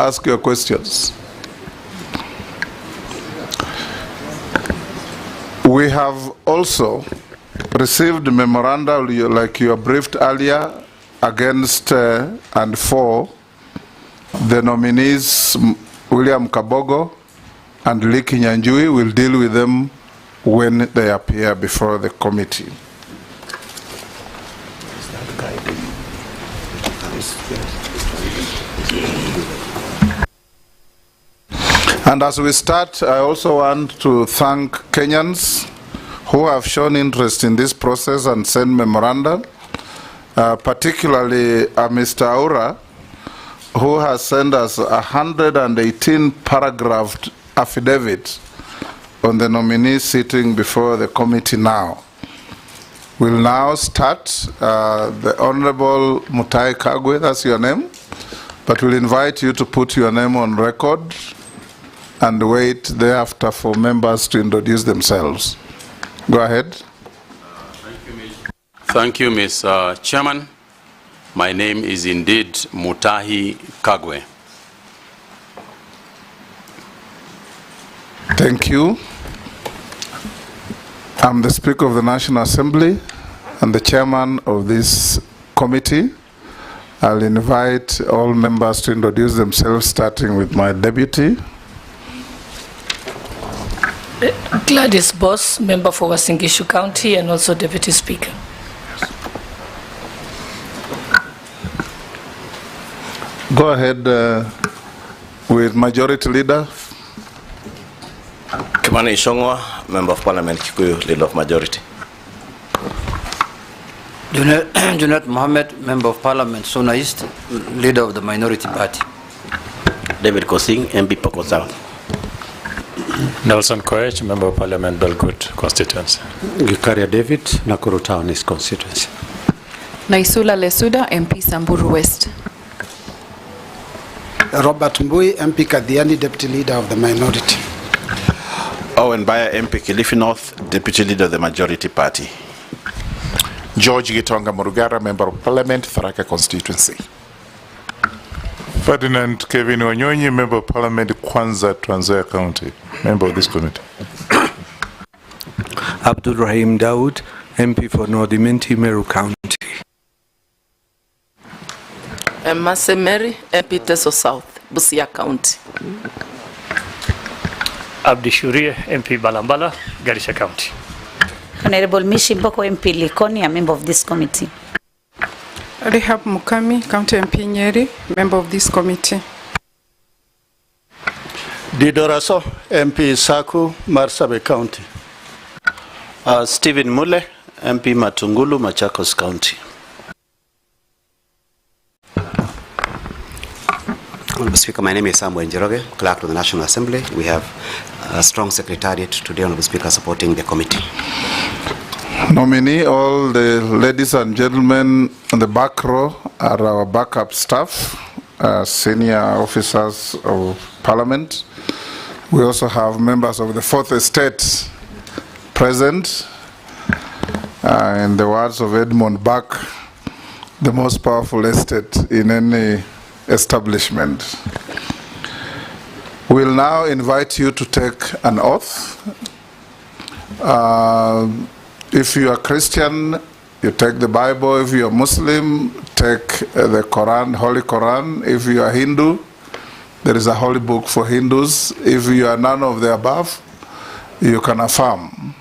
ask your questions. We have also received memoranda, like you were briefed earlier, against and for the nominees William Kabogo and Liki Nyanjui. Will deal with them when they appear before the committee. And as we start, I also want to thank Kenyans who have shown interest in this process and sent memoranda, particularly Mr. Aura, who has sent us 118 paragraphed affidavit on the nominee sitting before the committee now. We'll now start. The Honorable Mutahi Kagwe, that's your name, but we'll invite you to put your name on record and wait thereafter for members to introduce themselves. Go ahead. Thank you, Ms. Chairman. My name is indeed Mutahi Kagwe. Thank you. I'm the Speaker of the National Assembly and the Chairman of this committee. I'll invite all members to introduce themselves, starting with my deputy. Gladys Boss, member for Uasin Gishu County and also Deputy Speaker. Go ahead with Majority Leader. Kimani Ishongwa, Member of Parliament, Kikuyu, Leader of Majority. Junet Mohammed, Member of Parliament, Sona East, Leader of the Minority Party. David Kosing, MP Poko South. Nelson Koech, Member of Parliament, Belgut constituency. Gikaria David, Nakuru Town East constituency. Naisula Lesuda, MP Samburu West. Robert Mbui, MP Kadhiani, Deputy Leader of the Minority. Owen Baya, MP Kilifi North, Deputy Leader of the Majority Party. George Gitonga Murugara, Member of Parliament, Tharaka constituency. Ferdinand Kevin Wanyonyi, Member of Parliament, Kwanza, Trans Nzoia County, member of this committee. Abdul Rahim Dawood, MP for North-Imenti, Meru County. Mase Mary, MP Teso South, Busia County. Abdi Shurie, MP Balambala, Garissa County. Honorable Mishi Boko, MP Likoni, a member of this committee. Rehab Mukami, County MP Nyeri, member of this committee. Didoraso, MP Saku, Marsabit County. Stephen Mule, MP Matungulu, Machakos County. Honorable Speaker, my name is Samuel Njeroge, Clerk to the National Assembly. We have a strong secretariat today, Honorable Speaker, supporting the committee. Nominee, all the ladies and gentlemen on the back row are our backup staff, senior officers of Parliament. We also have members of the Fourth Estate present. In the words of Edmund Burke, the most powerful estate in any establishment. We'll now invite you to take an oath. If you are Christian, you take the Bible. If you are Muslim, take the Quran, Holy Quran. If you are Hindu, there is a holy book for Hindus. If you are none of the above, you can affirm.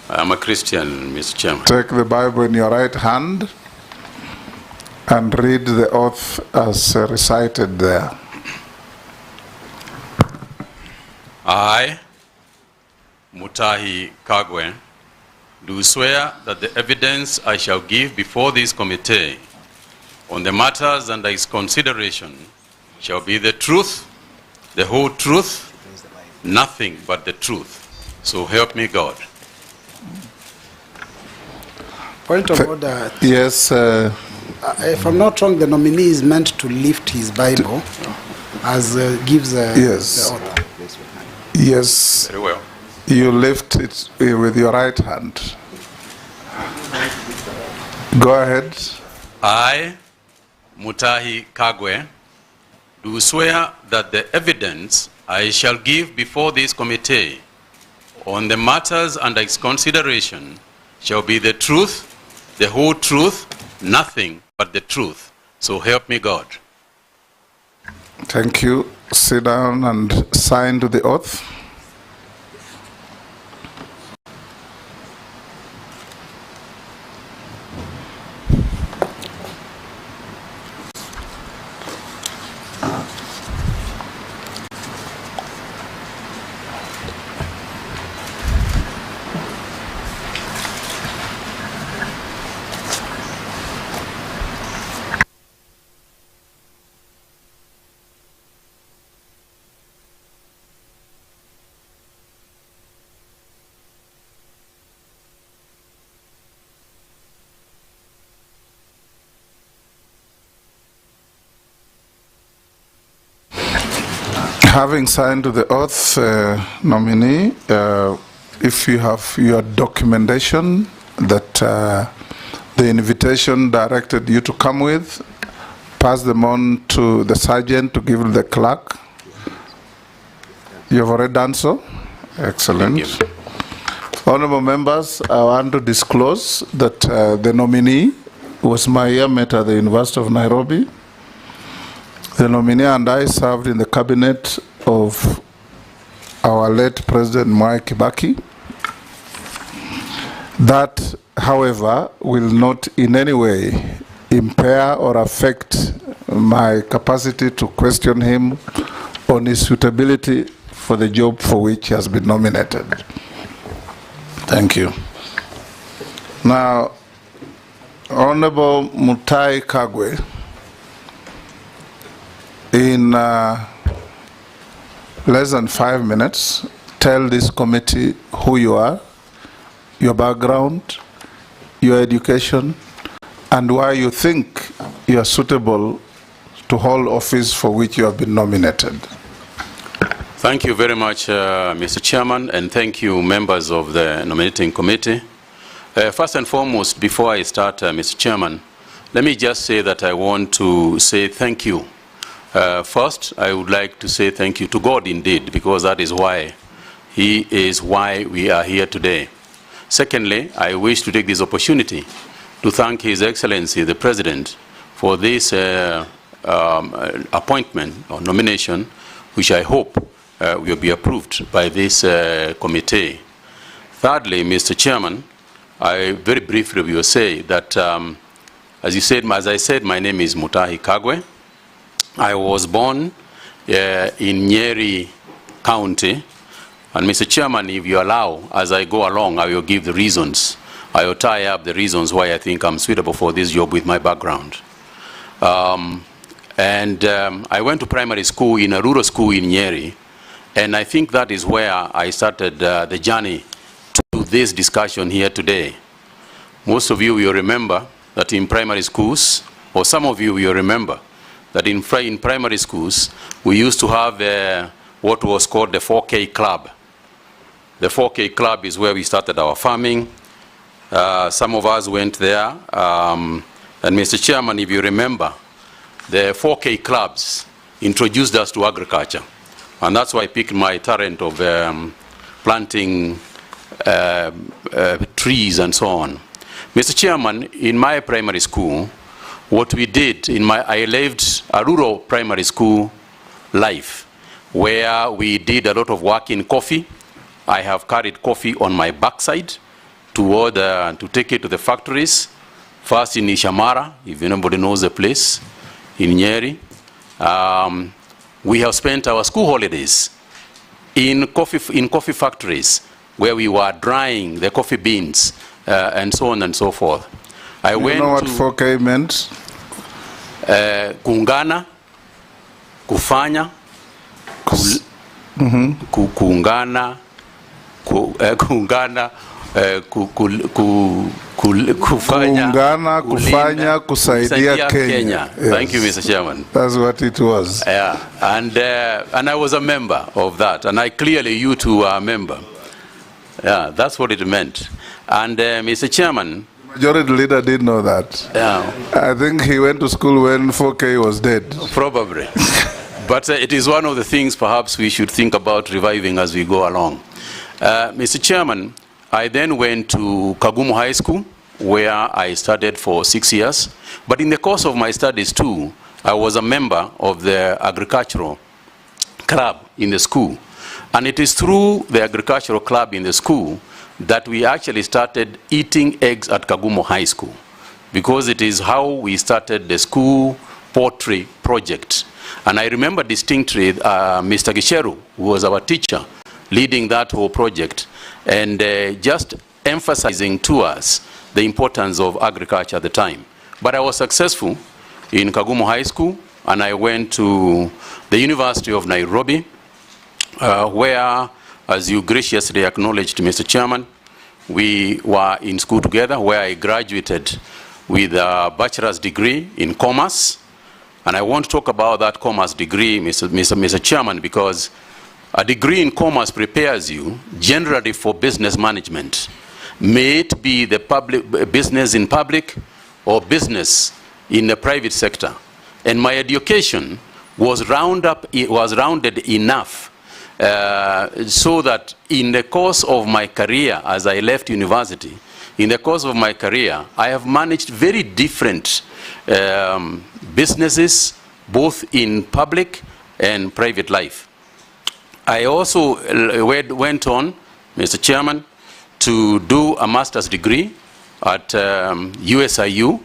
I am a Christian, Mr. Chairman. Take the Bible in your right hand and read the oath as recited there. I, Mutahi Kagwe, do swear that the evidence I shall give before this committee on the matters under its consideration shall be the truth, the whole truth, nothing but the truth. So help me God. Point of order. Yes. If I'm not wrong, the nominee is meant to lift his Bible as gives yes. the order. Yes. Very well. You lift it with your right hand. Go ahead. I, Mutahi Kagwe, do swear that the evidence I shall give before this committee on the matters under its consideration shall be the truth, the whole truth, nothing but the truth. So help me God. Thank you. Sit down and sign to the oath. Having signed to the oath, nominee, if you have your documentation that the invitation directed you to come with, pass them on to the sergeant to give to the clerk. You have already done so? Excellent. Honorable members, I want to disclose that the nominee was my yearmate at the University of Nairobi. The nominee and I served in the cabinet of our late President Mutahi Kagwe. That, however, will not in any way impair or affect my capacity to question him on his suitability for the job for which he has been nominated. Thank you. Now, Honorable Mutahi Kagwe, in less than 5 minutes, tell this committee who you are, your background, your education, and why you think you are suitable to hold office for which you have been nominated. Thank you very much, Mr. Chairman, and thank you, members of the nominating committee. First and foremost, before I start, Mr. Chairman, let me just say that I want to say thank you. First, I would like to say thank you to God indeed, because that is why He is why we are here today. Secondly, I wish to take this opportunity to thank His Excellency, the President, for this appointment or nomination, which I hope will be approved by this committee. Thirdly, Mr. Chairman, I very briefly will say that, as I said, my name is Mutahi Kagwe. I was born in Nyeri County, and Mr. Chairman, if you allow, as I go along, I will give the reasons. I will tie up the reasons why I think I'm suitable for this job with my background. I went to primary school in a rural school in Nyeri, and I think that is where I started the journey to this discussion here today. Most of you will remember that in primary schools, or some of you will remember, that in primary schools, we used to have what was called the 4K Club. The 4K Club is where we started our farming. Some of us went there. And Mr. Chairman, if you remember, the 4K Clubs introduced us to agriculture. And that's why I picked my talent of planting trees and so on. Mr. Chairman, in my primary school, what we did, I lived a rural primary school life where we did a lot of work in coffee. I have carried coffee on my backside to take it to the factories. First in Ishamara, if anybody knows the place, in Nyeri. We have spent our school holidays in coffee factories where we were drying the coffee beans and so on and so forth. You know what 4K meant? Kuungana, kufanya, kuungana, kufanya, kusaidia Kenya. Yes. Thank you, Mr. Chairman. That's what it was. Yeah, and I was a member of that, and you two are a member. Yeah, that's what it meant. And Mr. Chairman, Majority Leader didn't know that. Yeah. I think he went to school when 4K was dead. Probably. But it is one of the things perhaps we should think about reviving as we go along. Mr. Chairman, I then went to Kagumo High School, where I studied for 6 years. But in the course of my studies too, I was a member of the agricultural club in the school. And it is through the agricultural club in the school that we actually started eating eggs at Kagumo High School, because it is how we started the school poultry project. And I remember distinctly Mr. Gisheru, who was our teacher, leading that whole project, and just emphasizing to us the importance of agriculture at the time. But I was successful in Kagumo High School, and I went to the University of Nairobi, where, as you graciously acknowledged, Mr. Chairman, we were in school together, where I graduated with a bachelor's degree in commerce. And I want to talk about that commerce degree, Mr. Chairman, because a degree in commerce prepares you generally for business management. May it be the business in public or business in the private sector. And my education was rounded enough so that in the course of my career, as I left university, in the course of my career, I have managed very different businesses, both in public and private life. I also went on, Mr. Chairman, to do a master's degree at USIU,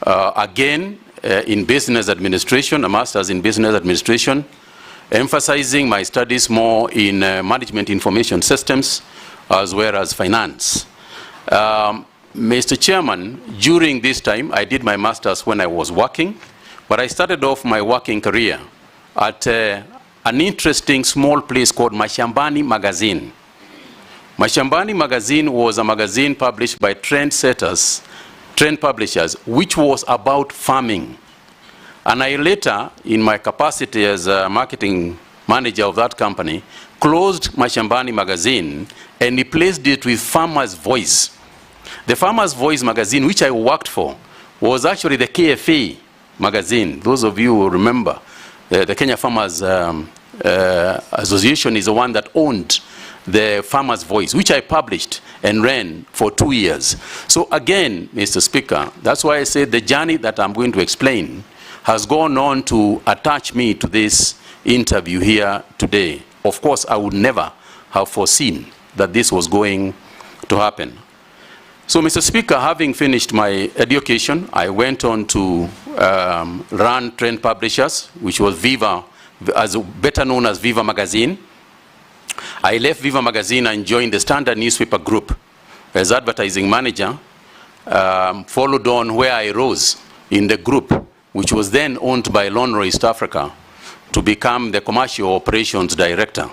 again in business administration, a master's in business administration, emphasizing my studies more in management information systems as well as finance. Mr. Chairman, during this time, I did my master's when I was working, but I started off my working career at an interesting small place called Mashambani Magazine. Mashambani Magazine was a magazine published by trend publishers, which was about farming. And I later, in my capacity as a marketing manager of that company, closed Mashambani Magazine and replaced it with Farmer's Voice. The Farmer's Voice magazine, which I worked for, was actually the KFA magazine. Those of you who remember, the Kenya Farmers Association is the one that owned the Farmer's Voice, which I published and ran for 2 years. So again, Mr. Speaker, that's why I said the journey that I'm going to explain has gone on to attach me to this interview here today. Of course, I would never have foreseen that this was going to happen. So, Mr. Speaker, having finished my education, I went on to run Trend Publishers, which was Viva, better known as Viva Magazine. I left Viva Magazine and joined the Standard Newspaper Group as advertising manager, followed on where I rose in the group, which was then owned by Lonro East Africa, to become the commercial operations director.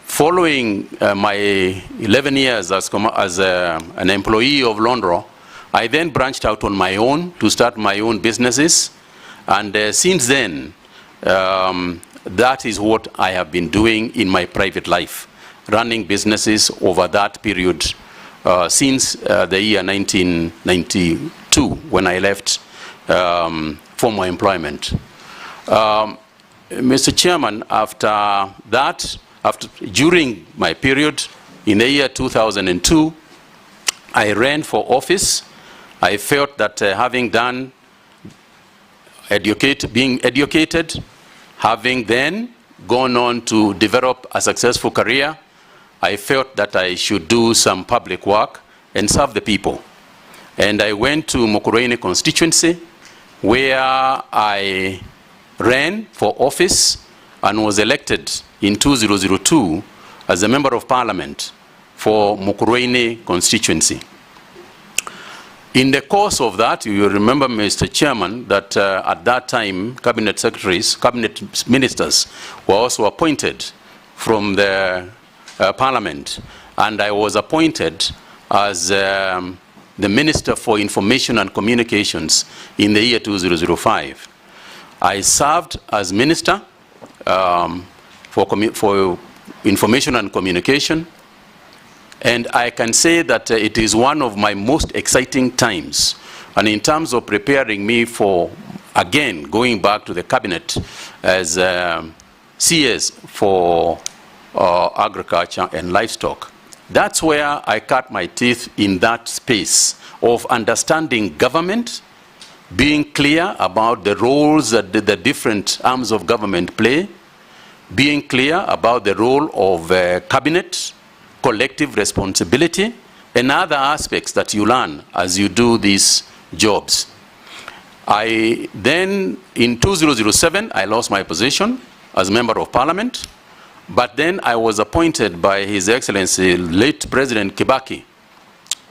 Following my 11 years as an employee of Lonro, I then branched out on my own to start my own businesses. And since then, that is what I have been doing in my private life, running businesses over that period since the year 1992, when I left former employment. Mr. Chairman, after that, during my period, in the year 2002, I ran for office. I felt that having done being educated, having then gone on to develop a successful career, I felt that I should do some public work and serve the people. And I went to Mukurweini constituency, where I ran for office and was elected in 2002 as a member of parliament for Mukurweini constituency. In the course of that, you remember, Mr. Chairman, that at that time, cabinet secretaries, cabinet ministers were also appointed from the parliament. And I was appointed as the Minister for Information and Communications in the year 2005. I served as Minister for Information and Communication, and I can say that it is one of my most exciting times, and in terms of preparing me for again, going back to the cabinet as CS for agriculture and livestock. That's where I cut my teeth in that space of understanding government, being clear about the roles that the different arms of government play, being clear about the role of cabinet, collective responsibility, and other aspects that you learn as you do these jobs. I then, in 2007, I lost my position as Member of Parliament, but then I was appointed by His Excellency, late President Kibaki,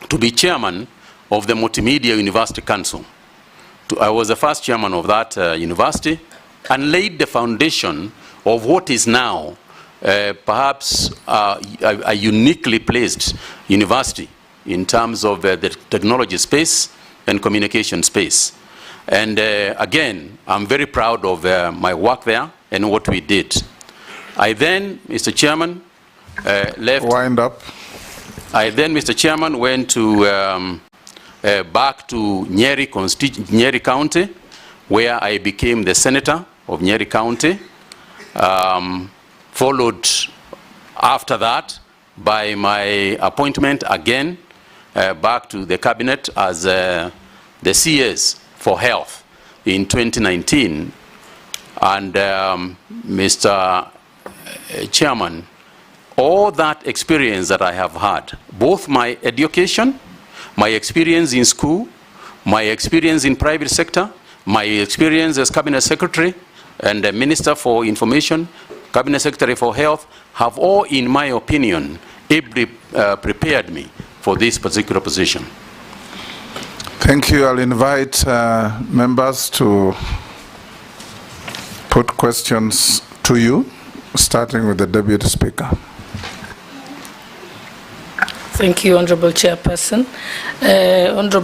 to be chairman of the Multimedia University Council. I was the first chairman of that university and laid the foundation of what is now perhaps a uniquely placed university in terms of the technology space and communication space. And again, I'm very proud of my work there and what we did. I then, Mr. Chairman, left. Wind up. I then, Mr. Chairman, went to back to Nyeri County, where I became the senator of Nyeri County. Followed after that by my appointment again back to the cabinet as the CS for health in 2019. And Mr. Chairman, all that experience that I have had, both my education, my experience in school, my experience in private sector, my experience as cabinet secretary and the Minister for Information, Cabinet Secretary for Health, have all, in my opinion, ably prepared me for this particular position. Thank you. I'll invite members to put questions to you, starting with the Deputy Speaker. Thank you, Honorable Chairperson. Mr.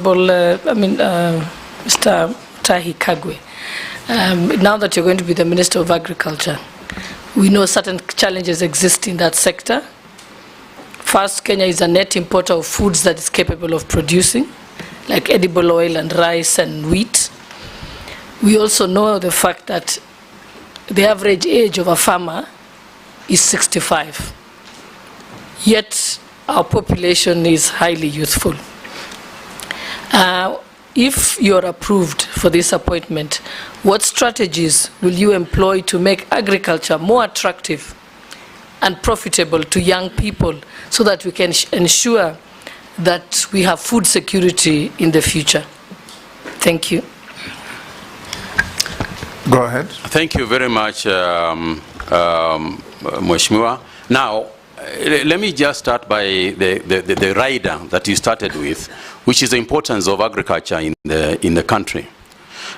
Mutahi Kagwe, now that you're going to be the Minister of Agriculture, we know certain challenges exist in that sector. First, Kenya is a net importer of foods that is capable of producing, like edible oil and rice and wheat. We also know the fact that the average age of a farmer is 65. Yet, our population is highly youthful. If you're approved for this appointment, what strategies will you employ to make agriculture more attractive and profitable to young people so that we can ensure that we have food security in the future? Thank you. Go ahead. Thank you very much, Mheshimiwa. Now, let me just start by the rider that you started with, which is the importance of agriculture in the country.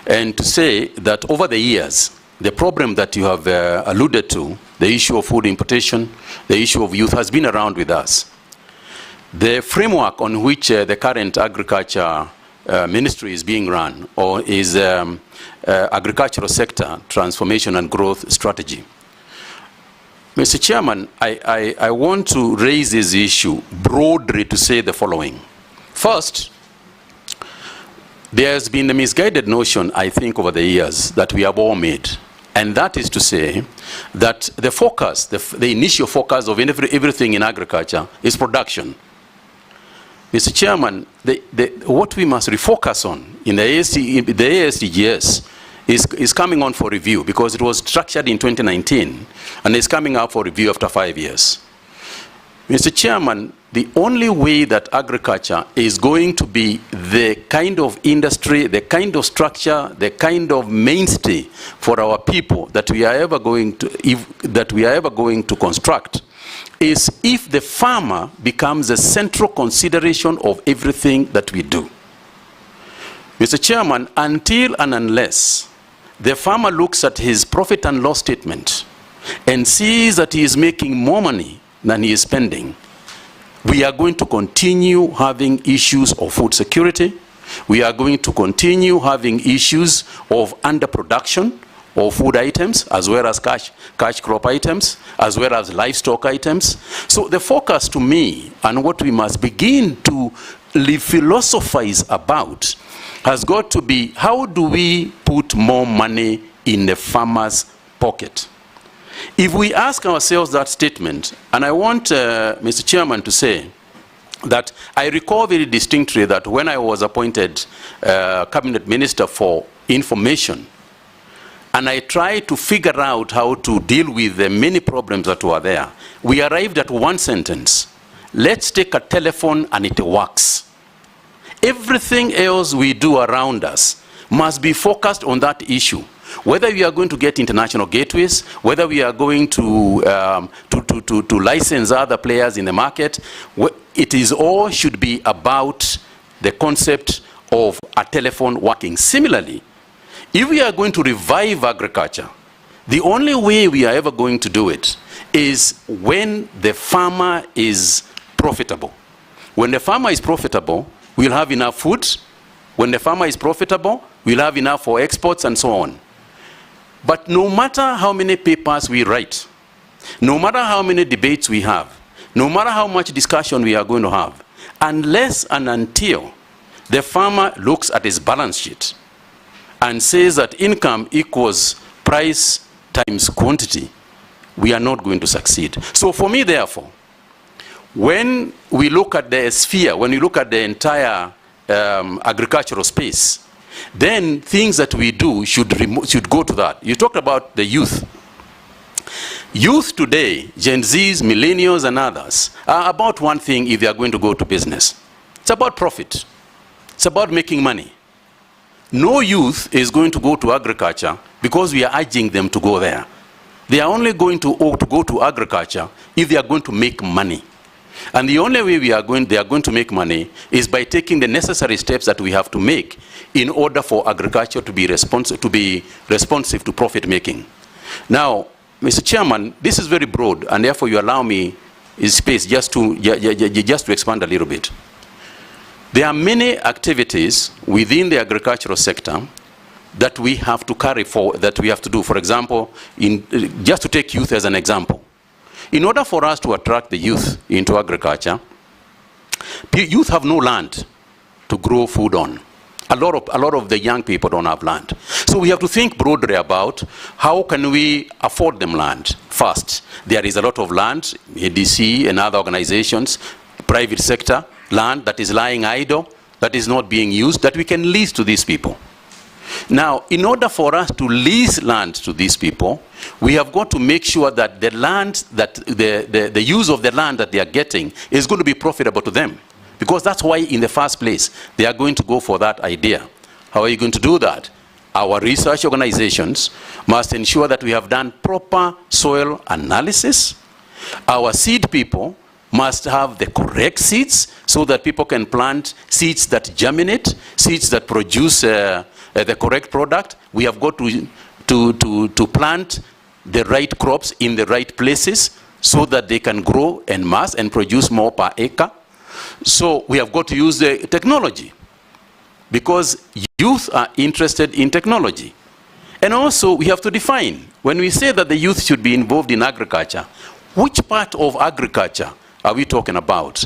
And to say that over the years, the problem that you have alluded to, the issue of food importation, the issue of youth, has been around with us. The framework on which the current agriculture ministry is being run, or is agricultural sector transformation and growth strategy. Mr. Chairman, I want to raise this issue broadly to say the following. First, there has been a misguided notion, I think, over the years that we have all made. And that is to say that the focus, the initial focus of everything in agriculture is production. Mr. Chairman, what we must refocus on in the ASDGS is coming on for review, because it was structured in 2019 and is coming up for review after 5 years. Mr. Chairman, the only way that agriculture is going to be the kind of industry, the kind of structure, the kind of mainstay for our people that we are ever going to construct is if the farmer becomes a central consideration of everything that we do. Mr. Chairman, until and unless the farmer looks at his profit and loss statement and sees that he is making more money than he is spending, we are going to continue having issues of food security. We are going to continue having issues of underproduction of food items, as well as cash crop items, as well as livestock items. So the focus to me, and what we must begin to philosophize about, has got to be, how do we put more money in the farmer's pocket? If we ask ourselves that statement, and I want Mr. Chairman to say that I recall very distinctly that when I was appointed Cabinet Minister for Information, and I tried to figure out how to deal with the many problems that were there, we arrived at one sentence: let's take a telephone and it works. Everything else we do around us must be focused on that issue. Whether we are going to get international gateways, whether we are going to license other players in the market, it is all should be about the concept of a telephone working. Similarly, if we are going to revive agriculture, the only way we are ever going to do it is when the farmer is profitable. When the farmer is profitable, we'll have enough food. When the farmer is profitable, we'll have enough for exports and so on. But no matter how many papers we write, no matter how many debates we have, no matter how much discussion we are going to have, unless and until the farmer looks at his balance sheet and says that income equals price times quantity, we are not going to succeed. So for me, therefore, when we look at the sphere, when we look at the entire agricultural space, then things that we do should go to that. You talked about the youth. Youth today, Gen Zs, millennials and others, are about one thing if they are going to go to business. It's about profit. It's about making money. No youth is going to go to agriculture because we are urging them to go there. They are only going to go to agriculture if they are going to make money. And the only way they are going to make money is by taking the necessary steps that we have to make in order for agriculture to be responsive to profit making. Now, Mr. Chairman, this is very broad, and therefore you allow me space just to expand a little bit. There are many activities within the agricultural sector that we have to carry forward, that we have to do. For example, just to take youth as an example. In order for us to attract the youth into agriculture, youth have no land to grow food on. A lot of the young people don't have land. So we have to think broadly about how can we afford them land first. There is a lot of land, ADC and other organizations, private sector, land that is lying idle, that is not being used, that we can lease to these people. Now, in order for us to lease land to these people, we have got to make sure that the land, that the use of the land that they are getting is going to be profitable to them. Because that's why, in the first place, they are going to go for that idea. How are you going to do that? Our research organizations must ensure that we have done proper soil analysis. Our seed people must have the correct seeds so that people can plant seeds that germinate, seeds that produce the correct product. We have got to plant the right crops in the right places so that they can grow en masse and produce more per acre. So we have got to use the technology because youth are interested in technology. And also we have to define, when we say that the youth should be involved in agriculture, which part of agriculture are we talking about?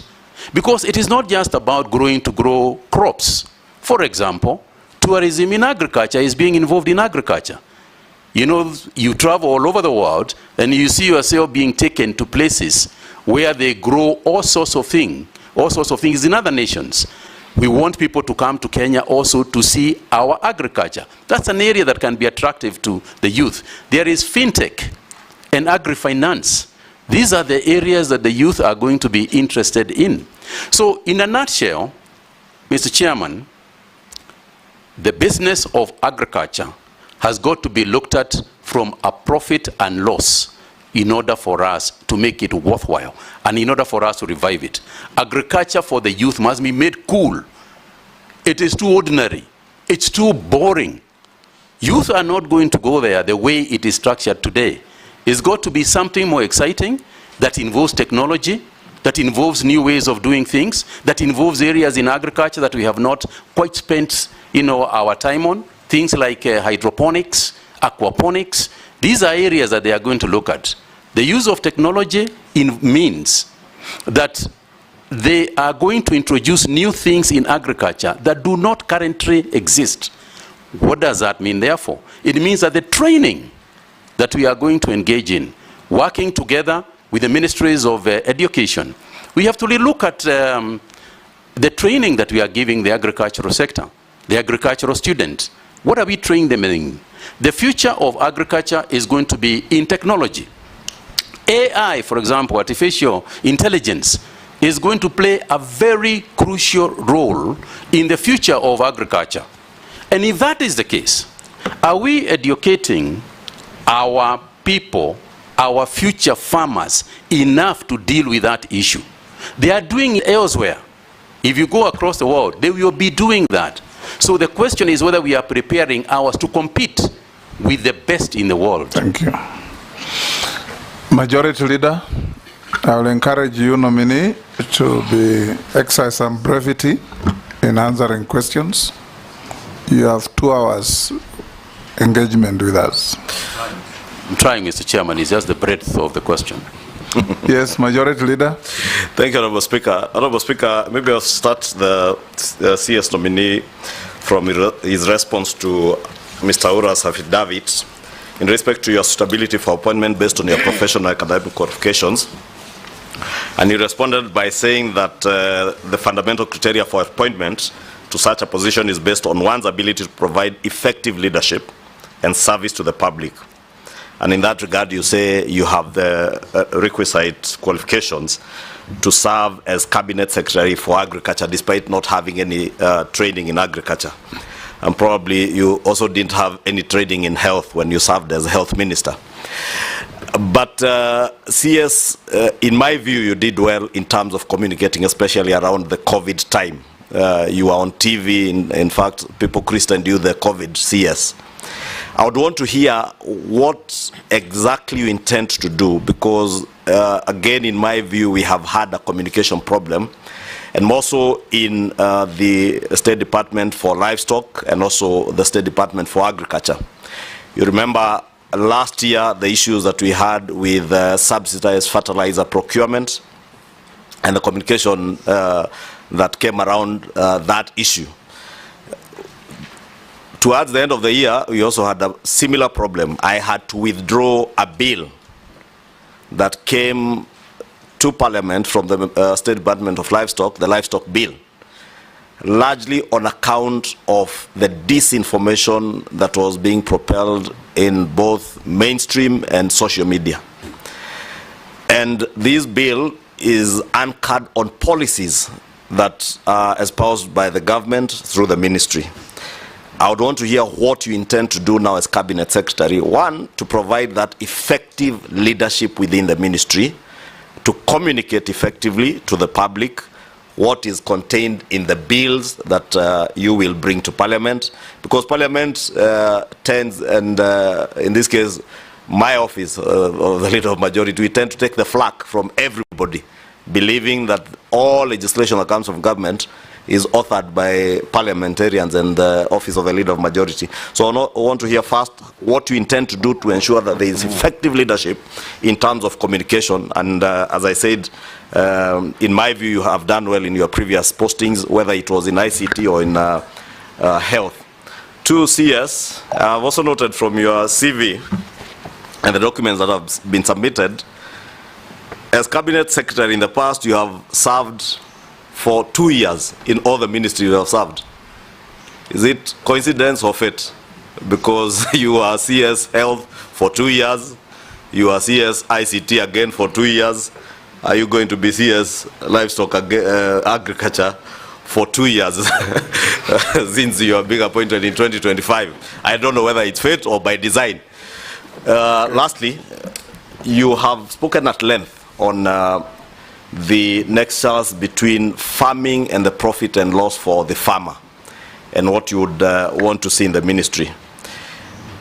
Because it is not just about growing to grow crops. For example, tourism in agriculture is being involved in agriculture. You know, you travel all over the world and you see yourself being taken to places where they grow all sorts of things in other nations. We want people to come to Kenya also to see our agriculture. That's an area that can be attractive to the youth. There is fintech and agri-finance. These are the areas that the youth are going to be interested in. So in a nutshell, Mr. Chairman, the business of agriculture has got to be looked at from a profit and loss in order for us to make it worthwhile and in order for us to revive it. Agriculture for the youth must be made cool. It is too ordinary. It's too boring. Youth are not going to go there the way it is structured today. It's got to be something more exciting that involves technology, that involves new ways of doing things, that involves areas in agriculture that we have not quite spent our time on. Things like hydroponics, aquaponics. These are areas that they are going to look at. The use of technology means that they are going to introduce new things in agriculture that do not currently exist. What does that mean, therefore? It means that the training that we are going to engage in, working together with the ministries of education, we have to look at the training that we are giving the agricultural sector, the agricultural students. What are we training them in? The future of agriculture is going to be in technology. AI, for example, artificial intelligence, is going to play a very crucial role in the future of agriculture. And if that is the case, are we educating our people, our future farmers, enough to deal with that issue? They are doing it elsewhere. If you go across the world, they will be doing that. So the question is whether we are preparing ours to compete with the best in the world. Thank you. Majority Leader, I will encourage you, nominee, to exercise some brevity in answering questions. You have 2 hours engagement with us. I'm trying, Mr. Chairman. It's just the breadth of the question. Yes, Majority Leader. Thank you, Honorable Speaker. Honorable Speaker, maybe I'll start the CS nominee from his response to Mr. Aura's affidavit in respect to your suitability for appointment based on your professional academic qualifications. And he responded by saying that the fundamental criteria for appointment to such a position is based on one's ability to provide effective leadership and service to the public. And in that regard, you say you have the requisite qualifications to serve as Cabinet Secretary for Agriculture, despite not having any training in agriculture. And probably you also didn't have any training in health when you served as Health Minister. But CS, in my view, you did well in terms of communicating, especially around the COVID time. You were on TV, in fact, people christened you the COVID CS. I would want to hear what exactly you intend to do, because again, in my view, we have had a communication problem, and more so in the State Department for Livestock and also the State Department for Agriculture. You remember last year the issues that we had with subsidized fertilizer procurement and the communication that came around that issue. Towards the end of the year, we also had a similar problem. I had to withdraw a bill that came to Parliament from the State Department of Livestock, the Livestock Bill, largely on account of the disinformation that was being propelled in both mainstream and social media. And this bill is anchored on policies that are espoused by the government through the ministry. I would want to hear what you intend to do now as Cabinet Secretary. One, to provide that effective leadership within the ministry, to communicate effectively to the public what is contained in the bills that you will bring to Parliament. Because Parliament tends, and in this case, my office of the Leader of Majority, we tend to take the flak from everybody, believing that all legislation that comes from government is authored by parliamentarians and the office of the Leader of Majority. So I want to hear first what you intend to do to ensure that there is effective leadership in terms of communication. And as I said, in my view, you have done well in your previous postings, whether it was in ICT or in health. To CS, I've also noted from your CV and the documents that have been submitted, as Cabinet Secretary in the past, you have served for 2 years in all the ministries you have served. Is it coincidence or fate? Because you are CS Health for 2 years, you are CS ICT again for 2 years. Are you going to be CS Livestock Agriculture for 2 years since you are being appointed in 2025? I don't know whether it's fate or by design. Lastly, you have spoken at length on the nexus between farming and the profit and loss for the farmer and what you would want to see in the ministry.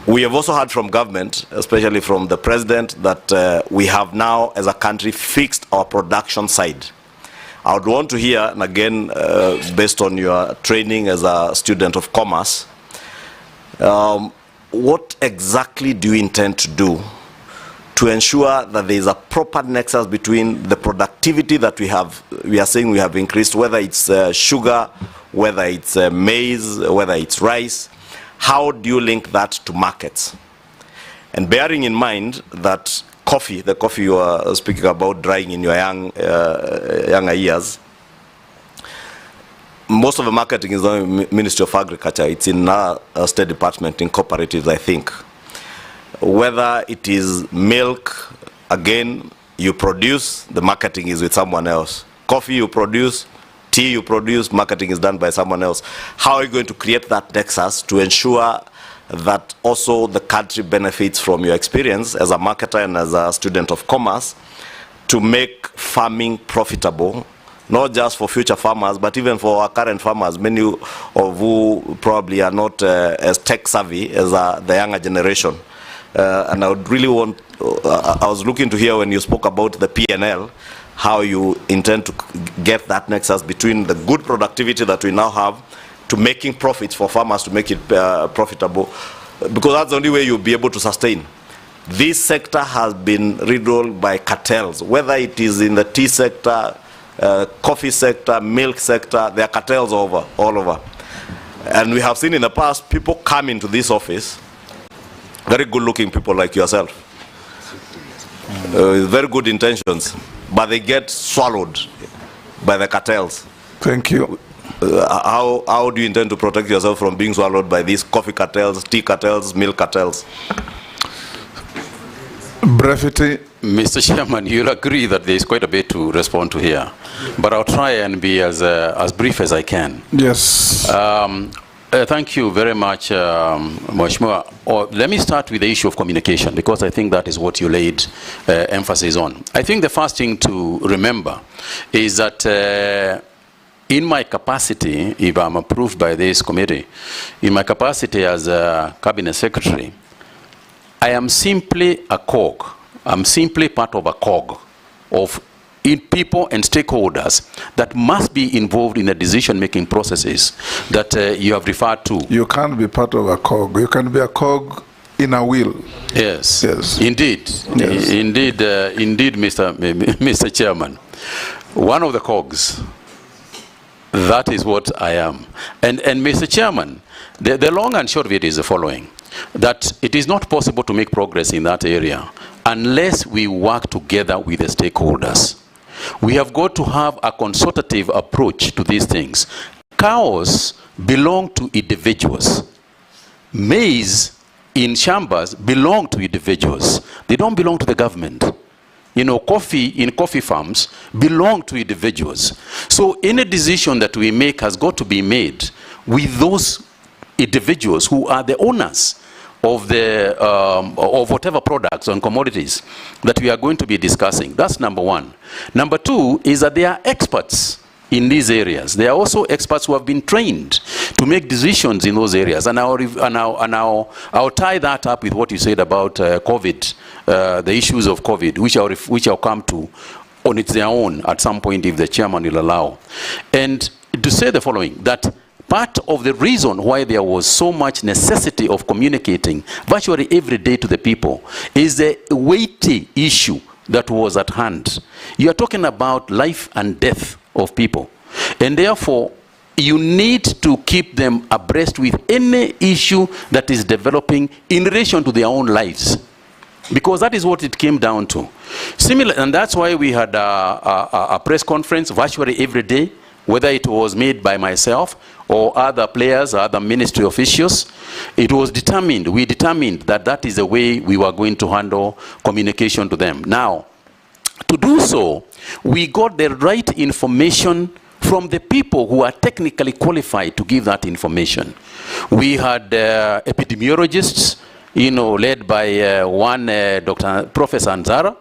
We have also heard from government, especially from the president, that we have now as a country fixed our production side. I would want to hear, and again based on your training as a student of commerce, what exactly do you intend to do to ensure that there is a proper nexus between the productivity that we are saying we have increased, whether it's sugar, whether it's maize, whether it's rice. How do you link that to markets? And bearing in mind that coffee, the coffee you are speaking about drying in your younger years, most of the marketing is on the Ministry of Agriculture. It's in our State Department, in cooperatives, I think. Whether it is milk, again, you produce, the marketing is with someone else. Coffee you produce, tea you produce, marketing is done by someone else. How are you going to create that nexus to ensure that also the country benefits from your experience as a marketer and as a student of commerce to make farming profitable, not just for future farmers, but even for our current farmers, many of who probably are not as tech savvy as the younger generation. And I would really want, I was looking to hear when you spoke about the P&L, how you intend to get that nexus between the good productivity that we now have to making profits for farmers to make it profitable, because that's the only way you'll be able to sustain. This sector has been riddled by cartels, whether it is in the tea sector, coffee sector, milk sector, there are cartels all over. And we have seen in the past people come into this office, very good looking people like yourself, with very good intentions, but they get swallowed by the cartels. Thank you. How do you intend to protect yourself from being swallowed by these coffee cartels, tea cartels, milk cartels? Brevity. Mr. Chairman, you'll agree that there is quite a bit to respond to here, but I'll try and be as brief as I can. Yes. Thank you very much, Mheshimiwa. Let me start with the issue of communication, because I think that is what you laid emphasis on. I think the first thing to remember is that in my capacity, if I'm approved by this committee, in my capacity as a cabinet secretary, I am simply a cog. I'm simply part of a cog of people and stakeholders that must be involved in the decision-making processes that you have referred to. You can't be part of a cog. You can be a cog in a wheel. Yes. Yes. Indeed. Yes. Indeed, Mr. Chairman. One of the cogs. That is what I am. And Mr. Chairman, the long and short of it is the following, that it is not possible to make progress in that area unless we work together with the stakeholders. We have got to have a consultative approach to these things. Cows belong to individuals. Maize in shambas belong to individuals. They don't belong to the government. You know, coffee in coffee farms belong to individuals. So any decision that we make has got to be made with those individuals who are the owners of the of whatever products and commodities that we are going to be discussing. That's number one. Number two is that they are experts in these areas. They are also experts who have been trained to make decisions in those areas. And I'll tie that up with what you said about COVID, the issues of COVID, which I'll come to on its own at some point if the chairman will allow. And to say the following, that part of the reason why there was so much necessity of communicating virtually every day to the people is the weighty issue that was at hand. You are talking about life and death of people, and therefore you need to keep them abreast with any issue that is developing in relation to their own lives, because that is what it came down to. Similar, and that's why we had a press conference virtually every day, whether it was made by myself or other players or other ministry officials. It was determined, we determined that that is the way we were going to handle communication to them. Now, to do so, we got the right information from the people who are technically qualified to give that information. We had epidemiologists, you know, led by one Professor Anzara,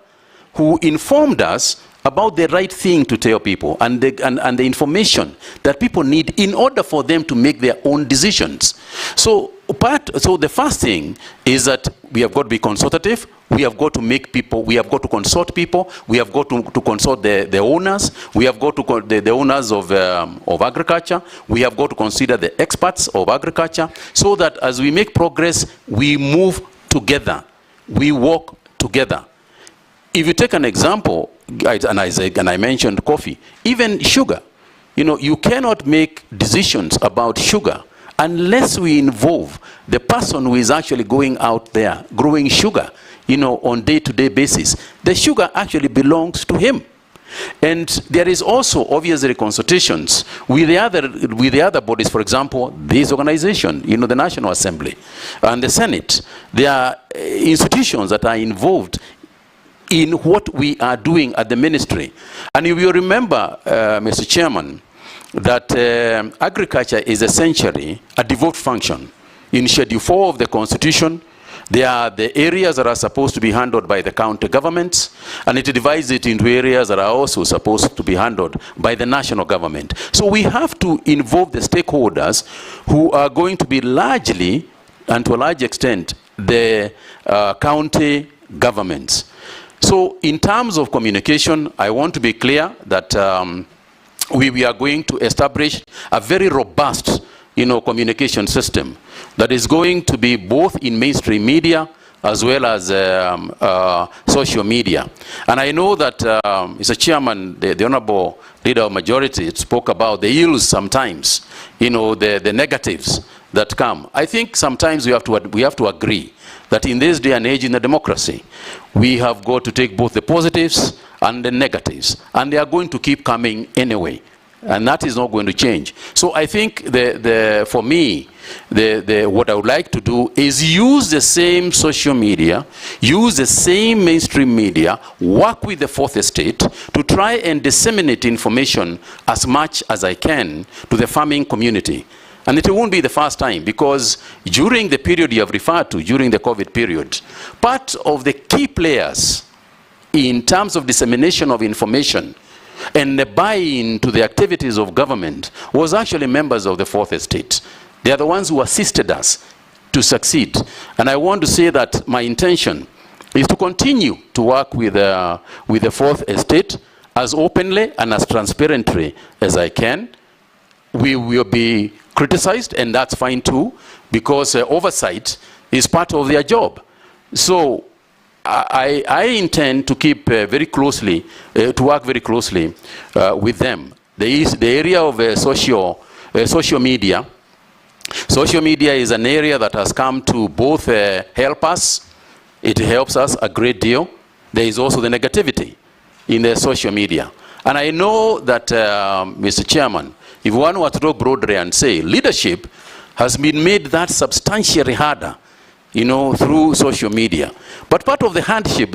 who informed us about the right thing to tell people and the information that people need in order for them to make their own decisions. So the first thing is that we have got to be consultative. We have got to make people, we have got to consult people, we have got to consult the owners, we have got to the owners of agriculture, we have got to consider the experts of agriculture, so that as we make progress, we move together, we work together. if you take an example, and I mentioned coffee, even sugar, you know, you cannot make decisions about sugar unless we involve the person who is actually going out there growing sugar, you know, on day-to-day basis. The sugar actually belongs to him. And there is also obviously consultations with the other bodies. For example, this organization, you know, the National Assembly and the Senate. There are institutions that are involved in what we are doing at the ministry. And if you remember, Mr. Chairman, that agriculture is essentially a devolved function. In Schedule 4 of the Constitution, there are the areas that are supposed to be handled by the county governments, and it divides it into areas that are also supposed to be handled by the national government. So we have to involve the stakeholders who are going to be largely, and to a large extent, the county governments. So in terms of communication, I want to be clear that we are going to establish a very robust, you know, communication system that is going to be both in mainstream media as well as social media. And I know that Mr. Chairman, the Honorable Leader of Majority spoke about the ills sometimes, you know, the negatives that come. I think sometimes we have to agree that in this day and age in the democracy, we have got to take both the positives and the negatives, and they are going to keep coming anyway, and that is not going to change. So I think for me, what I would like to do is use the same social media, use the same mainstream media, work with the fourth estate to try and disseminate information as much as I can to the farming community. And it won't be the first time, because during the period you have referred to, during the COVID period, part of the key players in terms of dissemination of information and the buy-in to the activities of government was actually members of the fourth estate. They are the ones who assisted us to succeed. And I want to say that my intention is to continue to work with the fourth estate as openly and as transparently as I can. We will be criticized, and that's fine too, because oversight is part of their job. So I intend to keep very closely, to work very closely with them. The area of social media. Social media is an area that has come to both help us. It helps us a great deal. There is also the negativity in the social media. And I know that, Mr. Chairman, if one were to talk broadly and say leadership has been made that substantially harder, you know, through social media. But part of the hardship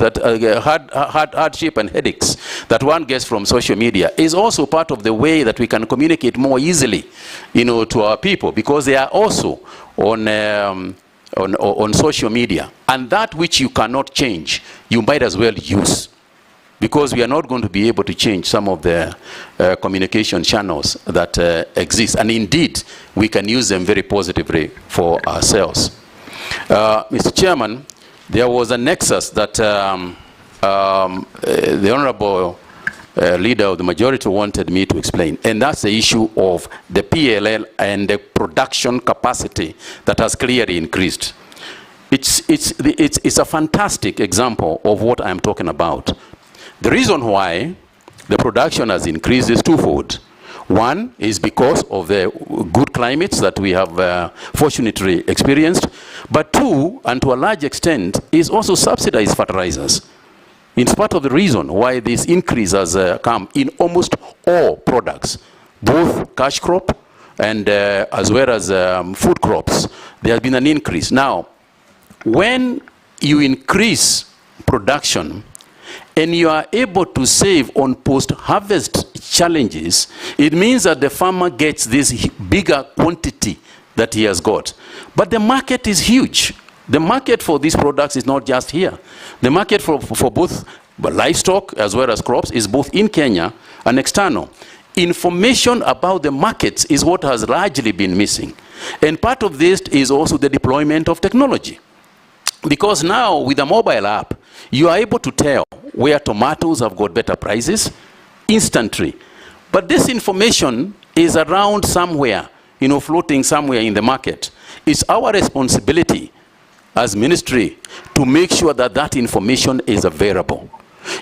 and headaches that one gets from social media is also part of the way that we can communicate more easily, you know, to our people, because they are also on social media. And that which you cannot change, you might as well use, because we are not going to be able to change some of the communication channels that exist. And indeed, we can use them very positively for ourselves. Mr. Chairman, there was a nexus that the Honorable Leader of the Majority wanted me to explain, and that's the issue of the PLL and the production capacity that has clearly increased. It's a fantastic example of what I'm talking about. The reason why the production has increased is twofold. One is because of the good climates that we have fortunately experienced. But two, and to a large extent, is also subsidized fertilizers. It's part of the reason why this increase has come in almost all products, both cash crop and as well as food crops. There has been an increase. Now, when you increase production, and you are able to save on post-harvest challenges, it means that the farmer gets this bigger quantity that he has got. But the market is huge. The market for these products is not just here. The market for both livestock as well as crops is both in Kenya and external. Information about the markets is what has largely been missing. And part of this is also the deployment of technology. Because now, with a mobile app, you are able to tell where tomatoes have got better prices instantly. But this information is around somewhere, you know, floating somewhere in the market. It's our responsibility as ministry to make sure that that information is available.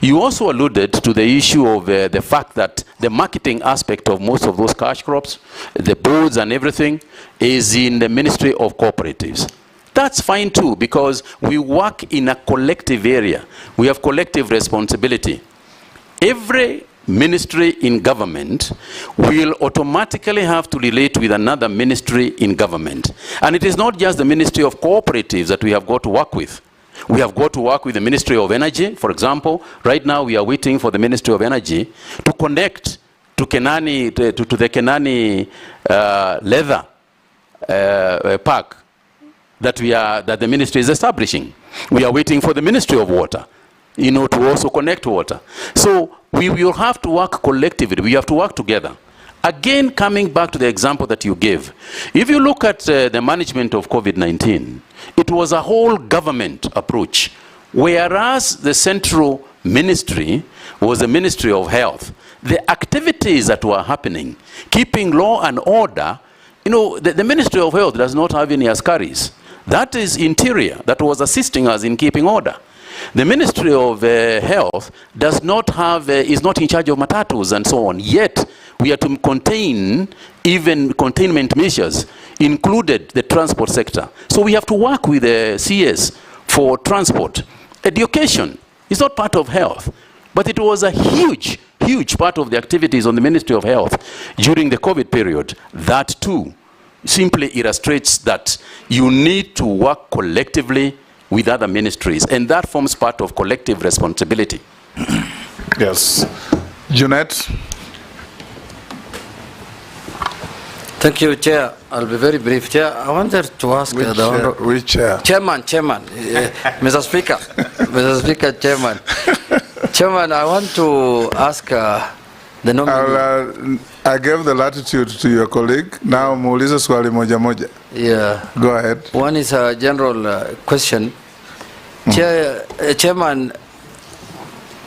You also alluded to the issue of the fact that the marketing aspect of most of those cash crops, the boards and everything, is in the Ministry of Cooperatives. That's fine too, because we work in a collective area. We have collective responsibility. Every ministry in government will automatically have to relate with another ministry in government. And it is not just the Ministry of Cooperatives that we have got to work with. We have got to work with the Ministry of Energy, for example. Right now we are waiting for the Ministry of Energy to connect to Kenani, to the Kenani leather park that the ministry is establishing. We are waiting for the Ministry of Water, to also connect water. So we will have to work collectively. We have to work together. Again, coming back to the example that you gave, if you look at the management of COVID-19, it was a whole government approach, whereas the central ministry was the Ministry of Health. The activities that were happening, keeping law and order, the Ministry of Health does not have any askaris. That is Interior that was assisting us in keeping order. The Ministry of Health does not have, is not in charge of matatus and so on. Yet, we are to contain even containment measures, included the transport sector. So we have to work with the CS for transport. Education is not part of health, but it was a huge, huge part of the activities on the Ministry of Health during the COVID period. That too simply illustrates that you need to work collectively with other ministries, and that forms part of collective responsibility. Yes. Junet. Thank you, Chair. I'll be very brief. Chair, I wanted to ask which chair? Chairman, Mr. Speaker, Mr. Speaker, Chairman. Chairman, I want to ask the nominee. I gave the latitude to your colleague. Now, muulize swali moja moja. Yeah. Go ahead. One is a general question. Chairman,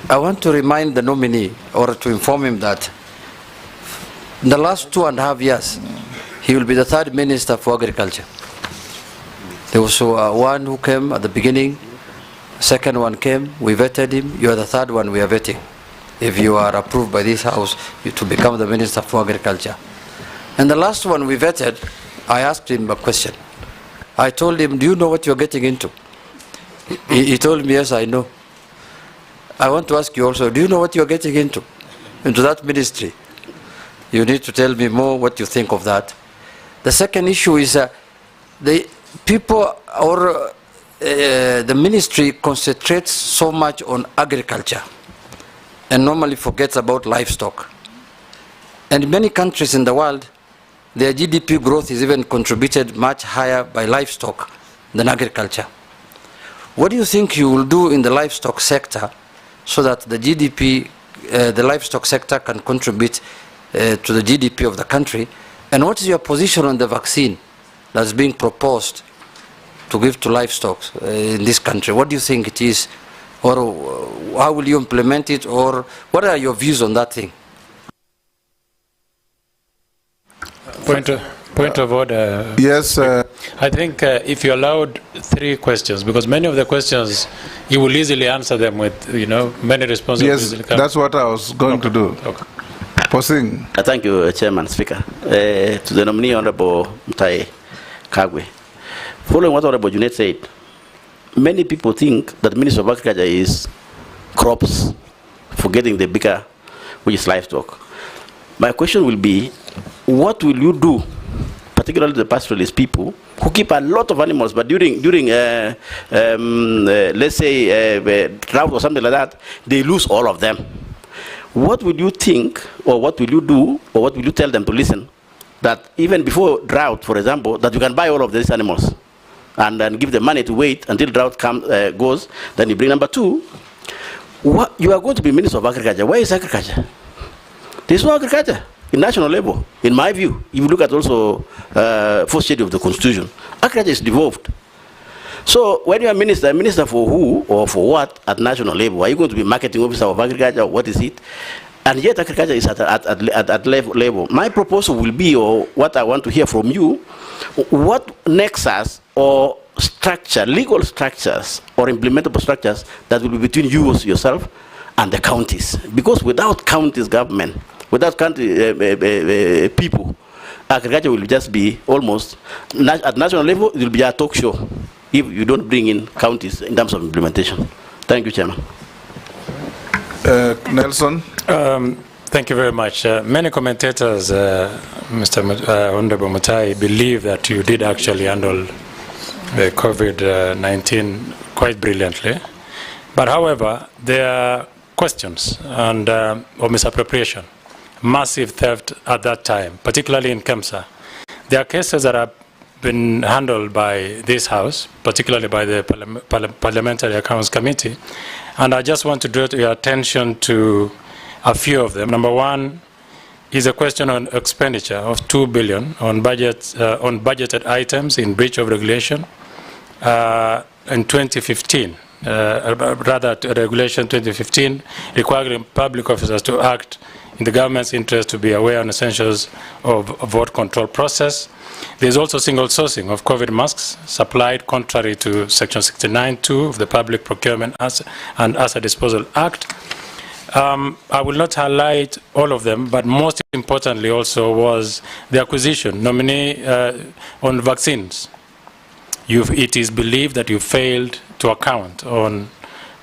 I want to remind the nominee, or to inform him that in the last 2.5 years, he will be the third Minister for Agriculture. There was one who came at the beginning, second one came, we vetted him, you are the third one we are vetting. If you are approved by this House to become the Minister for Agriculture. And the last one we vetted, I asked him a question. I told him, do you know what you're getting into? He told me, yes, I know. I want to ask you also, do you know what you're getting into that ministry? You need to tell me more what you think of that. The second issue is the people or the ministry concentrates so much on agriculture and normally forgets about livestock. And in many countries in the world, their GDP growth is even contributed much higher by livestock than agriculture. What do you think you will do in the livestock sector so that the GDP, the livestock sector can contribute to the GDP of the country? And what is your position on the vaccine that's being proposed to give to livestock in this country? What do you think it is? Or how will you implement it? Or what are your views on that thing? Point of order. Yes. I think if you allowed 3 questions, because many of the questions, you will easily answer them with, many responses. Yes, that's what I was going to do. Okay. Posing. Thank you, Chairman, Speaker. To the nominee, Honorable Mutahi Kagwe. Following what Honorable Junet said, many people think that the Ministry of Agriculture is crops, forgetting the bigger, which is livestock. My question will be, what will you do, particularly the pastoralist people, who keep a lot of animals, but during let's say, drought or something like that, they lose all of them? What will you think, or what will you do, or what will you tell them to listen, that even before drought, for example, that you can buy all of these animals and then give them money to wait until drought goes, then you bring number 2. You are going to be Minister of Agriculture. Where is agriculture? There's no agriculture in national level, in my view. If you look at also first schedule of the Constitution, agriculture is devolved. So when you are minister for who or for what at national level? Are you going to be marketing officer of agriculture? What is it? And yet agriculture is at level. My proposal will be, or what I want to hear from you, what nexus or structure, legal structures or implementable structures that will be between you yourself and the counties. Because without counties government, without country people, agriculture will just be almost, at national level, it will be a talk show if you don't bring in counties in terms of implementation. Thank you, Chairman. Nelson? Thank you very much. Many commentators, Mr. Honorable Mutahi, believe that you did actually handle the COVID-19 quite brilliantly. But however, there are questions and of misappropriation, massive theft at that time, particularly in Kemsa. There are cases that have been handled by this House, particularly by the Parliamentary Accounts Committee, and I just want to draw your attention to a few of them. Number one is a question on expenditure of 2 billion on budgeted items in breach of regulation in 2015. Rather, Regulation 2015 requiring public officers to act in the government's interest to be aware on essentials of vote control process. There is also single sourcing of COVID masks supplied contrary to Section 69(2) of the Public Procurement and Asset Disposal Act. I will not highlight all of them, but most importantly also was the acquisition, nominee on vaccines. It is believed that you failed to account on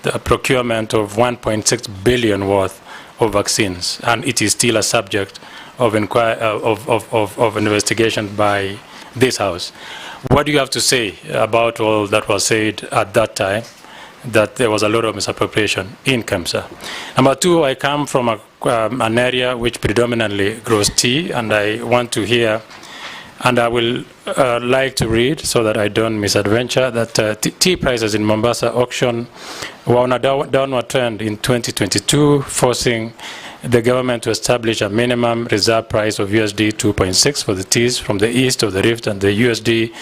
the procurement of 1.6 billion worth of vaccines, and it is still a subject of investigation by this House. What do you have to say about all that was said at that time, that there was a lot of misappropriation in Kemsa? Number two, I come from an area which predominantly grows tea, and I want to hear, and I will like to read so that I don't misadventure, that tea prices in Mombasa auction were on a downward trend in 2022, forcing the government to establish a minimum reserve price of USD 2.6 for the teas from the east of the rift and the USD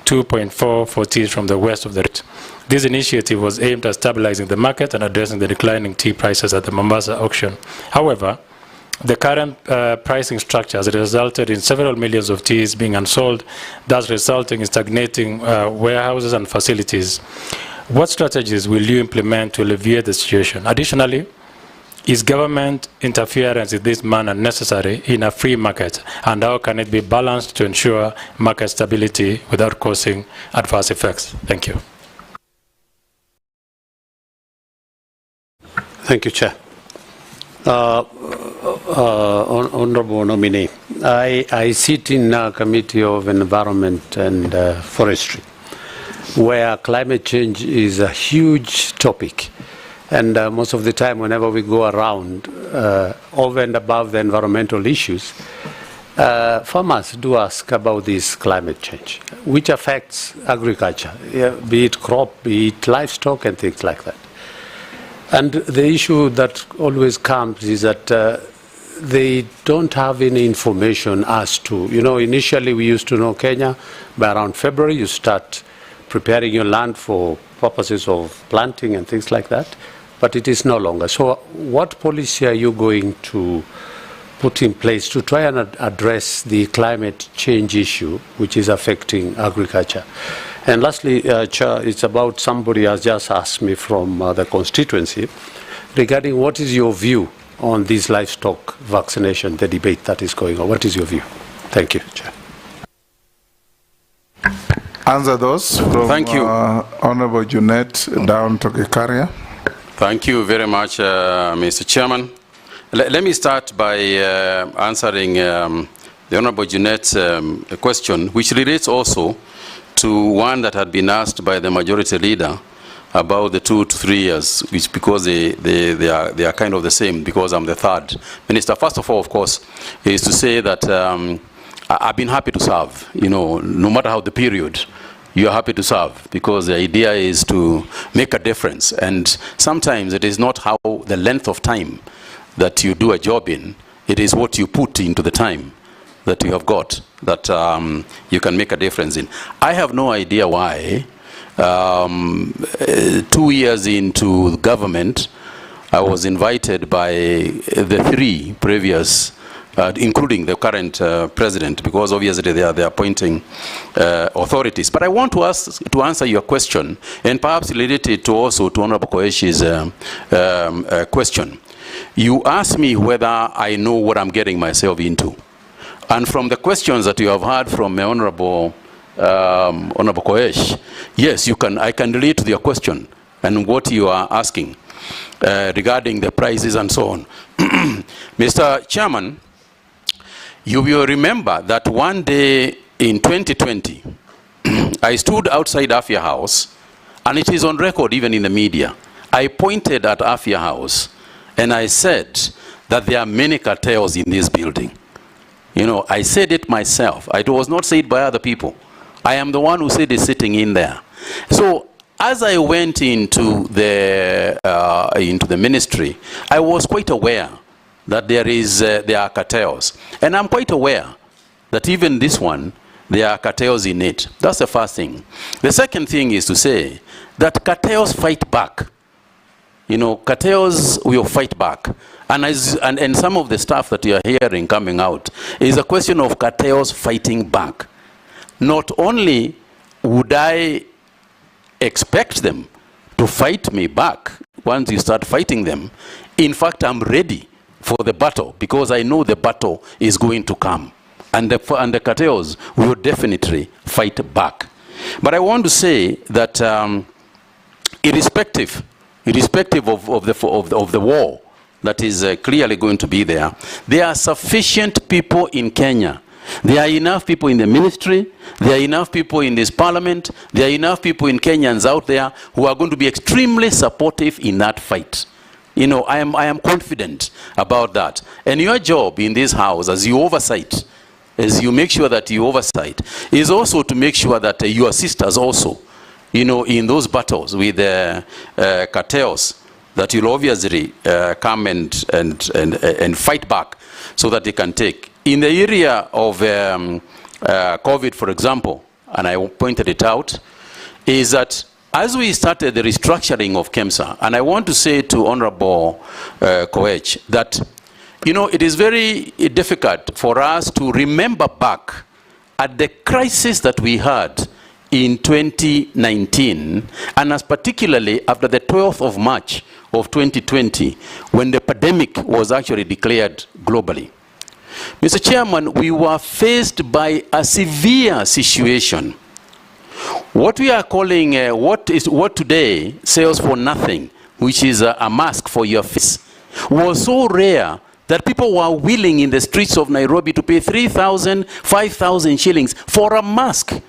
2.4 for teas from the west of the rift. This initiative was aimed at stabilizing the market and addressing the declining tea prices at the Mombasa auction. However, the current pricing structure has resulted in several millions of teas being unsold, thus resulting in stagnating warehouses and facilities. What strategies will you implement to alleviate the situation? Additionally, is government interference in this manner necessary in a free market, and how can it be balanced to ensure market stability without causing adverse effects? Thank you. Thank you, Chair. Honorable nominee, I sit in a Committee of Environment and Forestry, where climate change is a huge topic. And most of the time, whenever we go around, over and above the environmental issues, farmers do ask about this climate change, which affects agriculture, be it crop, be it livestock, and things like that. And the issue that always comes is that they don't have any information as to, initially we used to know Kenya, by around February you start preparing your land for purposes of planting and things like that, but it is no longer. So what policy are you going to put in place to try and address the climate change issue which is affecting agriculture? And lastly, Chair, it's about somebody has just asked me from the constituency regarding what is your view on this livestock vaccination, the debate that is going on. What is your view? Thank you, Chair. Answer those from Thank you. Honorable Junet down to Gikaria. Thank you very much, Mr. Chairman. Let me start by answering the Honorable Junet's question, which relates also to one that had been asked by the majority leader about the 2 to 3 years, which because they are kind of the same, because I'm the third minister. First of all, of course, is to say that I've been happy to serve, no matter how the period, you are happy to serve, because the idea is to make a difference. And sometimes it is not how the length of time that you do a job in, it is what you put into the time that you have got that you can make a difference in. I have no idea why 2 years into government, I was invited by the 3 previous including the current president, because obviously they are appointing authorities. But I want to answer your question, and perhaps related to also to Honorable Koeshi's question. You asked me whether I know what I'm getting myself into. And from the questions that you have heard from Honorable Koesh, yes, I can relate to your question and what you are asking regarding the prices and so on. Mr. Chairman, you will remember that one day in 2020, I stood outside Afia House, and it is on record even in the media. I pointed at Afia House, and I said that there are many cartels in this building. You know, I said it myself. It was not said by other people. I am the one who said it sitting in there. So as I went into the ministry, I was quite aware that there are cartels. And I'm quite aware that even this one, there are cartels in it. That's the first thing. The second thing is to say that cartels fight back. You know, cartels will fight back. And some of the stuff that you are hearing coming out is a question of cartels fighting back. Not only would I expect them to fight me back once you start fighting them, in fact, I'm ready for the battle, because I know the battle is going to come. And the cartels will definitely fight back. But I want to say that irrespective of the war that is clearly going to be there, there are sufficient people in Kenya. There are enough people in the ministry, there are enough people in this parliament, there are enough people in Kenyans out there who are going to be extremely supportive in that fight. You know, I am confident about that. And your job in this house, as you make sure that you oversight, is also to make sure that you assist us also, you know, in those battles with cartels, that you'll obviously come and fight back so that they can take. In the area of COVID, for example, and I pointed it out, is that as we started the restructuring of KEMSA, and I want to say to Honorable Koech that, you know, it is very difficult for us to remember back at the crisis that we had in 2019, and as particularly after the 12th of March of 2020, when the pandemic was actually declared globally. Mr. Chairman, we were faced by a severe situation. What we are calling, what today sells for nothing, which is a mask for your face, was so rare that people were willing in the streets of Nairobi to pay 3,000, 5,000 shillings for a mask,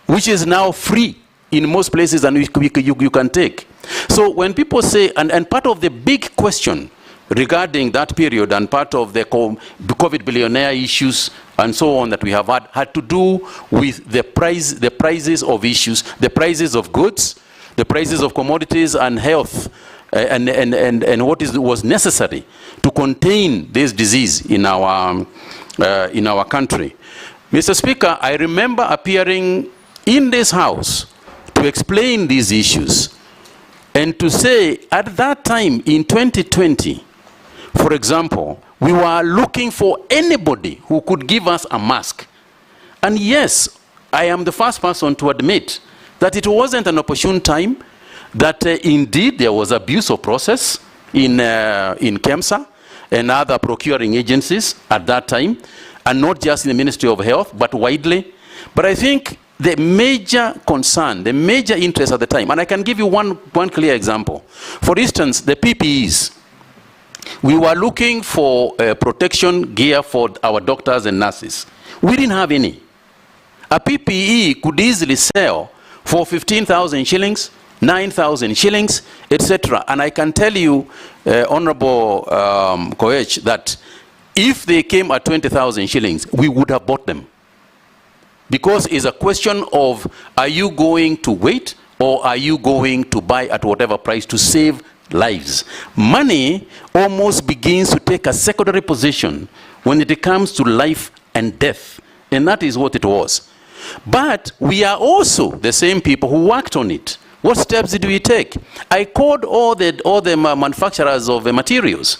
which is now free in most places and you can take. So when people say, and part of the big question regarding that period and part of the COVID billionaire issues and so on that we have had to do with the prices of issues, the prices of goods, the prices of commodities and health, and what was necessary to contain this disease in our country. Mr. Speaker, I remember appearing in this house to explain these issues and to say at that time in 2020, for example, we were looking for anybody who could give us a mask. And yes, I am the first person to admit that it wasn't an opportune time, that indeed there was abuse of process in KEMSA and other procuring agencies at that time, and not just in the Ministry of Health, but widely. But I think the major concern, the major interest at the time, and I can give you one clear example. For instance, the PPEs. We were looking for protection gear for our doctors and nurses. We didn't have any. A PPE could easily sell for 15,000 shillings, 9,000 shillings, etc. And I can tell you, Honorable Koech, that if they came at 20,000 shillings, we would have bought them. Because it's a question of, are you going to wait or are you going to buy at whatever price to save lives? Money almost begins to take a secondary position when it comes to life and death. And that is what it was. But we are also the same people who worked on it. What steps did we take? I called all the manufacturers of materials.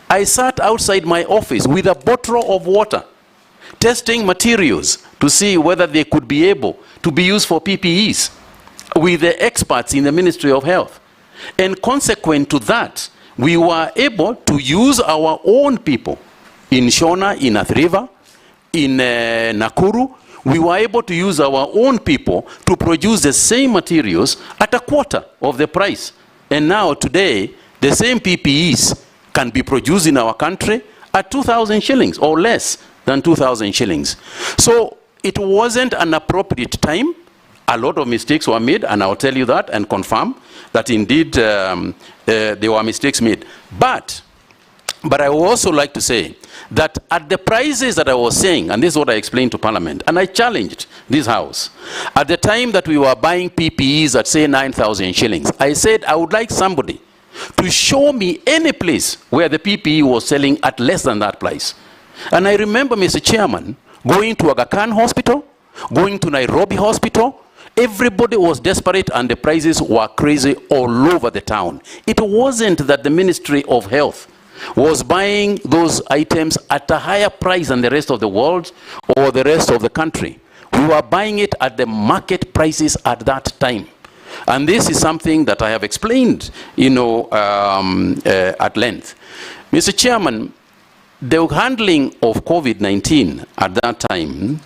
I sat outside my office with a bottle of water, testing materials to see whether they could be able to be used for PPEs with the experts in the Ministry of Health. And consequent to that, we were able to use our own people in Shona, in Athi River, in Nakuru. We were able to use our own people to produce the same materials at a quarter of the price. And now today, the same PPEs can be produced in our country at 2,000 shillings or less than 2,000 shillings. So it wasn't an appropriate time. A lot of mistakes were made, and I'll tell you that and confirm that indeed there were mistakes made. But I would also like to say that at the prices that I was saying, and this is what I explained to Parliament, and I challenged this House, at the time that we were buying PPEs at say 9,000 shillings, I said I would like somebody to show me any place where the PPE was selling at less than that price. And I remember, Mr. Chairman, going to Aga Khan Hospital, going to Nairobi Hospital. Everybody was desperate and the prices were crazy all over the town. It wasn't that the Ministry of Health was buying those items at a higher price than the rest of the world or the rest of the country. We were buying it at the market prices at that time. And this is something that I have explained, at length. Mr. Chairman, the handling of COVID-19 at that time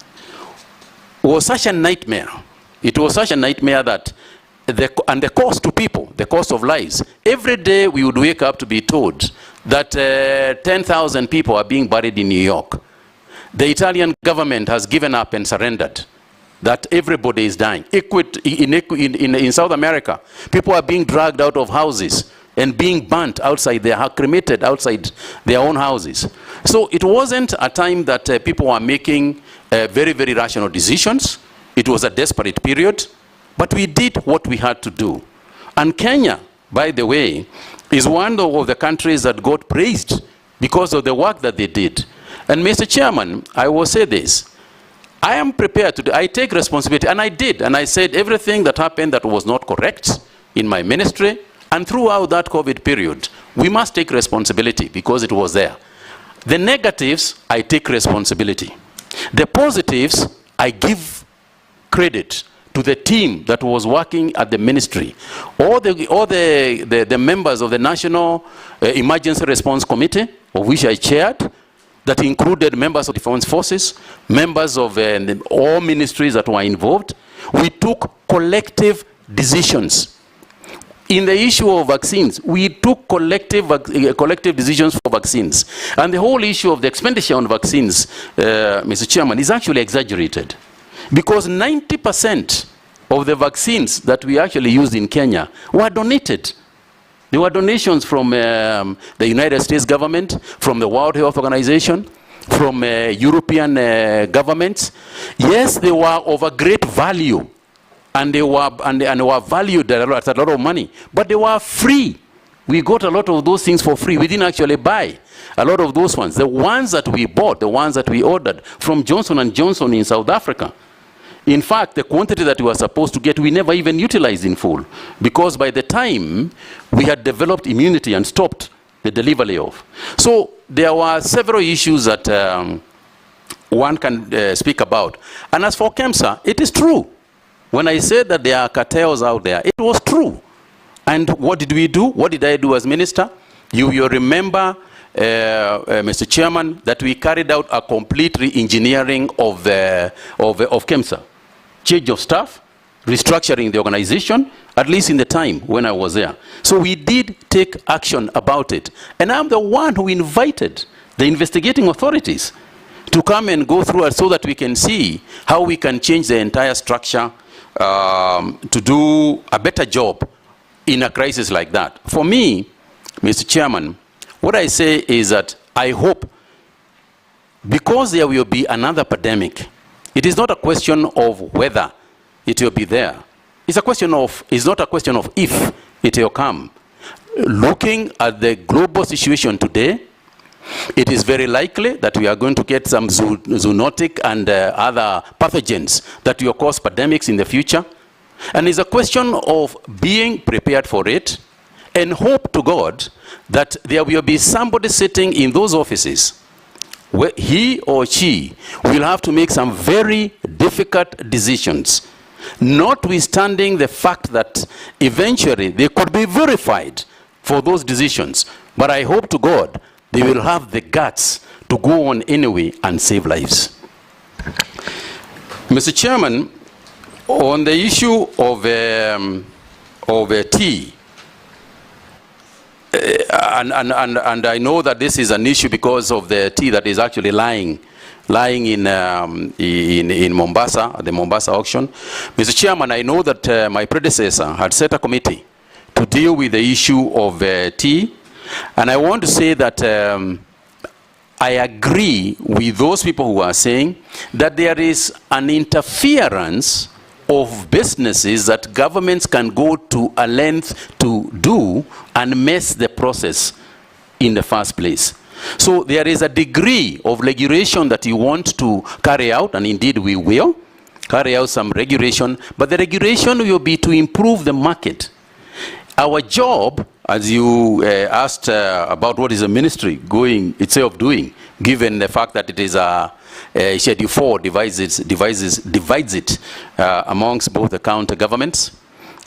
was such a nightmare. It was such a nightmare that the cost to people, the cost of lives, every day we would wake up to be told that 10,000 people are being buried in New York. The Italian government has given up and surrendered, that everybody is dying. In South America, people are being dragged out of houses and being burnt outside, they are cremated outside their own houses. So it wasn't a time that people were making very, very rational decisions. It was a desperate period, but we did what we had to do. And Kenya, by the way, is one of the countries that got praised because of the work that they did. And Mr. Chairman, I will say this. I am prepared to do, I take responsibility, and I did, and I said everything that happened that was not correct in my ministry, and throughout that COVID period, we must take responsibility because it was there. The negatives, I take responsibility. The positives, I give credit to the team that was working at the ministry. All the members of the National Emergency Response Committee, of which I chaired, that included members of the Defense Forces, members of all ministries that were involved. We took collective decisions. In the issue of vaccines, we took collective decisions for vaccines. And the whole issue of the expenditure on vaccines, Mr. Chairman, is actually exaggerated. Because 90% of the vaccines that we actually used in Kenya were donated. There were donations from the United States government, from the World Health Organization, from European governments. Yes, they were of a great value, and they were valued at a lot of money, but they were free. We got a lot of those things for free. We didn't actually buy a lot of those ones. The ones that we bought, the ones that we ordered from Johnson & Johnson in South Africa, in fact, the quantity that we were supposed to get, we never even utilized in full, because by the time we had developed immunity and stopped the delivery of. So there were several issues that one can speak about. And as for KEMSA, it is true. When I said that there are cartels out there, it was true. And what did we do? What did I do as minister? You remember, Mr. Chairman, that we carried out a complete re-engineering of KEMSA. Change of staff, restructuring the organization, at least in the time when I was there. So we did take action about it. And I'm the one who invited the investigating authorities to come and go through it so that we can see how we can change the entire structure to do a better job in a crisis like that. For me, Mr. Chairman, what I say is that I hope, because there will be another pandemic, it is not a question of whether it will be there. It's not a question of if it will come. Looking at the global situation today, it is very likely that we are going to get some zoonotic and other pathogens that will cause pandemics in the future. And it's a question of being prepared for it and hope to God that there will be somebody sitting in those offices where he or she will have to make some very difficult decisions, notwithstanding the fact that eventually they could be verified for those decisions. But I hope to God they will have the guts to go on anyway and save lives. Mr. Chairman, on the issue of tea, and I know that this is an issue because of the tea that is actually lying in Mombasa, at the Mombasa auction. Mr. Chairman, I know that my predecessor had set a committee to deal with the issue of tea, and I want to say that I agree with those people who are saying that there is an interference of businesses that governments can go to a length to do and mess the process in the first place. So there is a degree of regulation that you want to carry out, and indeed we will carry out some regulation, but the regulation will be to improve the market. Our job, as you asked about what is the ministry going itself doing, given the fact that it is a Schedule 4 divides it amongst both the county governments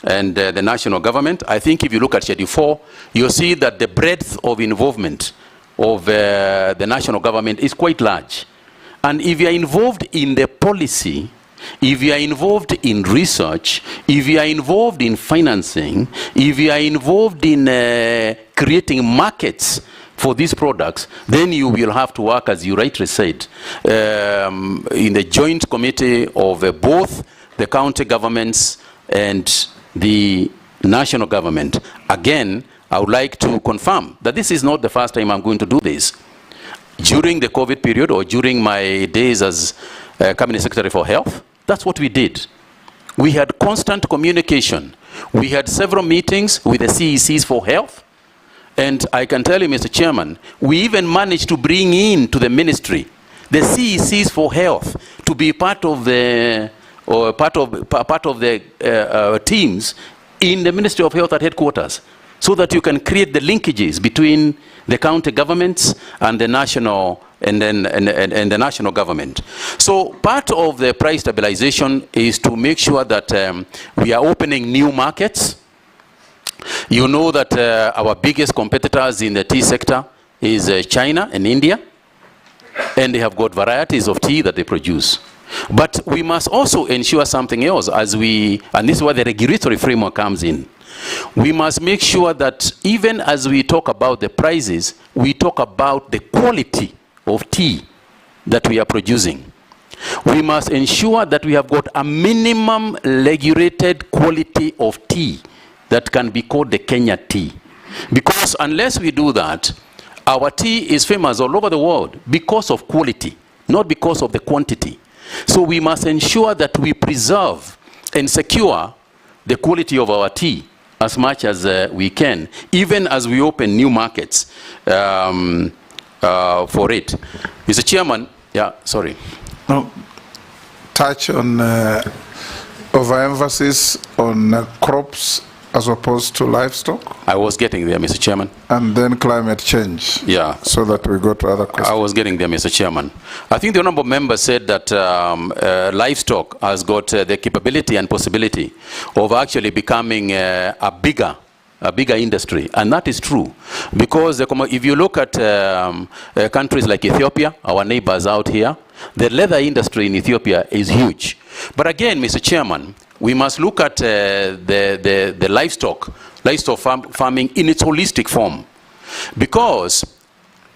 and the national government. I think if you look at Schedule 4, you'll see that the breadth of involvement of the national government is quite large. And if you are involved in the policy, if you are involved in research, if you are involved in financing, if you are involved in creating markets for these products, then you will have to work, as you rightly said, in the joint committee of both the county governments and the national government. Again, I would like to confirm that this is not the first time I'm going to do this. During the COVID period or during my days as Cabinet Secretary for Health, that's what we did. We had constant communication. We had several meetings with the CECs for health. And I can tell you, Mr. Chairman, we even managed to bring in to the ministry the CECs for health to be part of the teams in the Ministry of Health at headquarters, so that you can create the linkages between the county governments and the national and the national government. So part of the price stabilization is to make sure that we are opening new markets. You know that our biggest competitors in the tea sector is China and India, and they have got varieties of tea that they produce. But we must also ensure something else, and this is where the regulatory framework comes in. We must make sure that even as we talk about the prices, we talk about the quality of tea that we are producing. We must ensure that we have got a minimum regulated quality of tea that can be called the Kenya tea. Because unless we do that, our tea is famous all over the world because of quality, not because of the quantity. So we must ensure that we preserve and secure the quality of our tea as much as we can, even as we open new markets for it. Mr. Chairman, yeah, sorry. No, touch on overemphasis on crops as opposed to livestock. I was getting there, Mr. Chairman. And then climate change. Yeah. So that we go to other questions. I was getting there, Mr. Chairman. I think the honorable member said that livestock has got the capability and possibility of actually becoming a bigger industry, and that is true, because if you look at countries like Ethiopia, our neighbors out here, the leather industry in Ethiopia is huge. But again, Mr. Chairman, we must look at the livestock farming in its holistic form, because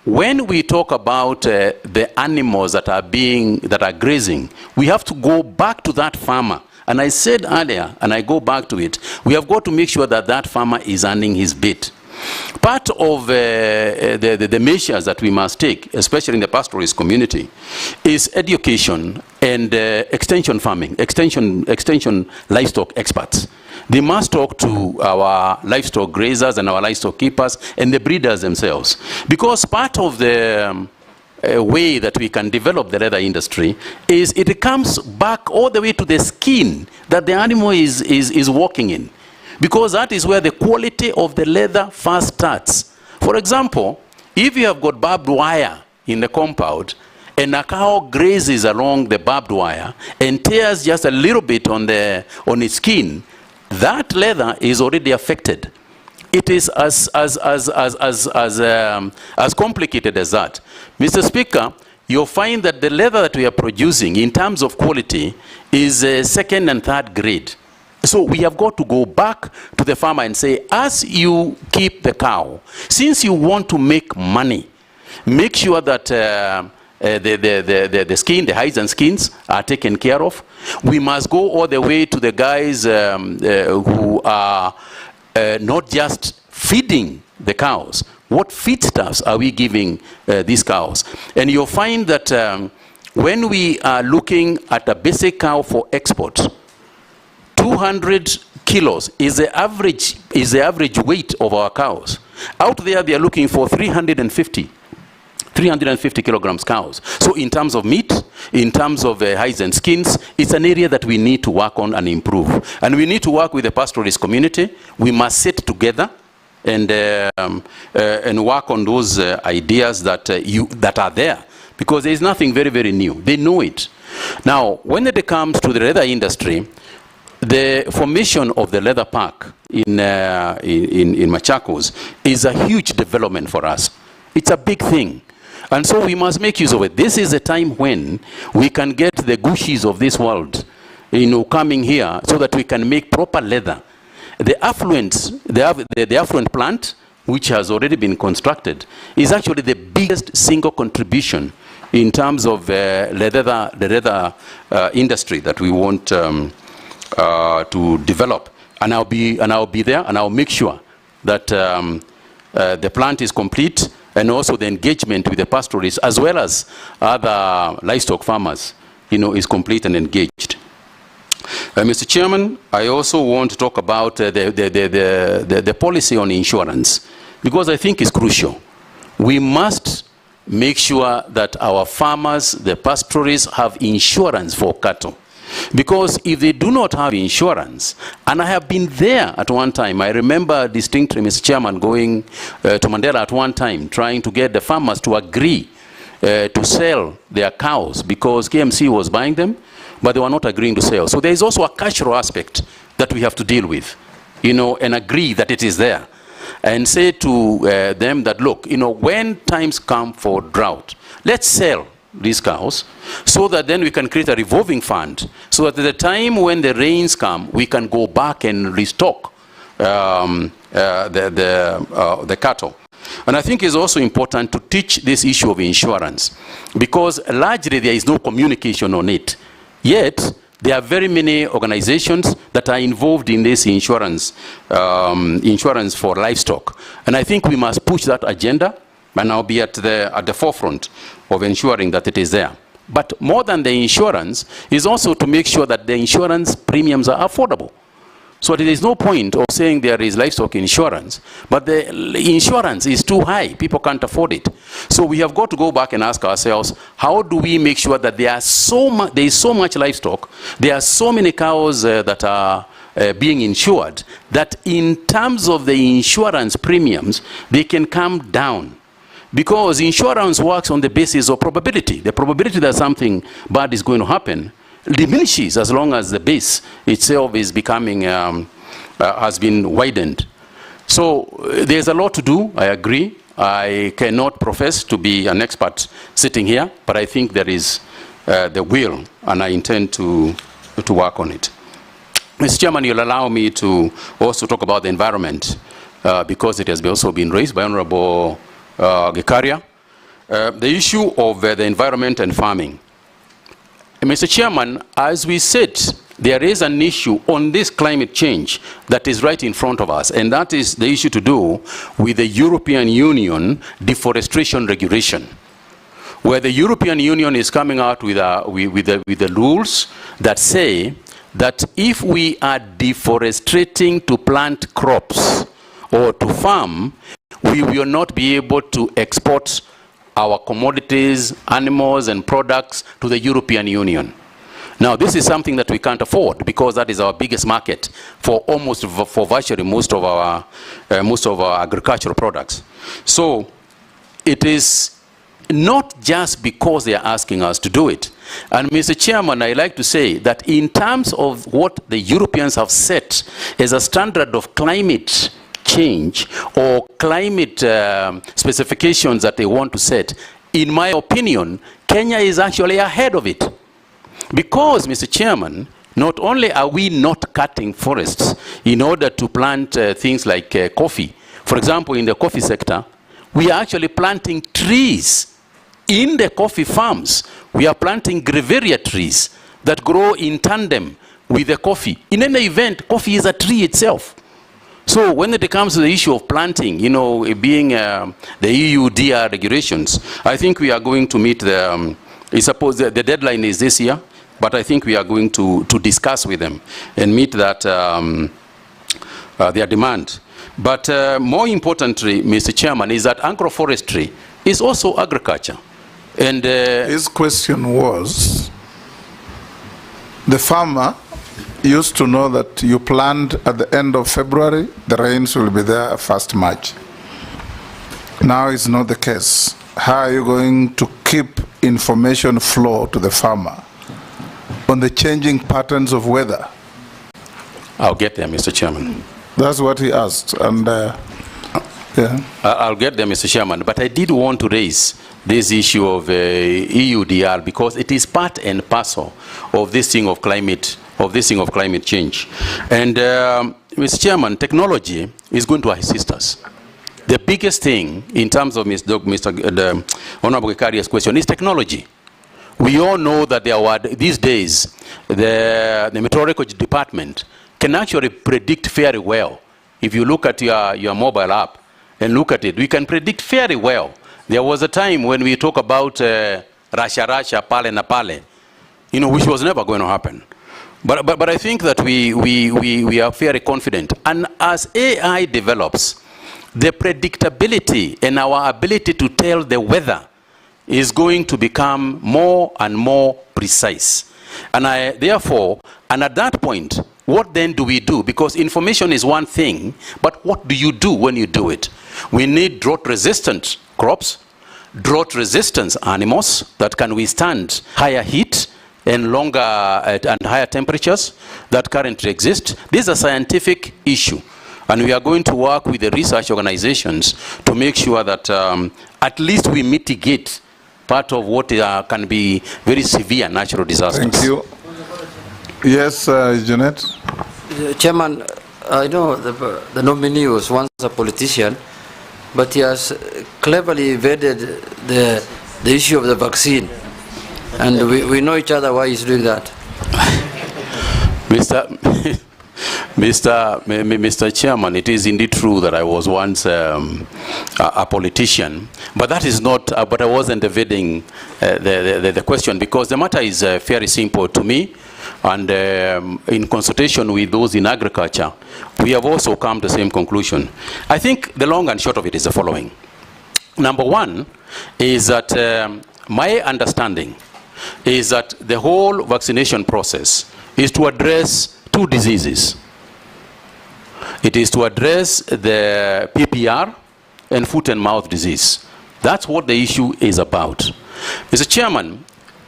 when we talk about the animals that are grazing, we have to go back to that farmer. And I said earlier, and I go back to it, we have got to make sure that that farmer is earning his bit. Part of the measures that we must take, especially in the pastoralist community, is education and extension farming, extension livestock experts. They must talk to our livestock grazers and our livestock keepers and the breeders themselves. Because part of the way that we can develop the leather industry is it comes back all the way to the skin that the animal is walking in. because that is where the quality of the leather first starts. For example, if you have got barbed wire in the compound, and a cow grazes along the barbed wire and tears just a little bit on its skin, that leather is already affected. It is as complicated as that. Mr. Speaker, you'll find that the leather that we are producing in terms of quality is second and third grade. So we have got to go back to the farmer and say, as you keep the cow, since you want to make money, make sure that the skin, the hides and skins are taken care of. We must go all the way to the guys who are not just feeding the cows. What feedstuffs are we giving these cows? And you'll find that when we are looking at a basic cow for export, 200 kilos is the average weight of our cows. Out there, they are looking for 350 kilograms cows. So in terms of meat, in terms of hides and skins, it's an area that we need to work on and improve. And we need to work with the pastoralist community. We must sit together and work on those ideas that are there, because there is nothing very, very new. They know it. Now, when it comes to the leather industry, the formation of the leather park in Machakos is a huge development for us. It's a big thing. And so we must make use of it. This is a time when we can get the Gushis of this world, coming here so that we can make proper leather. The affluent plant, which has already been constructed, is actually the biggest single contribution in terms of the leather industry that we want to develop. And I'll be there, and I'll make sure that the plant is complete, and also the engagement with the pastoralists as well as other livestock farmers, is complete and engaged. Mr. Chairman, I also want to talk about the policy on insurance, because I think it's crucial. We must make sure that our farmers, the pastoralists, have insurance for cattle. Because if they do not have insurance, and I have been there at one time, I remember distinctly, Mr. Chairman, going to Mandela at one time, trying to get the farmers to agree to sell their cows, because KMC was buying them, but they were not agreeing to sell. So there is also a cultural aspect that we have to deal with, and agree that it is there. And say to them that, look, when times come for drought, let's sell these cows, so that then we can create a revolving fund, so that at the time when the rains come, we can go back and restock the cattle. And I think it's also important to teach this issue of insurance, because largely there is no communication on it. Yet, there are very many organizations that are involved in this insurance for livestock. And I think we must push that agenda, and I'll be at the forefront of ensuring that it is there. But more than the insurance is also to make sure that the insurance premiums are affordable. So there is no point of saying there is livestock insurance, but the insurance is too high. People can't afford it. So we have got to go back and ask ourselves, how do we make sure that there is so much livestock, there are so many cows that are being insured, that in terms of the insurance premiums, they can come down. Because insurance works on the basis of probability. The probability that something bad is going to happen diminishes as long as the base itself is becoming, has been widened. So there's a lot to do, I agree. I cannot profess to be an expert sitting here, but I think there is the will, and I intend to work on it. Mr. Chairman, you'll allow me to also talk about the environment, because it has also been raised by Honorable Gikaria, the issue of the environment and farming. Mr. Chairman, as we said, there is an issue on this climate change that is right in front of us, and that is the issue to do with the European Union deforestation regulation, where the European Union is coming out with the rules that say that if we are deforesting to plant crops or to farm, we will not be able to export our commodities, animals, and products to the European Union. Now, this is something that we can't afford because that is our biggest market for virtually most of our agricultural products. So it is not just because they are asking us to do it. And Mr. Chairman, I like to say that in terms of what the Europeans have set as a standard of climate change or climate specifications that they want to set, in my opinion, Kenya is actually ahead of it. Because, Mr. Chairman, not only are we not cutting forests in order to plant things like coffee. For example, in the coffee sector, we are actually planting trees in the coffee farms. We are planting grevillea trees that grow in tandem with the coffee. In any event, coffee is a tree itself. So when it comes to the issue of planting, you know, being the EU DR regulations, I think we are going to meet the, I suppose the deadline is this year, but I think we are going to discuss with them and meet that their demand. But more importantly, Mr. Chairman, is that agroforestry is also agriculture. And his question was, the farmer used to know that you plant at the end of February, the rains will be there 1st March. Now it's not the case. How are you going to keep information flow to the farmer on the changing patterns of weather? I'll get there, Mr. Chairman. That's what he asked, and yeah. I'll get there, Mr. Chairman, but I did want to raise this issue of EUDR because it is part and parcel of this thing of climate change. And Mr. Chairman, technology is going to assist us. The biggest thing in terms of the Honorable Karia's question is technology. We all know that there are, these days, the meteorology department can actually predict very well. If you look at your mobile app and look at it, we can predict very well. There was a time when we talk about Rasha, Pale na Pale, you know, which was never going to happen. But I think that we are very confident. And as AI develops, the predictability and our ability to tell the weather is going to become more and more precise. And therefore, and at that point, what then do we do? Because information is one thing, but what do you do when you do it? We need drought-resistant crops, drought-resistant animals that can withstand higher heat and longer and higher temperatures that currently exist. This is a scientific issue. And we are going to work with the research organizations to make sure that at least we mitigate part of what can be very severe natural disasters. Thank you. Yes, Janet. Chairman, I know the nominee was once a politician, but he has cleverly evaded the issue of the vaccine. And we know each other why he's doing that. Mr. Chairman, it is indeed true that I was once a politician, but that is not, but I wasn't evading the question, because the matter is very simple to me, and in consultation with those in agriculture, we have also come to the same conclusion. I think the long and short of it is the following. Number one is that my understanding is that the whole vaccination process is to address two diseases. It is to address the PPR and foot and mouth disease. That's what the issue is about. Mr. Chairman,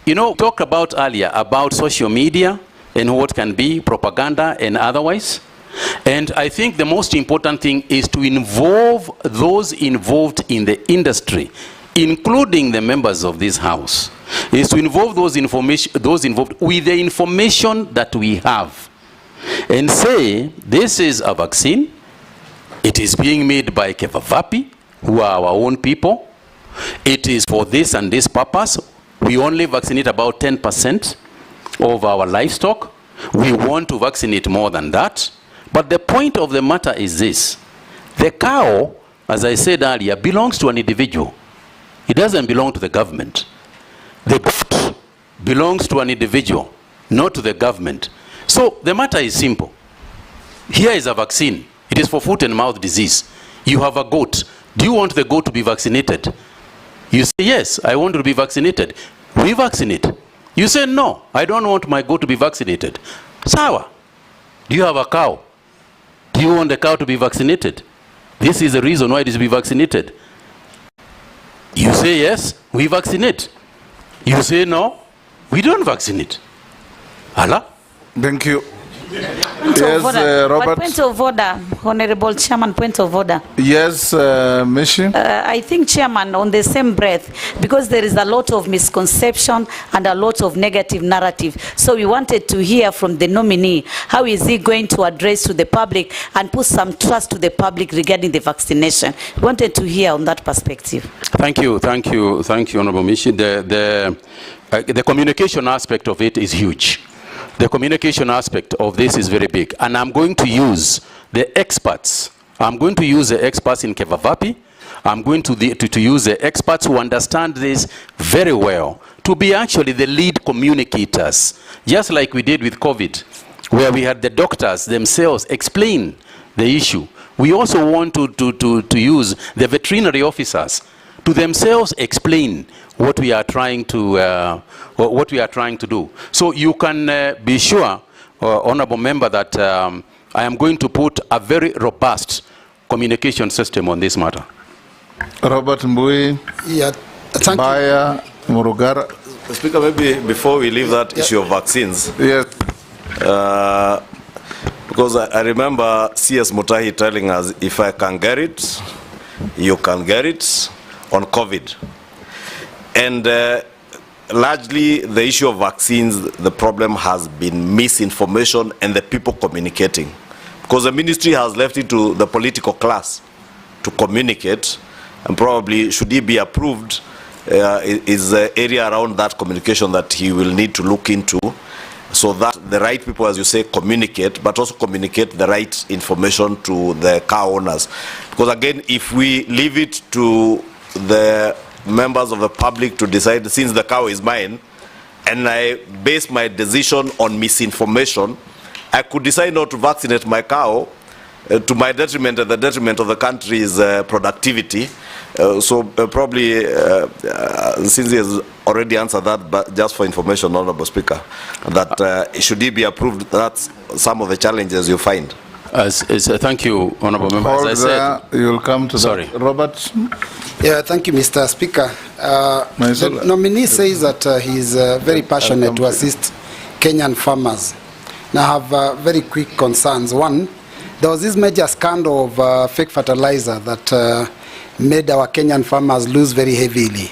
you know, talked about earlier about social media and what can be propaganda and otherwise. And I think the most important thing is to involve those involved in the industry, including the members of this House, is to involve those involved with the information that we have. And say, this is a vaccine, it is being made by Kevavapi, who are our own people, it is for this and this purpose, we only vaccinate about 10% of our livestock, we want to vaccinate more than that. But the point of the matter is this, the cow, as I said earlier, belongs to an individual. It doesn't belong to the government. The goat belongs to an individual, not to the government. So the matter is simple. Here is a vaccine. It is for foot and mouth disease. You have a goat. Do you want the goat to be vaccinated? You say, yes, I want to be vaccinated. We vaccinate. You say, no, I don't want my goat to be vaccinated. Sawa. Do you have a cow? Do you want the cow to be vaccinated? This is the reason why it is to be vaccinated. You say yes, we vaccinate. You say no, we don't vaccinate. Allah? Thank you. Point Yes, of order. Robert. Point of order, Honorable Chairman, point of order. Yes, Mishi. I think, Chairman, on the same breath, because there is a lot of misconception and a lot of negative narrative, so we wanted to hear from the nominee, how is he going to address to the public and put some trust to the public regarding the vaccination? We wanted to hear on that perspective. Thank you, Honorable Mishi. The communication aspect of it is huge. The communication aspect of this is very big, and I'm going to use the experts. I'm going to use the experts in Kevavapi. I'm going to use the experts who understand this very well to be actually the lead communicators, just like we did with COVID, where we had the doctors themselves explain the issue. We also want to use the veterinary officers to themselves explain what we are trying to do. So you can be sure, Honorable Member, that I am going to put a very robust communication system on this matter. Robert Mbui, Baya, Murugara. Speaker, maybe before we leave that issue of vaccines, yes. Because I remember CS Mutahi telling us, if I can get it, you can get it on COVID. And largely the issue of vaccines, the problem has been misinformation and the people communicating. Because the ministry has left it to the political class to communicate, and probably should he be approved, is the area around that communication that he will need to look into, so that the right people, as you say, communicate, but also communicate the right information to the cow owners. Because again, if we leave it to the members of the public to decide, since the cow is mine, and I base my decision on misinformation, I could decide not to vaccinate my cow to my detriment and the detriment of the country's productivity. Probably, since he has already answered that, but just for information, Honorable Speaker, that should he be approved, that's some of the challenges you find. Thank you, Honorable Member. As I said, you'll come to sorry. that. Robert? Yeah, thank you, Mr. Speaker. The nominee says that he's very passionate to assist Kenyan farmers. Now, I have very quick concerns. One, there was this major scandal of fake fertilizer that made our Kenyan farmers lose very heavily.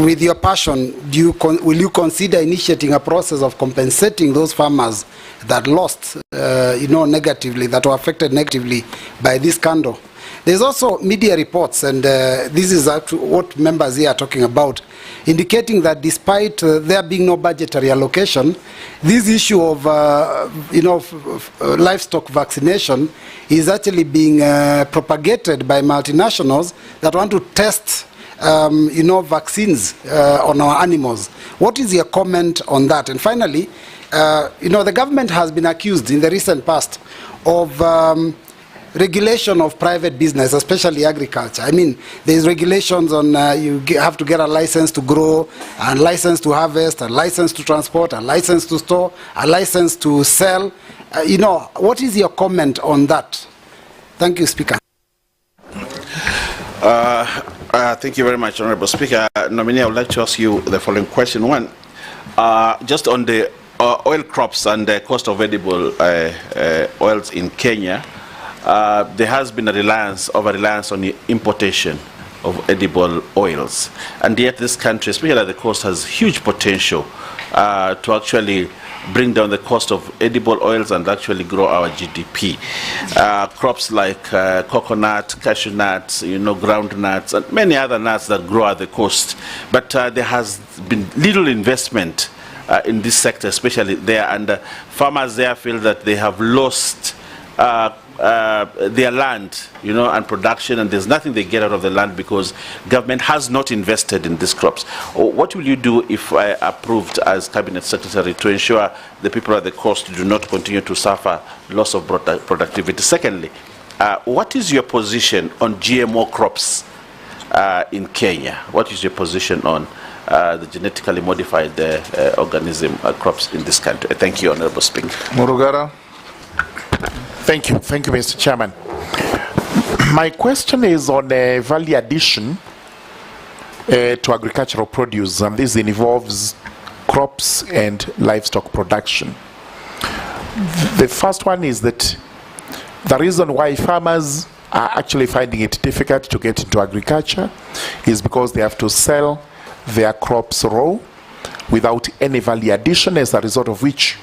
With your passion, will you consider initiating a process of compensating those farmers that lost, negatively, that were affected negatively by this scandal? There's also media reports, and this is what members here are talking about, indicating that despite there being no budgetary allocation, this issue of livestock vaccination is actually being propagated by multinationals that want to test vaccines on our animals. What is your comment on that? And finally, the government has been accused in the recent past of regulation of private business, especially agriculture. I mean, there's regulations on you have to get a license to grow, a license to harvest, a license to transport, a license to store, a license to sell. What is your comment on that? Thank you, Speaker. Thank you very much, Honorable Speaker. Nominee, I would like to ask you the following question. One, just on the oil crops and the cost of edible oils in Kenya, there has been a over-reliance on the importation of edible oils. And yet this country, especially at the coast, has huge potential to actually bring down the cost of edible oils and actually grow our GDP. Crops like coconut, cashew nuts, ground nuts, and many other nuts that grow at the coast. But there has been little investment in this sector, especially there, and farmers there feel that they have lost their land, and production, and there's nothing they get out of the land because government has not invested in these crops. What will you do if approved as Cabinet Secretary to ensure the people at the coast do not continue to suffer loss of productivity? Secondly, what is your position on GMO crops in Kenya. What is your position on the genetically modified organism crops in this country? Thank you, Honorable Speaker. Murugara. Thank you, Mr. Chairman. My question is on value addition to agricultural produce, and this involves crops and livestock production. The first one is that the reason why farmers are actually finding it difficult to get into agriculture is because they have to sell their crops raw without any value addition, as a result of which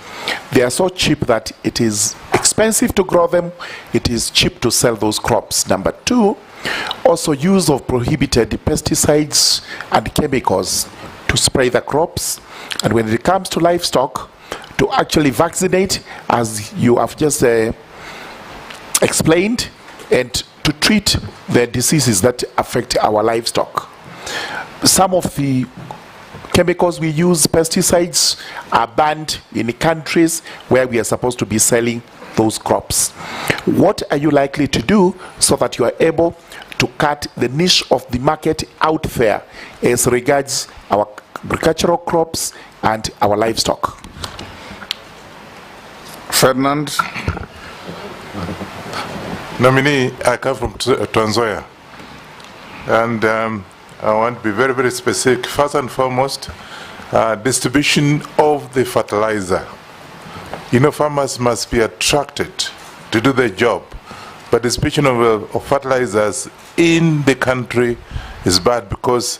they are so cheap that it is expensive to grow them, it is cheap to sell those crops. Number two, also use of prohibited pesticides and chemicals to spray the crops. And when it comes to livestock, to actually vaccinate, as you have just explained, and to treat the diseases that affect our livestock. Some of the chemicals we use, pesticides, are banned in countries where we are supposed to be selling those crops. What are you likely to do so that you are able to cut the niche of the market out there as regards our agricultural crops and our livestock? Ferdinand. Nominee, I come from Tanzania, and I want to be very, very specific. First and foremost, distribution of the fertilizer. You know, farmers must be attracted to do their job, but the distribution of fertilizers in the country is bad because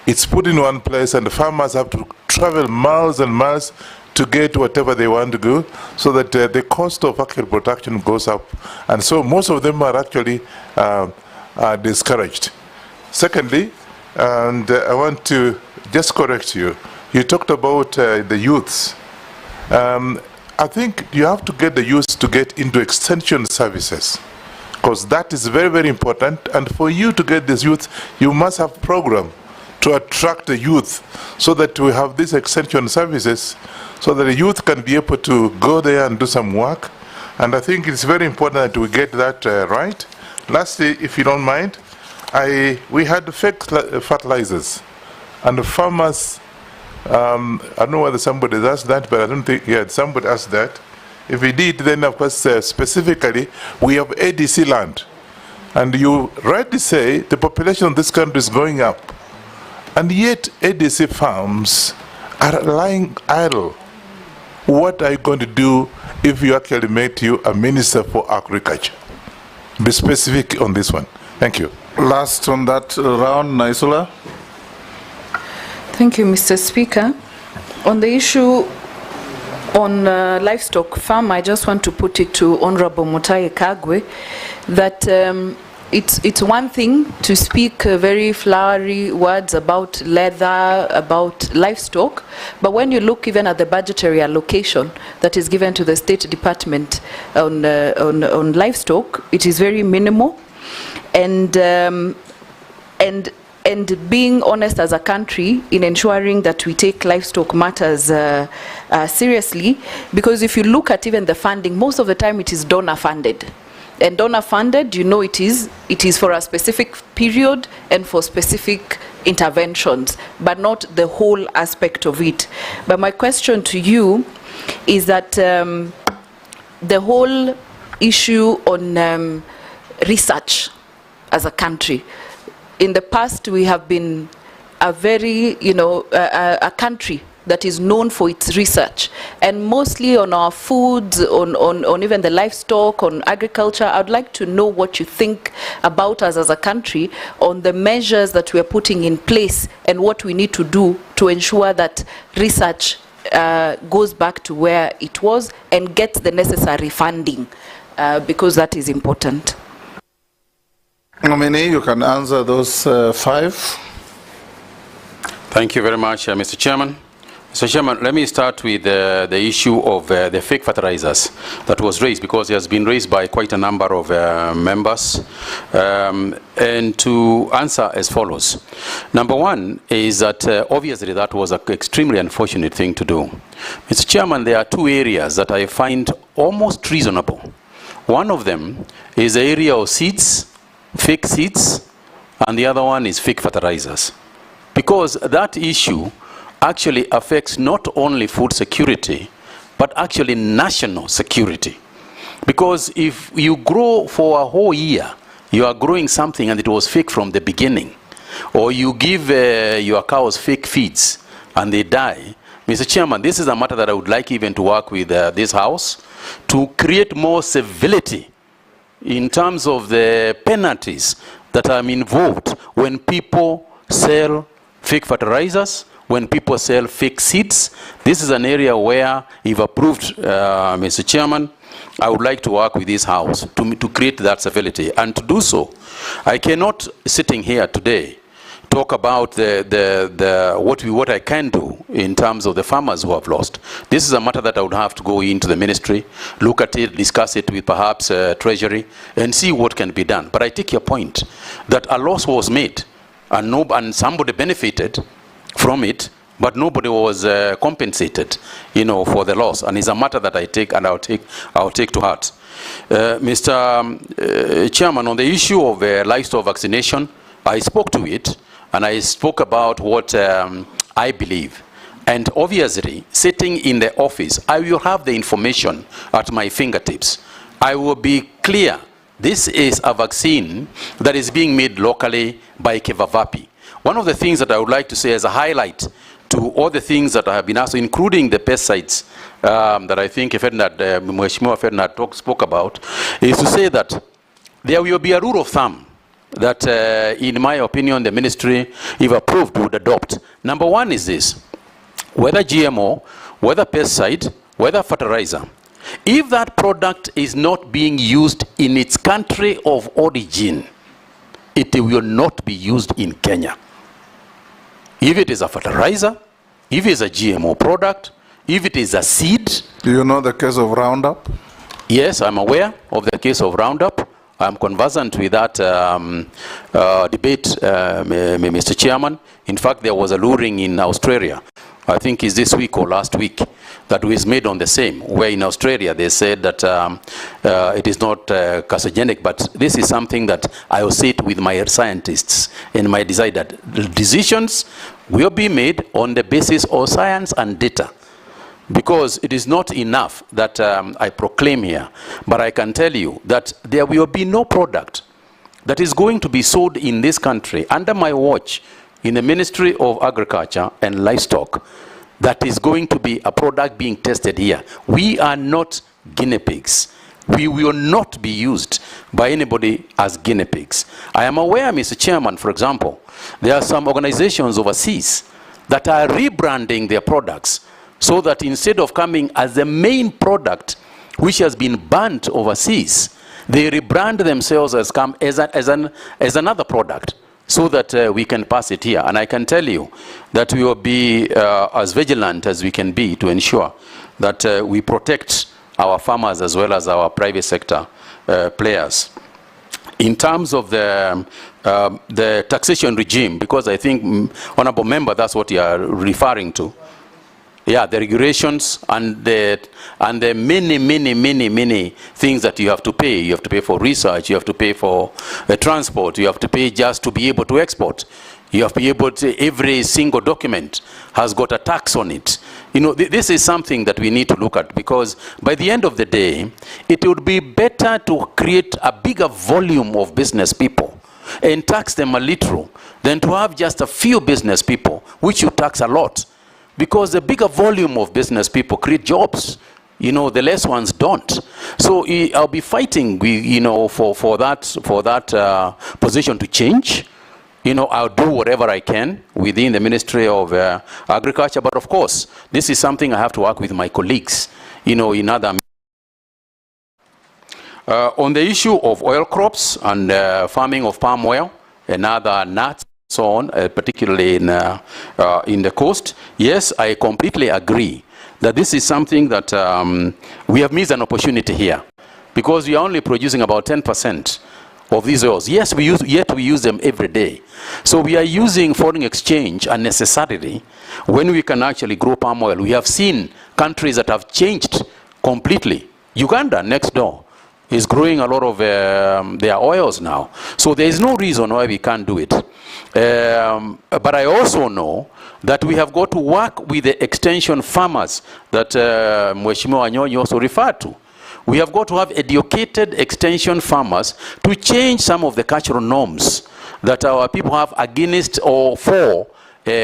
it's put in one place and the farmers have to travel miles and miles to get whatever they want to go, so that the cost of agricultural production goes up. And so most of them are actually discouraged. Secondly, and I want to just correct you, you talked about the youths. I think you have to get the youths to get into extension services, because that is very, very important. And for you to get this youth, you must have a program to attract the youth, so that we have these extension services, so that the youth can be able to go there and do some work. And I think it's very important that we get that right. Lastly, if you don't mind, we had fake fertilizers, and the farmers, I don't know whether somebody asked that, but I don't think, yeah, somebody asked that. If we did, then of course, specifically, we have ADC land. And you rightly say the population of this country is going up. And yet ADC farms are lying idle. What are you going to do if you actually make you a minister for agriculture? Be specific on this one. Thank you. Last on that round, Naisula. Thank you, Mr. Speaker. On the issue on livestock farm, I just want to put it to Honorable Mutahi Kagwe that it's one thing to speak very flowery words about leather, about livestock, but when you look even at the budgetary allocation that is given to the State Department on livestock, it is very minimal. And being honest as a country in ensuring that we take livestock matters seriously, because if you look at even the funding, most of the time it is donor funded. And donor funded, you know, it is for a specific period and for specific interventions, but not the whole aspect of it. But my question to you is that the whole issue on research as a country, in the past we have been a very, a country that is known for its research, and mostly on our foods, on even the livestock, on agriculture. I'd like to know what you think about us as a country on the measures that we are putting in place and what we need to do to ensure that research goes back to where it was and gets the necessary funding, because that is important. Nominee, you can answer those 5. Thank you very much, Mr. Chairman. Mr. Chairman, let me start with the issue of the fake fertilizers that was raised, because it has been raised by quite a number of members. And to answer as follows. Number one is that obviously that was an extremely unfortunate thing to do. Mr. Chairman, there are 2 areas that I find almost reasonable. One of them is the area of seeds, fake seeds, and the other one is fake fertilizers. Because that issue actually affects not only food security, but actually national security. Because if you grow for a whole year, you are growing something and it was fake from the beginning, or you give your cows fake feeds and they die. Mr. Chairman, this is a matter that I would like even to work with this House to create more civility in terms of the penalties that are involved when people sell fake fertilizers, when people sell fake seeds. This is an area where, if approved, Mr. Chairman, I would like to work with this House to create that civility. And to do so, I cannot, sitting here today, talk about what I can do in terms of the farmers who have lost. This is a matter that I would have to go into the ministry, look at it, discuss it with perhaps Treasury, and see what can be done. But I take your point that a loss was made, and somebody benefited from it, but nobody was compensated, for the loss. And it's a matter that I take, and I'll take to heart. Mr. Chairman, on the issue of livestock vaccination, I spoke to it, and I spoke about what I believe. And obviously, sitting in the office, I will have the information at my fingertips. I will be clear. This is a vaccine that is being made locally by Kevavapi. One of the things that I would like to say as a highlight to all the things that I have been asked, including the pesticides that I think Mheshimiwa Ferdinand spoke about, is to say that there will be a rule of thumb that, in my opinion, the ministry, if approved, would adopt. Number one is this: whether GMO, whether pesticide, whether fertilizer, if that product is not being used in its country of origin, it will not be used in Kenya. If it is a fertilizer, if it is a GMO product, if it is a seed. Do you know the case of Roundup? Yes, I'm aware of the case of Roundup. I'm conversant with that debate, Mr. Chairman. In fact, there was a luring in Australia, I think it's this week or last week, that was made on the same, where in Australia they said that it is not carcinogenic, but this is something that I will sit with my scientists and my decide that the decisions will be made on the basis of science and data. Because it is not enough that I proclaim here, but I can tell you that there will be no product that is going to be sold in this country under my watch in the Ministry of Agriculture and Livestock that is going to be a product being tested here. We are not guinea pigs. We will not be used by anybody as guinea pigs. I am aware, Mr. Chairman, for example, there are some organizations overseas that are rebranding their products so that instead of coming as the main product which has been banned overseas, they rebrand themselves as another product so that we can pass it here. And I can tell you that we will be as vigilant as we can be to ensure that we protect our farmers as well as our private sector players. In terms of the taxation regime, because I think, Honorable Member, that's what you are referring to. Yeah, the regulations and the many things that you have to pay. You have to pay for research, you have to pay for transport, you have to pay just to be able to export. You have to be able to, every single document has got a tax on it. This is something that we need to look at, because by the end of the day, it would be better to create a bigger volume of business people and tax them a little than to have just a few business people, which you tax a lot. Because the bigger volume of business people create jobs, the less ones don't. So I'll be fighting, for that position to change. I'll do whatever I can within the Ministry of Agriculture. But of course, this is something I have to work with my colleagues, in other. On the issue of oil crops and farming of palm oil and other nuts, so on, particularly in the coast, yes, I completely agree that this is something that we have missed an opportunity here, because we are only producing about 10% of these oils. Yes, we use them every day. So we are using foreign exchange unnecessarily when we can actually grow palm oil. We have seen countries that have changed completely. Uganda, next door, is growing a lot of their oils now. So there is no reason why we can't do it. But I also know that we have got to work with the extension farmers that Mheshimiwa Wanyonyi also referred to. We have got to have educated extension farmers to change some of the cultural norms that our people have against or for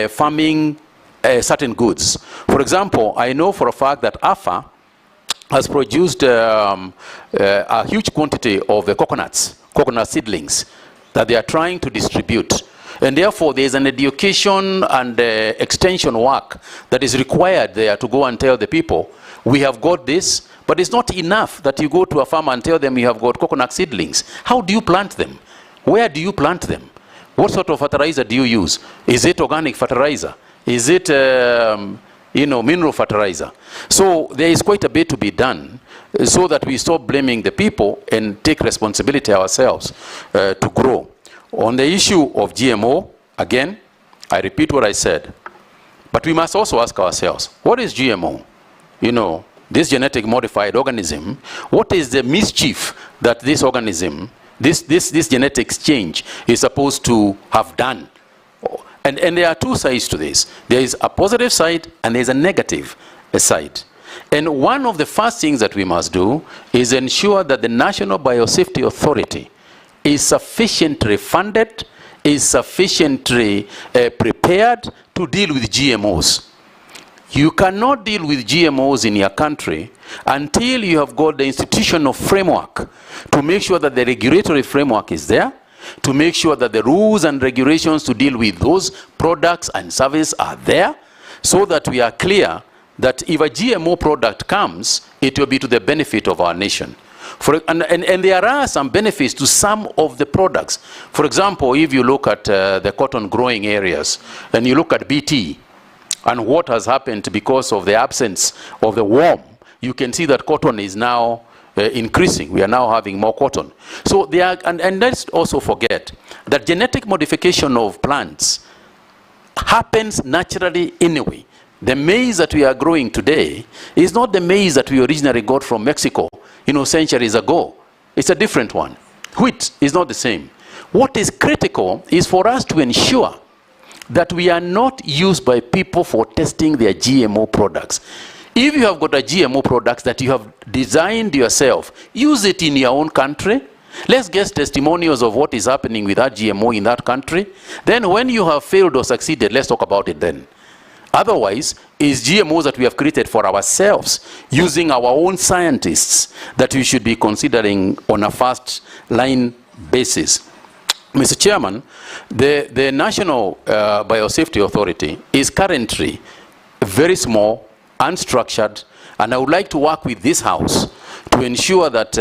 farming certain goods. For example, I know for a fact that AFA has produced a huge quantity of the coconut seedlings that they are trying to distribute. And therefore, there is an education and extension work that is required there to go and tell the people, we have got this, but it's not enough that you go to a farmer and tell them you have got coconut seedlings. How do you plant them? Where do you plant them? What sort of fertilizer do you use? Is it organic fertilizer? Is it mineral fertilizer? So there is quite a bit to be done so that we stop blaming the people and take responsibility ourselves to grow. On the issue of GMO, again, I repeat what I said. But we must also ask ourselves, what is GMO? This genetic modified organism, what is the mischief that this organism, this genetic change is supposed to have done? And there are two sides to this. There is a positive side and there is a negative side. And one of the first things that we must do is ensure that the National Biosafety Authority is sufficiently funded, is sufficiently prepared to deal with GMOs. You cannot deal with GMOs in your country until you have got the institutional framework to make sure that the regulatory framework is there, to make sure that the rules and regulations to deal with those products and services are there, so that we are clear that if a GMO product comes, it will be to the benefit of our nation. And there are some benefits to some of the products. For example, if you look at the cotton growing areas, and you look at BT, and what has happened because of the absence of the worm, you can see that cotton is now increasing. We are now having more cotton. So they are, and let's also forget that genetic modification of plants happens naturally anyway. The maize that we are growing today is not the maize that we originally got from Mexico, centuries ago. It's a different one. Wheat is not the same. What is critical is for us to ensure that we are not used by people for testing their GMO products. If you have got a GMO product that you have designed yourself, use it in your own country. Let's get testimonials of what is happening with that GMO in that country. Then when you have failed or succeeded, let's talk about it then. Otherwise, it's GMOs that we have created for ourselves, using our own scientists, that we should be considering on a first line basis. Mr. Chairman, the National Biosafety Authority is currently very small, unstructured, and I would like to work with this House to ensure that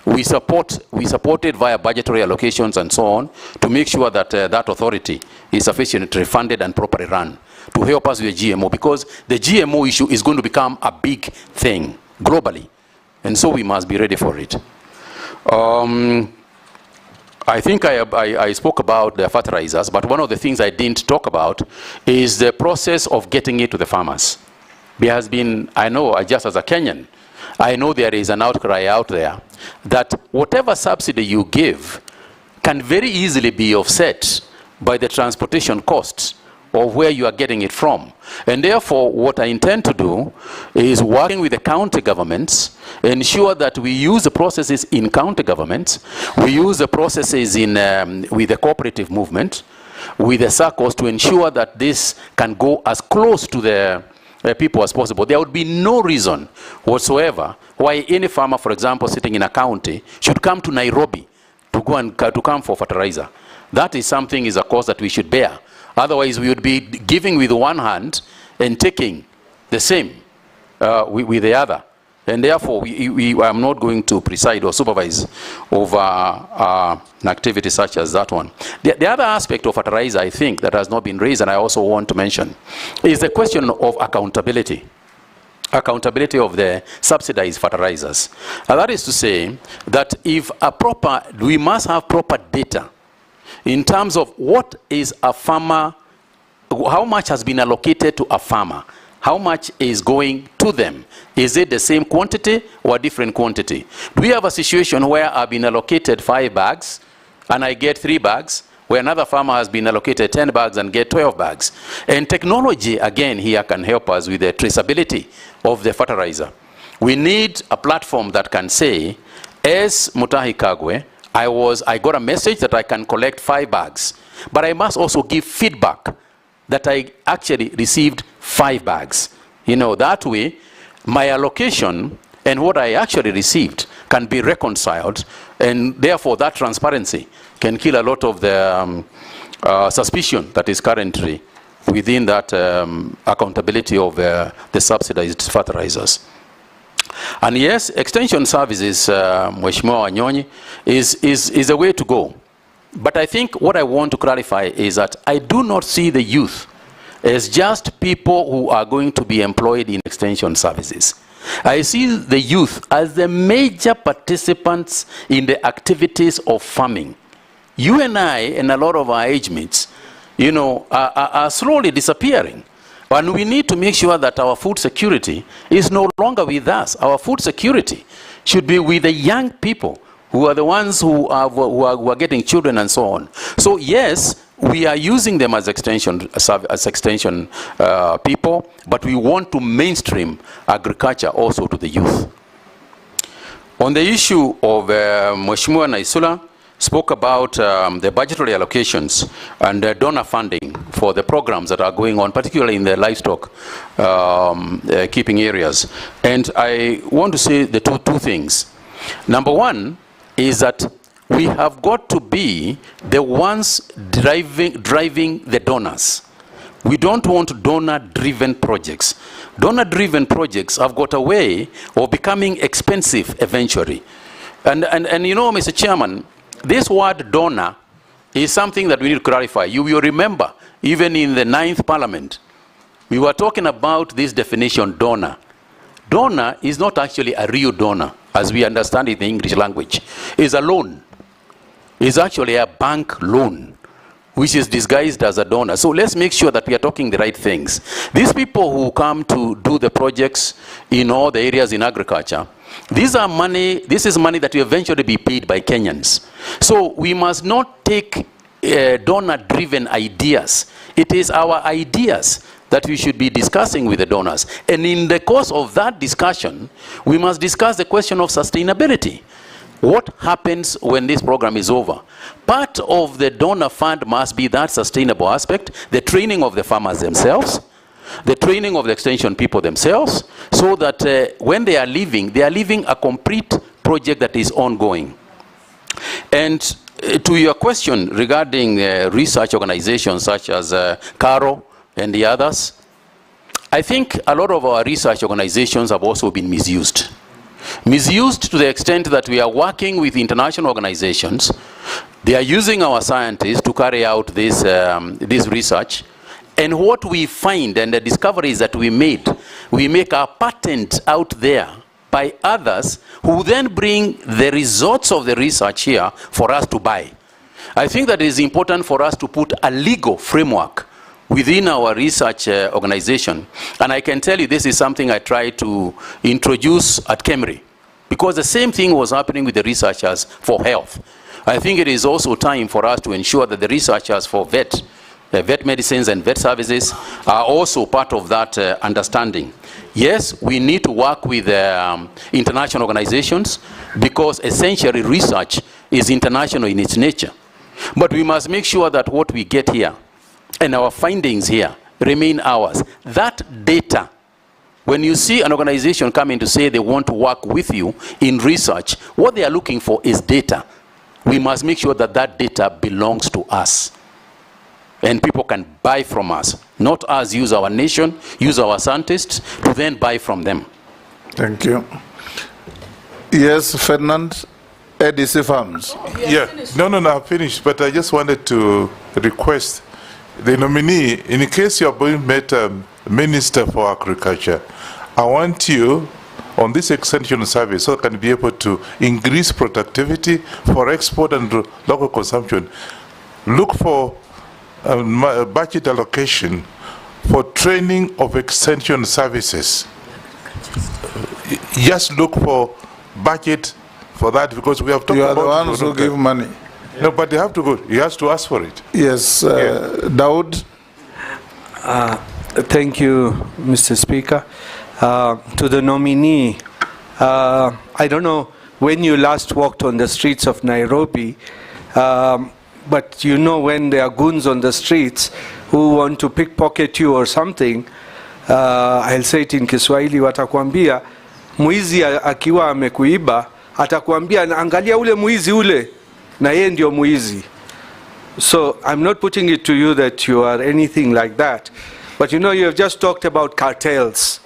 we support it via budgetary allocations and so on, to make sure that that authority is sufficiently funded and properly run to help us with GMO, because the GMO issue is going to become a big thing globally, and so we must be ready for it. I think I spoke about the fertilizers, but one of the things I didn't talk about is the process of getting it to the farmers. There has been, I know, just as a Kenyan, I know there is an outcry out there that whatever subsidy you give can very easily be offset by the transportation costs of where you are getting it from. And therefore, what I intend to do is working with the county governments, ensure that we use the processes in county governments, we use the processes in, with the cooperative movement, with the circles, to ensure that this can go as close to the people as possible. There would be no reason whatsoever why any farmer, for example, sitting in a county, should come to Nairobi to go and to come for fertilizer. That is something, is a cost that we should bear. Otherwise, we would be giving with one hand and taking the same with the other. And therefore, I'm not going to preside or supervise over an activity such as that one. The other aspect of fertilizer, I think, that has not been raised, and I also want to mention, is the question of accountability. Accountability of the subsidized fertilizers. That is to say that if we must have proper data in terms of what is a farmer, how much has been allocated to a farmer, how much is going to them? Is it the same quantity or a different quantity? Do we have a situation where I've been allocated 5 bags and I get 3 bags, where another farmer has been allocated 10 bags and get 12 bags? And technology, again, here can help us with the traceability of the fertilizer. We need a platform that can say, as Mutahi Kagwe, I got a message that I can collect 5 bags, but I must also give feedback that I actually received 5 bags. You know, that way, my allocation and what I actually received can be reconciled, and therefore that transparency can kill a lot of the suspicion that is currently within that accountability of the subsidized fertilizers. And yes, extension services, Mheshimiwa Wanyonyi, is a way to go. But I think what I want to clarify is that I do not see the youth as just people who are going to be employed in extension services. I see the youth as the major participants in the activities of farming. You and I and a lot of our age mates, you know, are slowly disappearing. And we need to make sure that our food security is no longer with us. Our food security should be with the young people who are the ones who are getting children and so on. So yes, we are using them as extension people, but we want to mainstream agriculture also to the youth. On the issue of Mheshimiwa Naisula spoke about the budgetary allocations and donor funding for the programs that are going on, particularly in the livestock keeping areas. And I want to say the two things. Number one is that we have got to be the ones driving the donors. We don't want donor-driven projects. Donor-driven projects have got a way of becoming expensive eventually. And you know, Mr. Chairman, this word donor is something that we need to clarify. You will remember, even in the 9th Parliament, we were talking about this definition, donor. Donor is not actually a real donor, as we understand it in the English language. It's a loan. It's actually a bank loan, which is disguised as a donor. So let's make sure that we are talking the right things. These people who come to do the projects in all the areas in agriculture, this is money that will eventually be paid by Kenyans. So we must not take donor-driven ideas. It is our ideas that we should be discussing with the donors. And in the course of that discussion, we must discuss the question of sustainability. What happens when this program is over? Part of the donor fund must be that sustainable aspect, the training of the farmers themselves, the training of the extension people themselves, so that when they are leaving a complete project that is ongoing. And to your question regarding research organizations such as CARO and the others, I think a lot of our research organizations have also been misused. Misused to the extent that we are working with international organizations. They are using our scientists to carry out this research. And what we find and the discoveries that we make our patent out there by others who then bring the results of the research here for us to buy. I think that it is important for us to put a legal framework within our research organization. And I can tell you this is something I tried to introduce at KEMRI, because the same thing was happening with the researchers for health. I think it is also time for us to ensure that the researchers for vet medicines and vet services are also part of that understanding. Yes, we need to work with international organizations, because essentially research is international in its nature. But we must make sure that what we get here and our findings here remain ours. That data, when you see an organization coming to say they want to work with you in research, what they are looking for is data. We must make sure that that data belongs to us. And people can buy from us, not us use our nation, use our scientists to then buy from them. Thank you. Yes, Ferdinand, ADC Farms. Yeah, no, I've finished, but I just wanted to request the nominee, in case you are being made Minister for Agriculture, I want you on this extension service so can be able to increase productivity for export and local consumption. Look for budget allocation for training of extension services. Just look for budget for that, because we have talked about... You are the ones who give money. No, but they have to go. He has to ask for it. Yes, Daud. Thank you, Mr. Speaker. To the nominee, I don't know when you last walked on the streets of Nairobi, but you know when there are goons on the streets who want to pickpocket you or something, I'll say it in Kiswahili, watakwambia, mwizi akiwa amekuiba, atakwambia, angalia ule mwizi ule, na yeye ndio mwizi. So I'm not putting it to you that you are anything like that. But you know, you have just talked about cartels.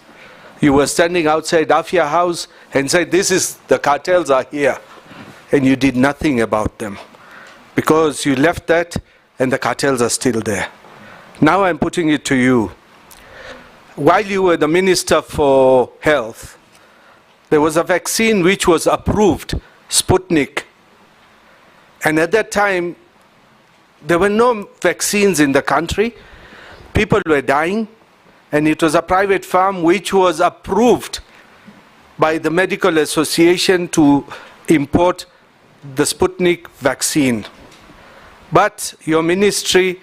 You were standing outside Afia House and said, the cartels are here. And you did nothing about them. Because you left that and the cartels are still there. Now I'm putting it to you. While you were the Minister for Health, there was a vaccine which was approved, Sputnik. And at that time, there were no vaccines in the country. People were dying, and it was a private firm which was approved by the Medical Association to import the Sputnik vaccine. But your ministry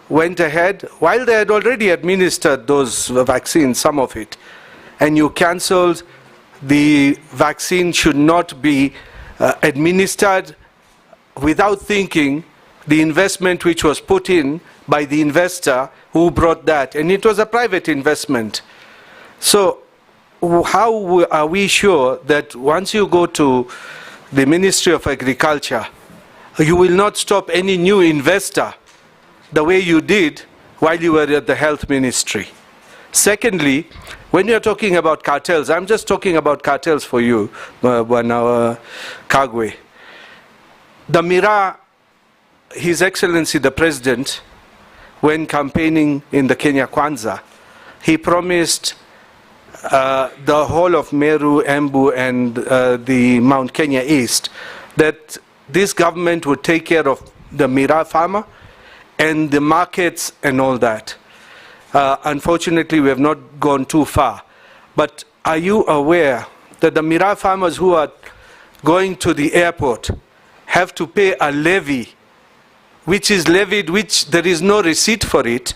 went ahead, while they had already administered those vaccines, some of it, and you cancelled the vaccine should not be administered without thinking the investment which was put in by the investor who brought that, and it was a private investment. So how are we sure that once you go to the Ministry of Agriculture, you will not stop any new investor the way you did while you were at the Health Ministry? Secondly, when you're talking about cartels, I'm just talking about cartels for you, Mutahi Kagwe. The Mira, His Excellency the President, when campaigning in the Kenya Kwanza, he promised the whole of Meru, Embu, and the Mount Kenya East that this government would take care of the Mira farmer and the markets and all that. Unfortunately, we have not gone too far. But are you aware that the Mira farmers who are going to the airport have to pay a levy, which is levied, which there is no receipt for it,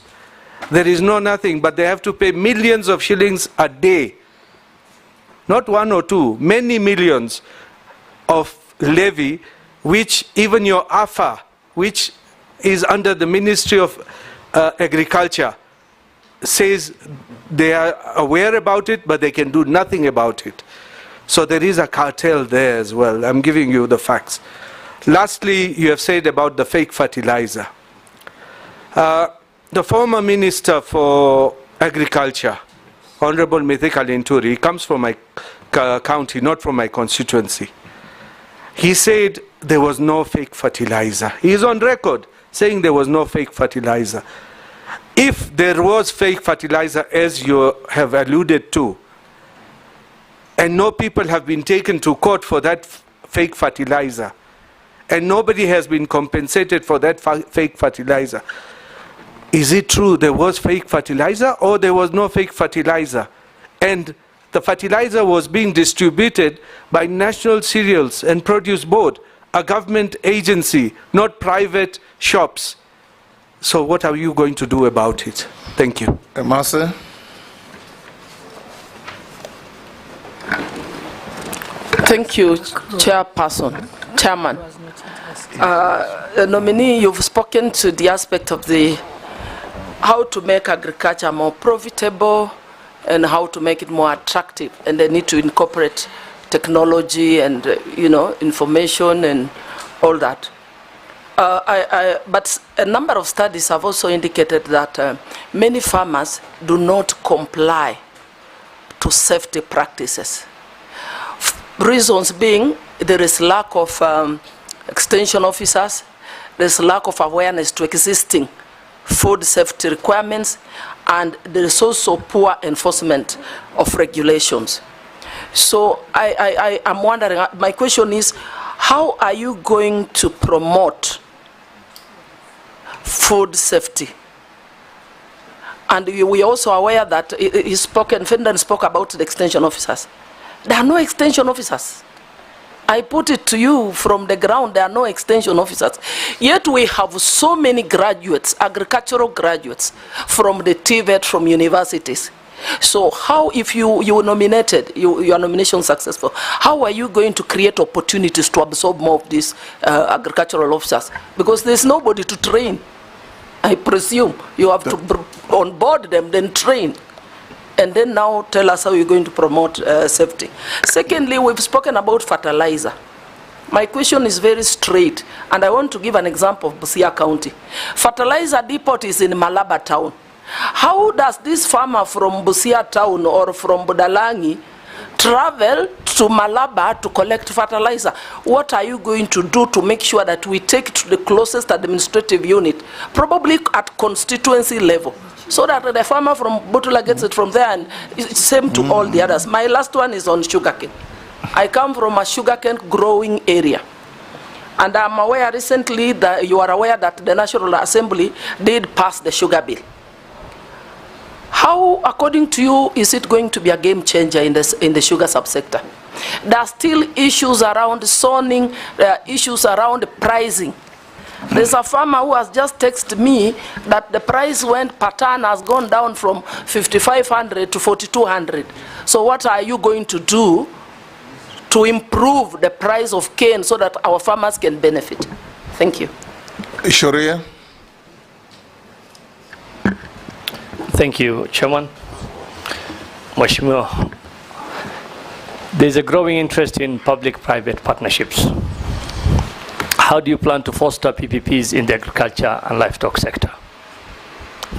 there is no nothing, but they have to pay millions of shillings a day. Not one or two, many millions of levy, which even your AFA, which is under the Ministry of Agriculture, says they are aware about it, but they can do nothing about it. So there is a cartel there as well. I'm giving you the facts. Lastly, you have said about the fake fertilizer. The former Minister for Agriculture, Honorable Mutahi Kagwe, he comes from my county, not from my constituency. He said there was no fake fertilizer. He is on record saying there was no fake fertilizer. If there was fake fertilizer, as you have alluded to, and no people have been taken to court for that fake fertilizer, and nobody has been compensated for that fake fertilizer, is it true there was fake fertilizer or there was no fake fertilizer? And the fertilizer was being distributed by National Cereals and Produce Board, a government agency, not private shops. So what are you going to do about it? Thank you. Marcel? Thank you, Chairman. Nominee, you've spoken to the aspect of how to make agriculture more profitable and how to make it more attractive, and they need to incorporate technology and information and all that. But a number of studies have also indicated that many farmers do not comply to safety practices. Reasons being, there is lack of extension officers, there's lack of awareness to existing food safety requirements, and there is also poor enforcement of regulations. So I'm wondering, my question is, how are you going to promote food safety And we are also aware that Fenton spoke about the extension officers. There are no extension officers. I put it to you from the ground, there are no extension officers. Yet we have so many graduates, agricultural graduates, from the TVET, from universities. So how, if you were nominated, your nomination successful, how are you going to create opportunities to absorb more of these agricultural officers? Because there's nobody to train. I presume you have to onboard them, then train. And then now tell us how you're going to promote safety. Secondly, we've spoken about fertilizer. My question is very straight, and I want to give an example of Busia County. Fertilizer depot is in Malaba town. How does this farmer from Busia town or from Budalangi travel to Malaba to collect fertilizer? What are you going to do to make sure that we take it to the closest administrative unit, probably at constituency level, so that the farmer from Butula gets it from there, and it's same to all the others? My last one is on sugarcane. I come from a sugarcane growing area, and I'm aware recently that you are aware that the National Assembly did pass the sugar bill. How, according to you, is it going to be a game changer in the sugar subsector? There are still issues around zoning, issues around pricing. There's a farmer who has just texted me that the price went per ton has gone down from 5,500 to 4,200. So what are you going to do to improve the price of cane so that our farmers can benefit? Thank you. Sharia. Thank you, Chairman. Mheshimiwa, there's a growing interest in public-private partnerships. How do you plan to foster PPPs in the agriculture and livestock sector?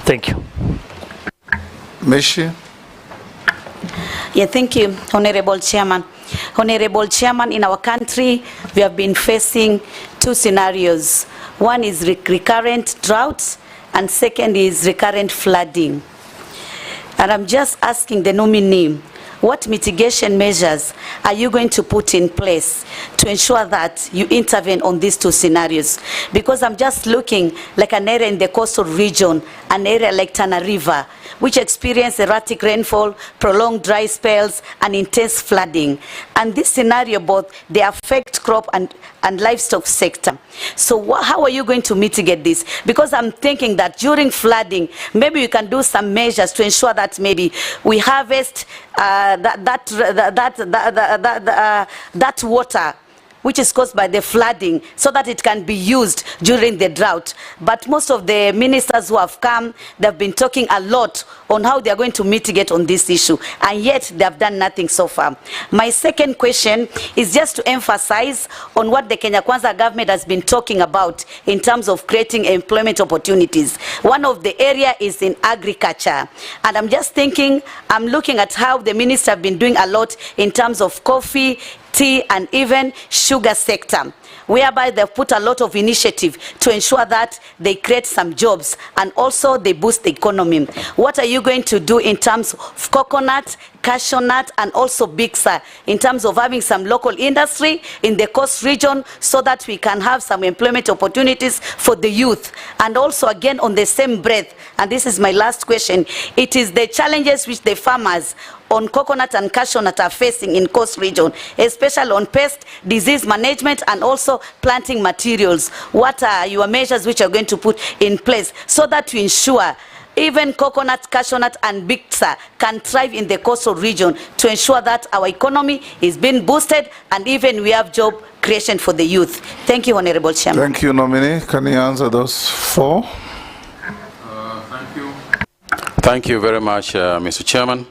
Thank you. Mishi. Yeah, thank you, Honorable Chairman. Honorable Chairman, in our country, we have been facing two scenarios. One is recurrent droughts, and second is recurrent flooding. And I'm just asking the nominee, what mitigation measures are you going to put in place to ensure that you intervene on these two scenarios? Because I'm just looking like an area in the coastal region, an area like Tana River, which experience erratic rainfall, prolonged dry spells, and intense flooding. And this scenario, both they affect crop and livestock sector. So how are you going to mitigate this? Because I'm thinking that during flooding, maybe we can do some measures to ensure that maybe we harvest that water which is caused by the flooding, so that it can be used during the drought. But most of the ministers who have come, they've been talking a lot on how they are going to mitigate on this issue, and yet they have done nothing so far. My second question is just to emphasize on what the Kenya Kwanza government has been talking about in terms of creating employment opportunities. One of the area is in agriculture, and I'm just thinking, I'm looking at how the minister have been doing a lot in terms of coffee, tea, and even sugar sector, whereby they've put a lot of initiative to ensure that they create some jobs and also they boost the economy. What are you going to do in terms of coconut, cashew nut, and also Bixa, in terms of having some local industry in the coast region so that we can have some employment opportunities for the youth? And also, again, on the same breath, and this is my last question, it is the challenges which the farmers on coconut and cashew nut are facing in coast region, especially on pest, disease management, and also planting materials. What are your measures which are going to put in place so that to ensure even coconut, cashew nut, and Bixa can thrive in the coastal region, to ensure that our economy is being boosted and even we have job creation for the youth? Thank you, Honorable Chairman. Thank you, nominee. Can you answer those four? Thank you. Thank you very much, Mr. Chairman.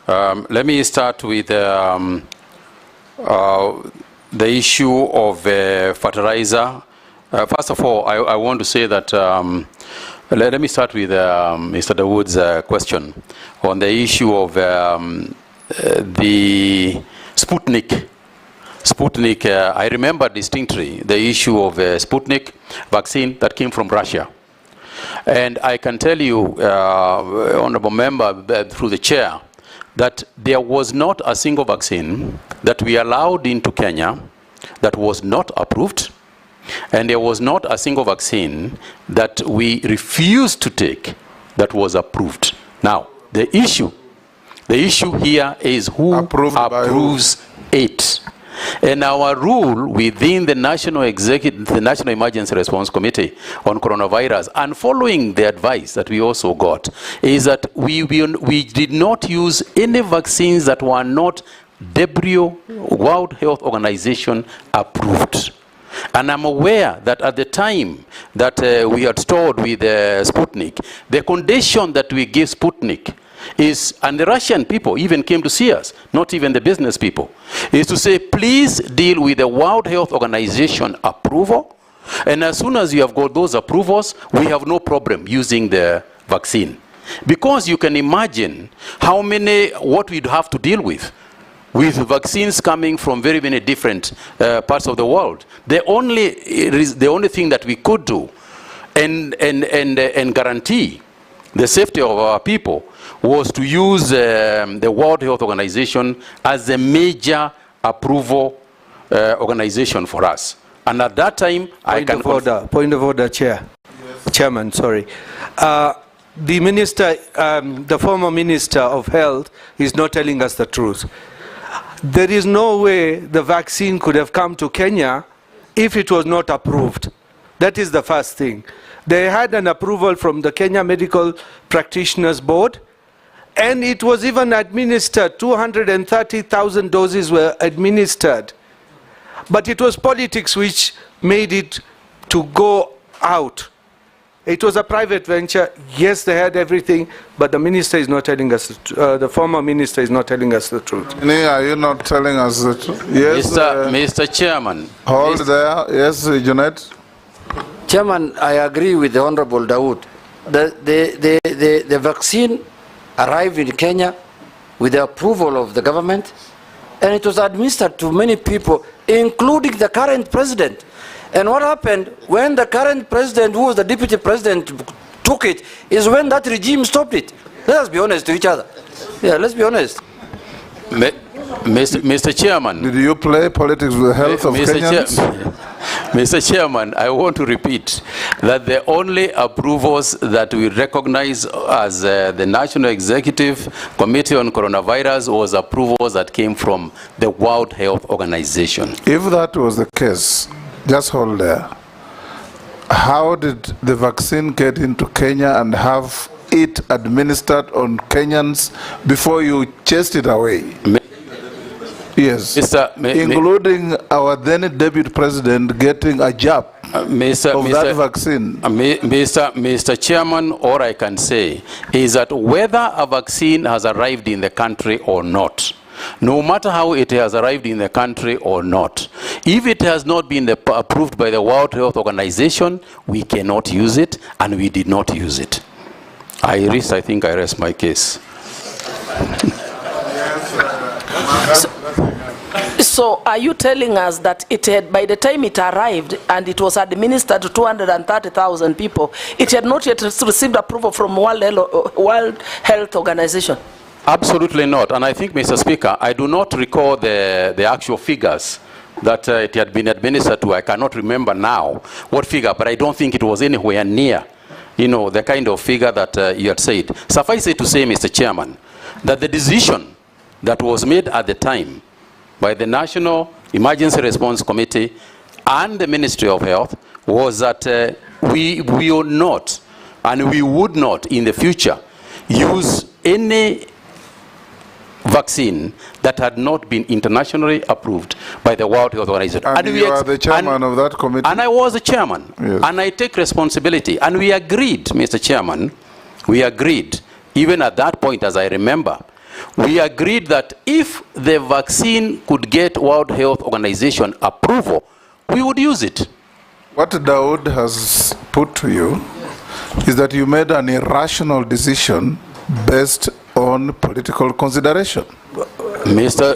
Let me start with the issue of fertilizer. First of all, I want to say that let me start with Mr. Dawood's question on the issue of the Sputnik. I remember distinctly the issue of Sputnik vaccine that came from Russia. And I can tell you, Honorable Member, through the chair, that there was not a single vaccine that we allowed into Kenya that was not approved, and there was not a single vaccine that we refused to take that was approved. Now, the issue here is who approves it. And our rule within the National Emergency Response Committee on Coronavirus, and following the advice that we also got, is that we did not use any vaccines that were not WHO, World Health Organization approved. And I'm aware that at the time that we had stored with Sputnik, the condition that we gave Sputnik is, and the Russian people even came to see us, not even the business people, is to say, please deal with the World Health Organization approval, and as soon as you have got those approvals, we have no problem using the vaccine. Because you can imagine how many, what we'd have to deal with vaccines coming from very many different parts of the world. The only thing that we could do and guarantee the safety of our people was to use the World Health Organization as a major approval organization for us. And at that time, Point of order, Chair. Yes. Chairman, sorry. The minister, the former Minister of Health is not telling us the truth. There is no way the vaccine could have come to Kenya if it was not approved. That is the first thing. They had an approval from the Kenya Medical Practitioners Board, and it was even administered. 230,000 doses were administered. But it was politics which made it to go out. It was a private venture. Yes, they had everything, but the minister is not telling us, the former minister is not telling us the truth. Are you not telling us the truth? Yes, Mr. Chairman. Hold there. Yes, Junet. Chairman, I agree with the Honorable Dawood. The vaccine arrived in Kenya with the approval of the government, and it was administered to many people, including the current president. And what happened when the current president, who was the deputy president, took it, is when that regime stopped it. Let us be honest to each other. Yeah, let's be honest. Mr. Chairman. Did you play politics with the health of Kenyans? Mr. Chairman, I want to repeat that the only approvals that we recognize as the National Executive Committee on Coronavirus was approvals that came from the World Health Organization. If that was the case, just hold there. How did the vaccine get into Kenya and have it administered on Kenyans before you chased it away? Yes, including our then deputy president getting a jab of that vaccine. Mr. Chairman, all I can say is that whether a vaccine has arrived in the country or not, no matter how it has arrived in the country or not, if it has not been approved by the World Health Organization, we cannot use it, and we did not use it. I think I rest my case. So are you telling us that it had, by the time it arrived and it was administered to 230,000 people, it had not yet received approval from World Health Organization? Absolutely not. And I think, Mr. Speaker, I do not recall the actual figures that it had been administered to. I cannot remember now what figure, but I don't think it was anywhere near, the kind of figure that you had said. Suffice it to say, Mr. Chairman, that the decision that was made at the time by the National Emergency Response Committee and the Ministry of Health was that we will not, and we would not in the future, use any vaccine that had not been internationally approved by the World Health Organization. And you are the chairman of that committee? And I was the chairman. Yes. And I take responsibility. And we agreed, Mr. Chairman, we agreed, even at that point, as I remember, we agreed that if the vaccine could get World Health Organization approval, we would use it. What Dawood has put to you is that you made an irrational decision based on political consideration. Mr.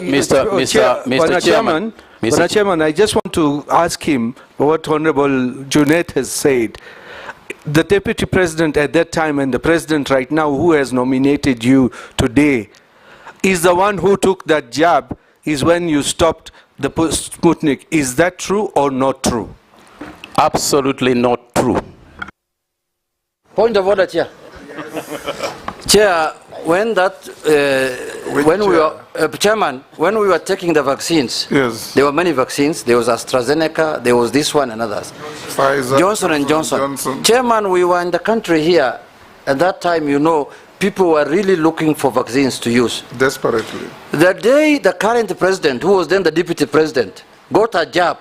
Chairman, I just want to ask him what Honorable Junet has said. The Deputy President at that time and the President right now who has nominated you today is the one who took that jab, is when you stopped the Sputnik. Is that true or not true? Absolutely not true. Point of order, Chair. Chair, when that, Chairman, when we were taking the vaccines, yes, there were many vaccines. There was AstraZeneca, there was this one and others. Pfizer, Johnson & Johnson. Chairman, we were in the country here. At that time, you know, people were really looking for vaccines to use. Desperately. The day the current president, who was then the deputy president, got a jab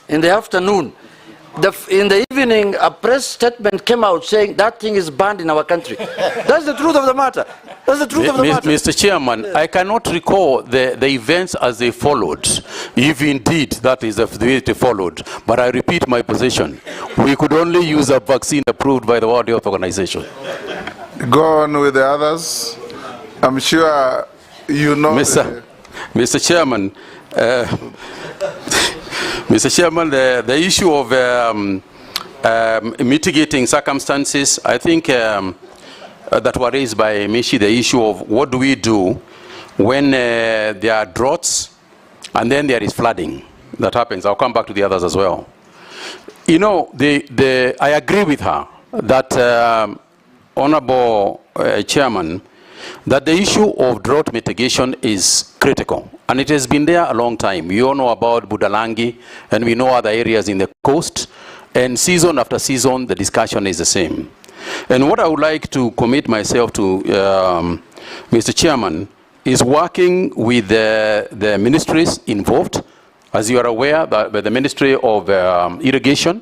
in the afternoon, in the evening, a press statement came out saying that thing is banned in our country. That's the truth of the matter. That's the truth of the matter. Mr. Chairman, I cannot recall the events as they followed, if indeed that is the way they followed. But I repeat my position. We could only use a vaccine approved by the World Health Organization. Go on with the others. I'm sure you know. Mr. Chairman, Mr. Chairman, the issue of mitigating circumstances, I think that were raised by Mishi, the issue of what do we do when there are droughts and then there is flooding that happens. I'll come back to the others as well. You know, I agree with her that, Honorable Chairman, that the issue of drought mitigation is critical. And it has been there a long time. We all know about Budalangi, and we know other areas in the coast. And season after season, the discussion is the same. And what I would like to commit myself to, Mr. Chairman, is working with the ministries involved. As you are aware, the Ministry of Irrigation,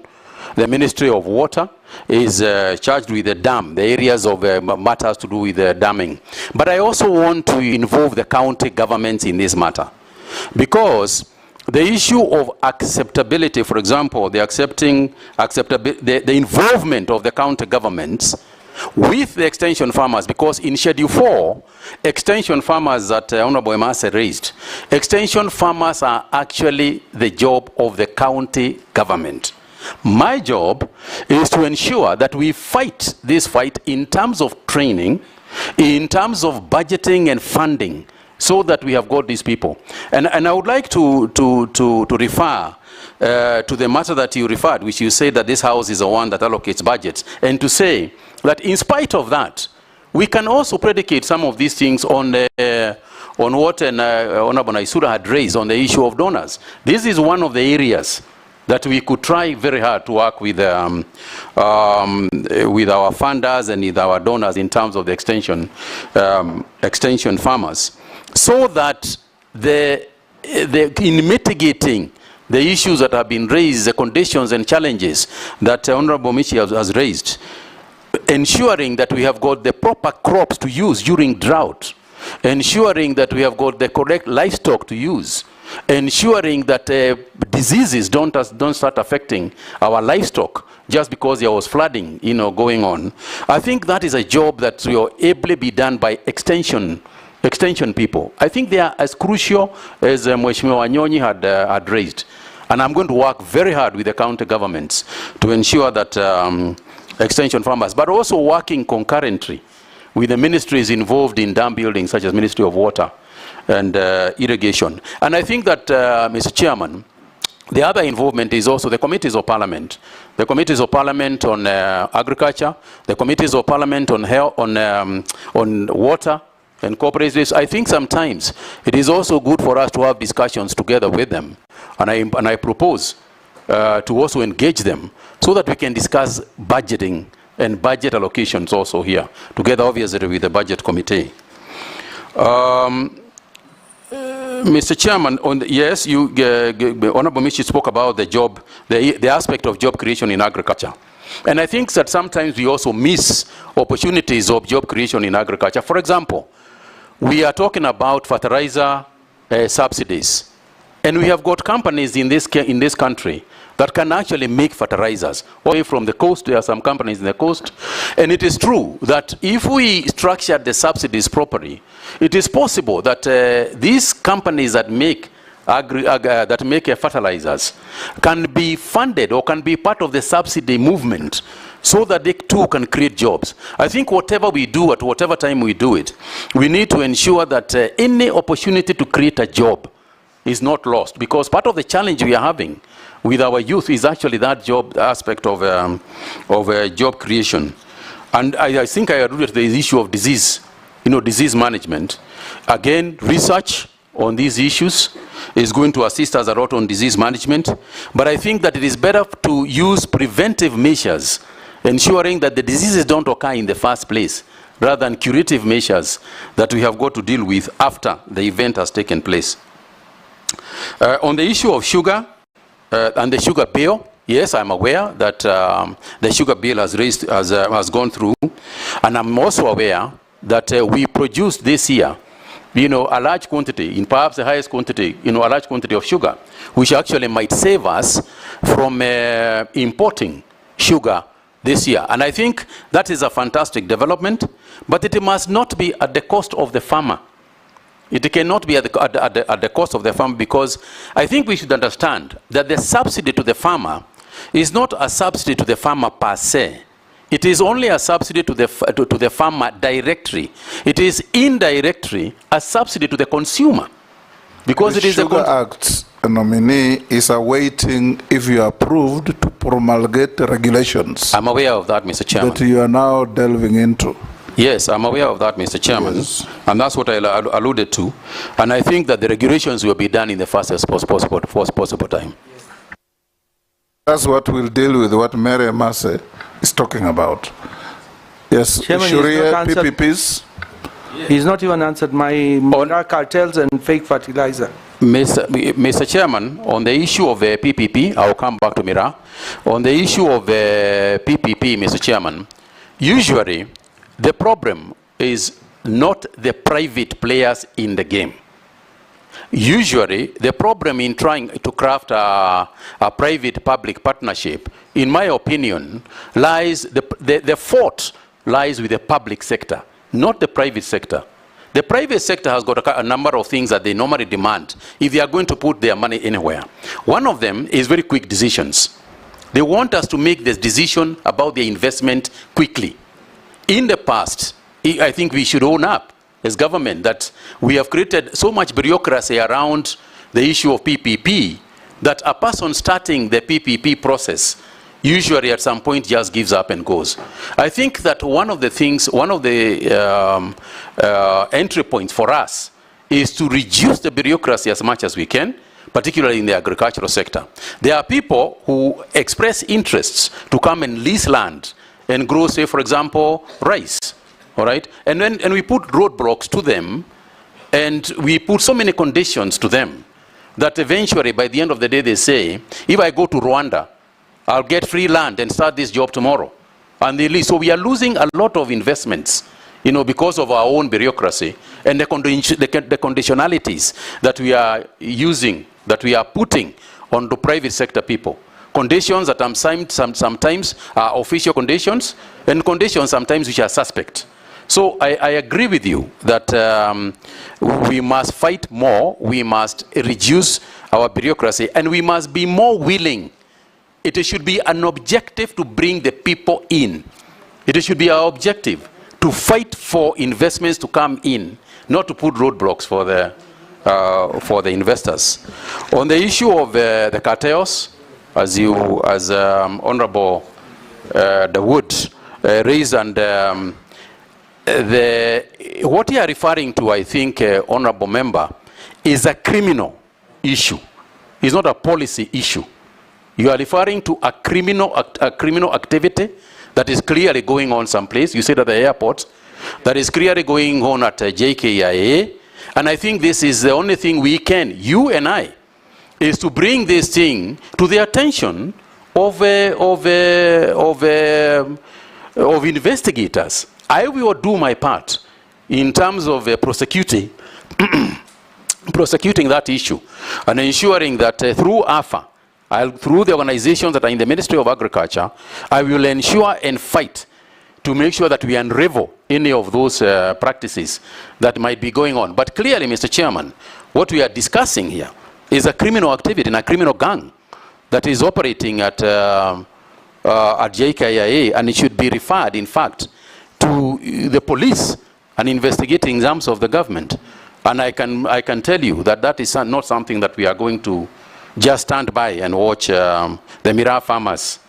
the Ministry of Water is charged with the dam, the areas of matters to do with the damming. But I also want to involve the county governments in this matter, because the issue of acceptability, for example, the involvement of the county governments with the extension farmers, because in Schedule 4, extension farmers that Honorable Emase raised, extension farmers are actually the job of the county government. My job is to ensure that we fight this fight in terms of training, in terms of budgeting and funding, so that we have got these people. And I would like to refer to the matter that you referred, which you say that this House is the one that allocates budgets, and to say that in spite of that, we can also predicate some of these things on what Honorable Naisura had raised on the issue of donors. This is one of the areas that we could try very hard to work with our funders and with our donors in terms of the extension farmers, so that in mitigating the issues that have been raised, the conditions and challenges that Honorable Michi has raised, ensuring that we have got the proper crops to use during drought, ensuring that we have got the correct livestock to use, ensuring that diseases don't start affecting our livestock just because there was flooding, going on. I think that is a job that will ably be done by extension people. I think they are as crucial as Mheshimiwa Wanyonyi had raised. And I'm going to work very hard with the county governments to ensure that extension farmers, but also working concurrently with the ministries involved in dam building, such as Ministry of Water and irrigation. And I think that, Mr. Chairman, the other involvement is also the committees of parliament. The committees of parliament on agriculture, the committees of parliament on health, on water and cooperatives. I think sometimes it is also good for us to have discussions together with them. And I propose to also engage them so that we can discuss budgeting and budget allocations also here, together obviously with the budget committee. Mr. Chairman, yes, Honorable Michi spoke about the aspect of job creation in agriculture. And I think that sometimes we also miss opportunities of job creation in agriculture. For example, we are talking about fertilizer subsidies. And we have got companies in this country that can actually make fertilizers. Away from the coast, there are some companies in the coast. And it is true that if we structure the subsidies properly, it is possible that these companies that make fertilizers can be funded or can be part of the subsidy movement, so that they too can create jobs. I think whatever we do, at whatever time we do it, we need to ensure that any opportunity to create a job is not lost, because part of the challenge we are having with our youth is actually that job aspect of job creation. And I think I alluded to the issue of disease, disease management. Again, research on these issues is going to assist us a lot on disease management. But I think that it is better to use preventive measures, ensuring that the diseases don't occur in the first place, rather than curative measures that we have got to deal with after the event has taken place. On the issue of sugar and the sugar bill, yes, I'm aware that the sugar bill has gone through, and I'm also aware that we produced this year, a large quantity, in perhaps the highest quantity, a large quantity of sugar, which actually might save us from importing sugar this year. And I think that is a fantastic development, but it must not be at the cost of the farmer. It cannot be at the cost of the farmer, because I think we should understand that the subsidy to the farmer is not a subsidy to the farmer per se. It is only a subsidy to the farmer directly. It is indirectly a subsidy to the consumer, because the it is Sugar Act nominee is awaiting, if you are approved, to promulgate the regulations. I'm aware of that, Mr. Chairman. That you are now delving into. Yes, I'm aware of that, Mr. Chairman, yes. And that's what I alluded to. And I think that the regulations will be done in the fastest possible time. That's what we'll deal with, what Mary Amase is talking about. Yes, Sharia, PPPs. He's not even answered my cartels and fake fertilizer. Mr. Chairman, on the issue of PPP, I'll come back to Mira. On the issue of PPP, Mr. Chairman, usually the problem is not the private players in the game. Usually, the problem in trying to craft a private-public partnership, in my opinion, lies, the fault lies with the public sector, not the private sector. The private sector has got a number of things that they normally demand if they are going to put their money anywhere. One of them is very quick decisions. They want us to make this decision about their investment quickly. In the past, I think we should own up as government that we have created so much bureaucracy around the issue of PPP that a person starting the PPP process usually at some point just gives up and goes. I think that one of the entry points for us is to reduce the bureaucracy as much as we can, particularly in the agricultural sector. There are people who express interests to come and lease land and grow, say, for example, rice. All right? And we put roadblocks to them, and we put so many conditions to them that eventually, by the end of the day, they say, if I go to Rwanda, I'll get free land and start this job tomorrow. And they leave. So we are losing a lot of investments, because of our own bureaucracy and the conditionalities that we are using, that we are putting on the private sector people. Conditions that sometimes are official conditions, and conditions sometimes which are suspect. So I agree with you that we must fight more, we must reduce our bureaucracy, and we must be more willing. It should be an objective to bring the people in. It should be our objective to fight for investments to come in, not to put roadblocks for the investors. On the issue of the cartels, as Honorable Dawood raised, and what you are referring to, I think, Honorable Member, is a criminal issue. It's not a policy issue. You are referring to a criminal activity that is clearly going on someplace. You said at the airport, that is clearly going on at JKIA. And I think this is the only thing we can, you and I, is to bring this thing to the attention of investigators. I will do my part in terms of prosecuting that issue and ensuring that through AFA, through the organizations that are in the Ministry of Agriculture, I will ensure and fight to make sure that we unravel any of those practices that might be going on. But clearly, Mr. Chairman, what we are discussing here is a criminal activity and a criminal gang that is operating at JKIA, and it should be referred, in fact, to the police and investigating arms of the government. And I can tell you that that is not something that we are going to just stand by and watch the Mira farmers,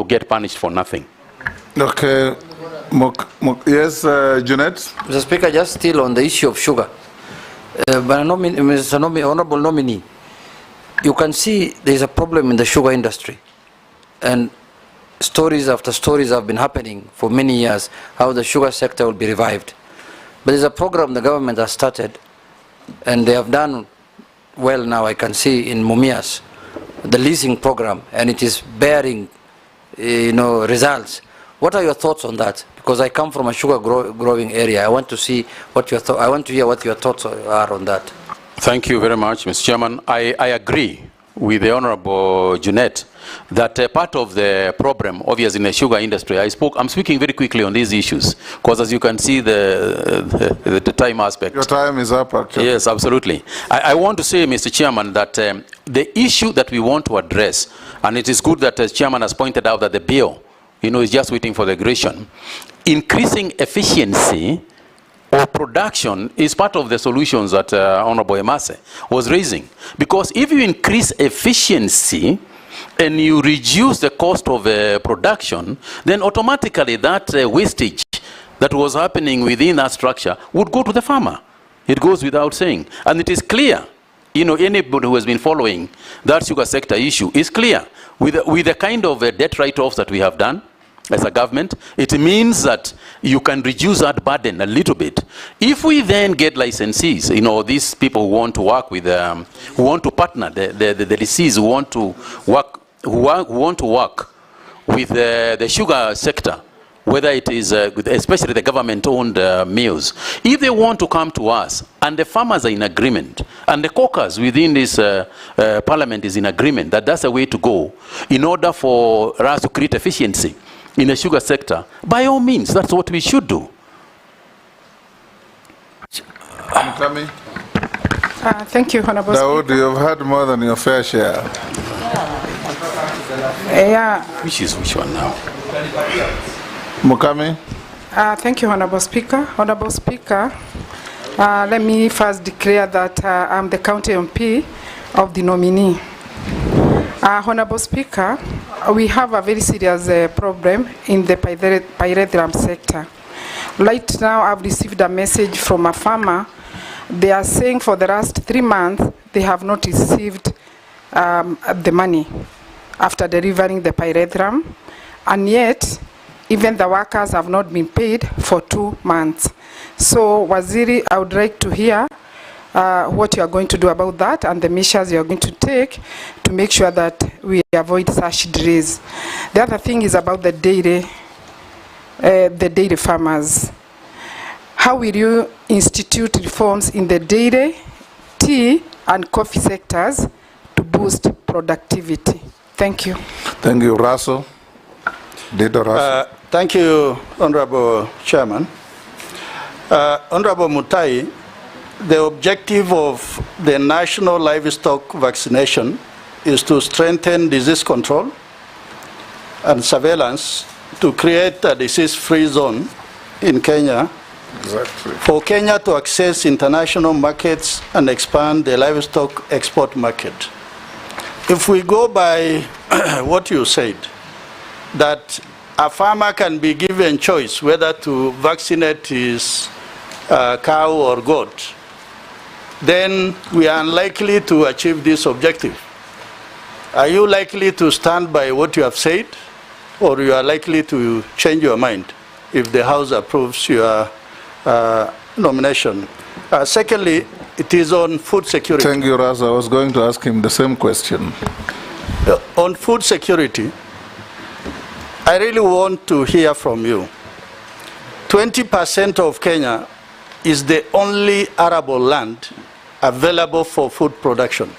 get punished for nothing. Okay. Yes, Junet? Mr. Speaker, just still on the issue of sugar. Honorable nominee, you can see there is a problem in the sugar industry. And stories after stories have been happening for many years, how the sugar sector will be revived. But there's a program the government has started, and they have done well now, I can see in Mumias, the leasing program, and it is bearing results. What are your thoughts on that? Because I come from a sugar growing area. I want to see what your I want to hear what your thoughts are on that. Thank you very much, Mr. Chairman. I agree with the Honorable Junet that part of the problem, obviously in the sugar industry, I'm speaking very quickly on these issues, because as you can see the time aspect. Your time is up, actually. Yes, absolutely. I want to say, Mr. Chairman, that the issue that we want to address, and it is good that the Chairman has pointed out that the bill, is just waiting for the aggression, increasing efficiency or production is part of the solutions that Honorable Emase was raising. Because if you increase efficiency and you reduce the cost of production, then automatically that wastage that was happening within that structure would go to the farmer. It goes without saying. And it is clear, anybody who has been following that sugar sector issue is clear. With the kind of debt write-offs that we have done as a government, it means that you can reduce that burden a little bit. If we then get licensees, these people who want to work with, who want to partner, the DCs who want to work with the sugar sector, whether it is, especially the government-owned mills, if they want to come to us, and the farmers are in agreement, and the caucus within this parliament is in agreement that that's the way to go, in order for us to create efficiency in the sugar sector, by all means, that's what we should do. Thank you, Honorable Dawood, you've had more than your fair share. Which one now? Mukami? Thank you, Honorable Speaker. Honorable Speaker, let me first declare that I'm the county MP of the nominee. Honorable Speaker, we have a very serious problem in the pyrethrum sector. Right now, I've received a message from a farmer. They are saying for the last 3 months, they have not received the money after delivering the pyrethrum, and yet, even the workers have not been paid for 2 months. So, Waziri, I would like to hear what you are going to do about that and the measures you are going to take to make sure that we avoid such delays. The other thing is about the dairy farmers. How will you institute reforms in the dairy, tea, and coffee sectors to boost productivity? Thank you. Thank you, Russell. Thank you, Honorable Chairman. Honorable Mutahi, the objective of the national livestock vaccination is to strengthen disease control and surveillance to create a disease-free zone in Kenya. Exactly. For Kenya to access international markets and expand the livestock export market. If we go by what you said, that a farmer can be given choice whether to vaccinate his cow or goat, then we are unlikely to achieve this objective. Are you likely to stand by what you have said, or you are likely to change your mind if the House approves your nomination? Secondly, it is on food security. Thank you, Raz. I was going to ask him the same question. On food security, I really want to hear from you. 20% of Kenya is the only arable land available for food production.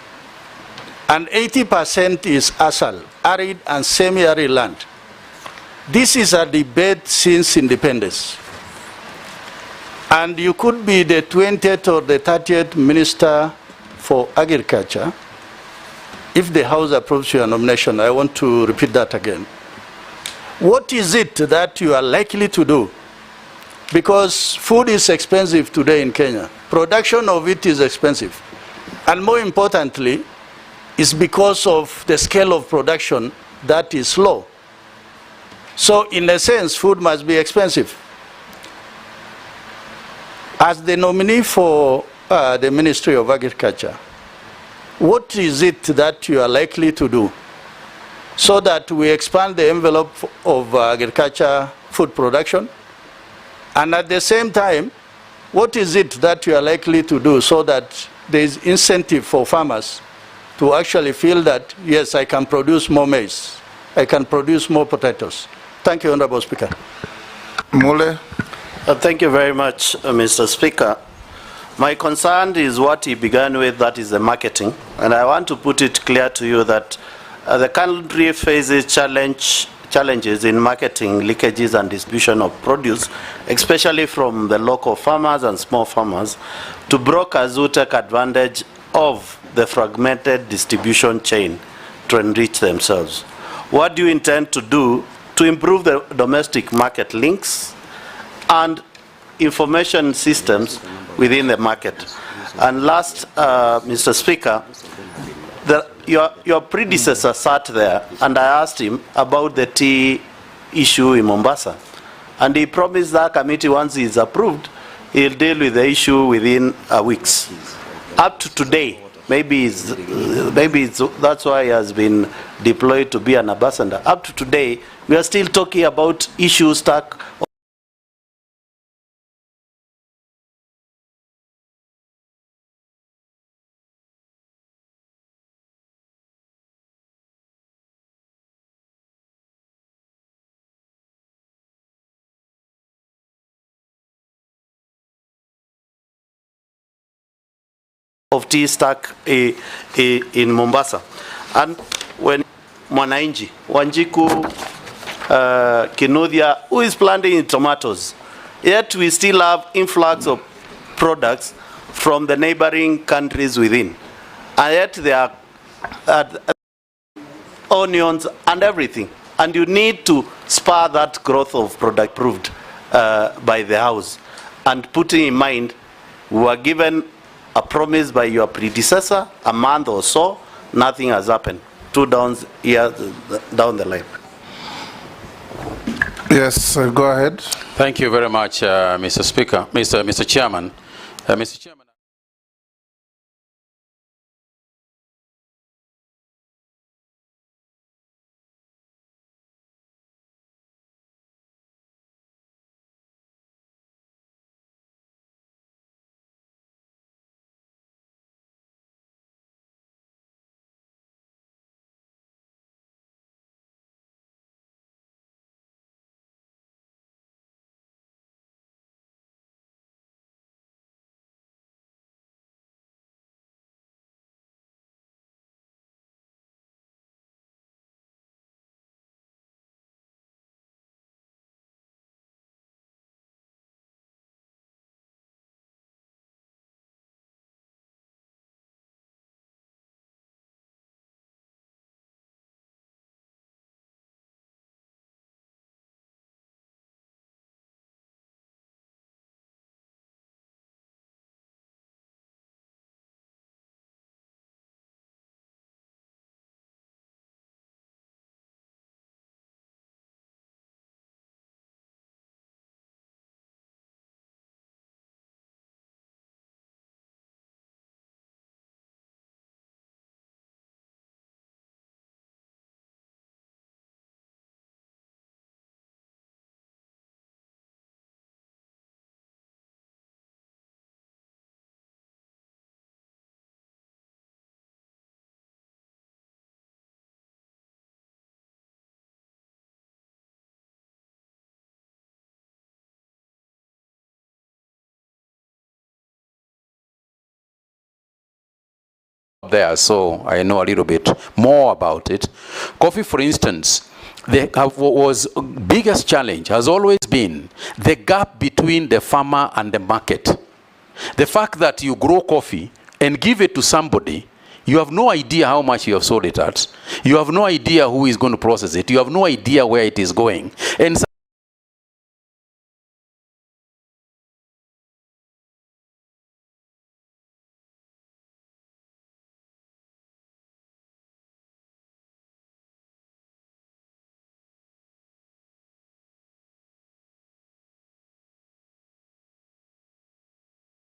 And 80% is ASAL, arid and semi-arid land. This is a debate since independence. And you could be the 20th or the 30th Minister for Agriculture. If the House approves your nomination, I want to repeat that again. What is it that you are likely to do? Because food is expensive today in Kenya. Production of it is expensive. And more importantly, it's because of the scale of production that is low. So in a sense, food must be expensive. As the nominee for the Ministry of Agriculture, what is it that you are likely to do so that we expand the envelope of agriculture food production? And at the same time, what is it that you are likely to do so that there is incentive for farmers to actually feel that, yes, I can produce more maize, I can produce more potatoes? Thank you, Honorable Speaker. Mule. Thank you very much, Mr. Speaker. My concern is what he began with, that is the marketing. And I want to put it clear to you that the country faces challenges in marketing, leakages and distribution of produce, especially from the local farmers and small farmers, to brokers who take advantage of the fragmented distribution chain to enrich themselves. What do you intend to do to improve the domestic market links and information systems within the market? And last, Mr. Speaker, your predecessor sat there and I asked him about the tea issue in Mombasa. And he promised that committee, once he is approved, he'll deal with the issue within weeks. Up to today, maybe that's why he has been deployed to be an ambassador. Up to today, we are still talking about issues stuck. Of tea stack in Mombasa. And when Mwananchi, Wanjiku, Kinuthia, who is planting tomatoes, yet we still have influx of products from the neighboring countries within. And yet there are onions and everything. And you need to spur that growth of product approved by the House. And putting in mind, we were given a promise by your predecessor, a month or so, nothing has happened. 2 years down the line. Yes, go ahead. Thank you very much, Mr. Speaker, Mr. Chairman. Mr. Chairman. There, so I know a little bit more about it. Coffee, for instance, was biggest challenge has always been the gap between the farmer and the market. The fact that you grow coffee and give it to somebody, you have no idea how much you have sold it at. You have no idea who is going to process it. You have no idea where it is going. And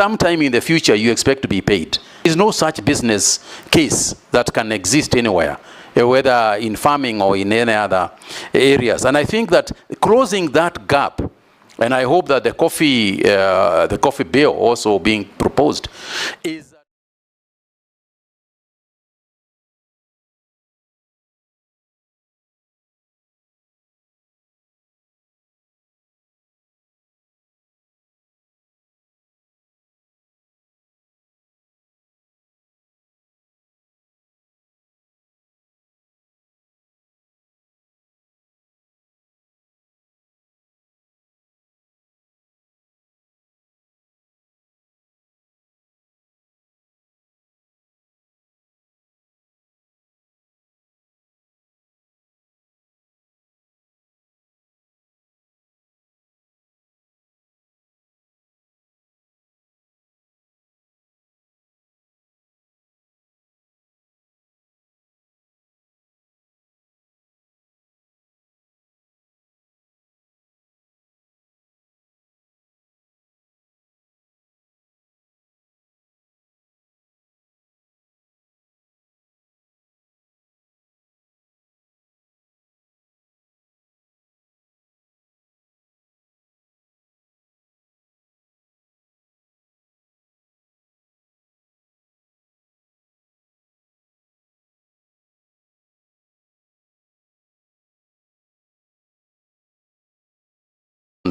sometime in the future you expect to be paid. There is no such business case that can exist anywhere, whether in farming or in any other areas. And I think that closing that gap, and I hope that the coffee bill also being proposed, is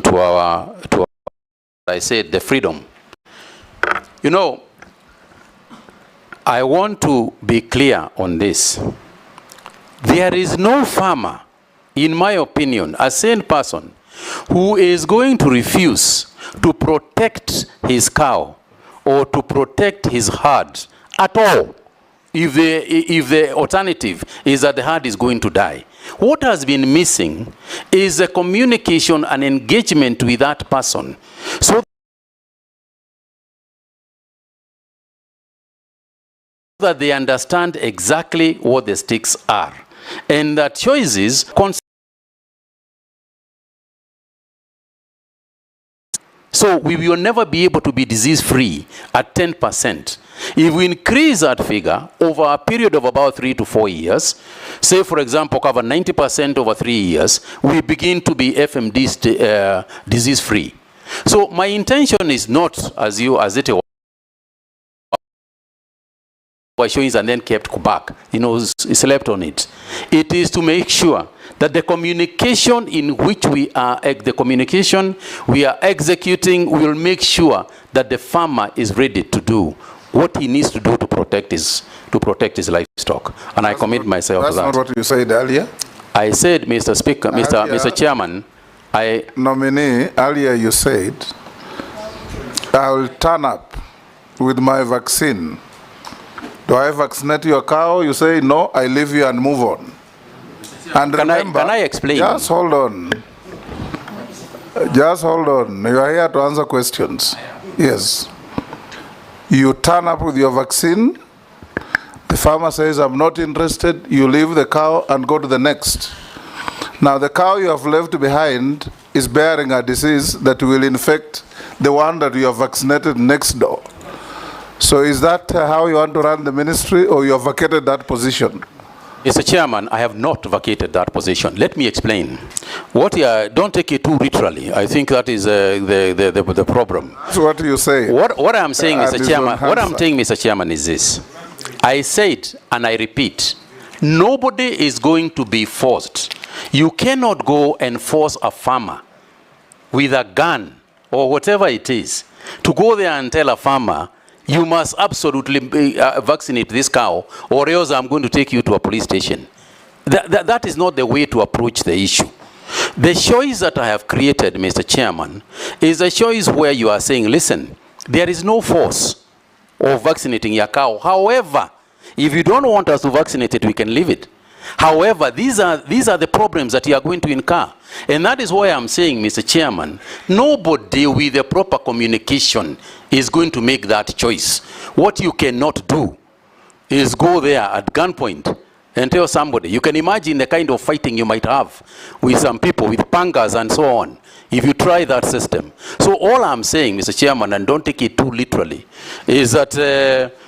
to I said, the freedom. You know, I want to be clear on this. There is no farmer, in my opinion, a sane person, who is going to refuse to protect his cow or to protect his herd at all if the alternative is that the herd is going to die. What has been missing is a communication and engagement with that person, so that they understand exactly what the stakes are, and that choices so we will never be able to be disease-free at 10%. If we increase that figure over a period of about 3 to 4 years, say for example cover 90% over 3 years, we begin to be FMD disease-free. So my intention is not as it was showing and then kept back, slept on it. It is to make sure that the communication in which we are executing will make sure that the farmer is ready to do what he needs to do to protect his livestock. And I commit myself to that. That's not what you said earlier. I said, Mr. Speaker, Mr. Chairman, Nominee, earlier you said, I will turn up with my vaccine. Do I vaccinate your cow? You say, no, I leave you and move on. And remember, can I explain? Just hold on. Just hold on. You are here to answer questions. Yes. You turn up with your vaccine. The farmer says, I'm not interested. You leave the cow and go to the next. Now, the cow you have left behind is bearing a disease that will infect the one that you have vaccinated next door. So is that how you want to run the ministry, or you have vacated that position? Mr. Chairman, I have not vacated that position. Let me explain. Don't take it too literally. I think that is the problem. That's what you say. What I'm saying, Mr. Chairman, what I'm saying, Mr. Chairman, is this. I said, and I repeat, nobody is going to be forced. You cannot go and force a farmer with a gun or whatever it is to go there and tell a farmer, you must absolutely vaccinate this cow, or else I'm going to take you to a police station. That is not the way to approach the issue. The choice that I have created, Mr. Chairman, is a choice where you are saying, listen, there is no force of vaccinating your cow. However, if you don't want us to vaccinate it, we can leave it. However, these are the problems that you are going to incur. And that is why I'm saying, Mr. Chairman, nobody with the proper communication is going to make that choice. What you cannot do is go there at gunpoint and tell somebody. You can imagine the kind of fighting you might have with some people, with pangas and so on, if you try that system. So all I'm saying, Mr. Chairman, and don't take it too literally, is that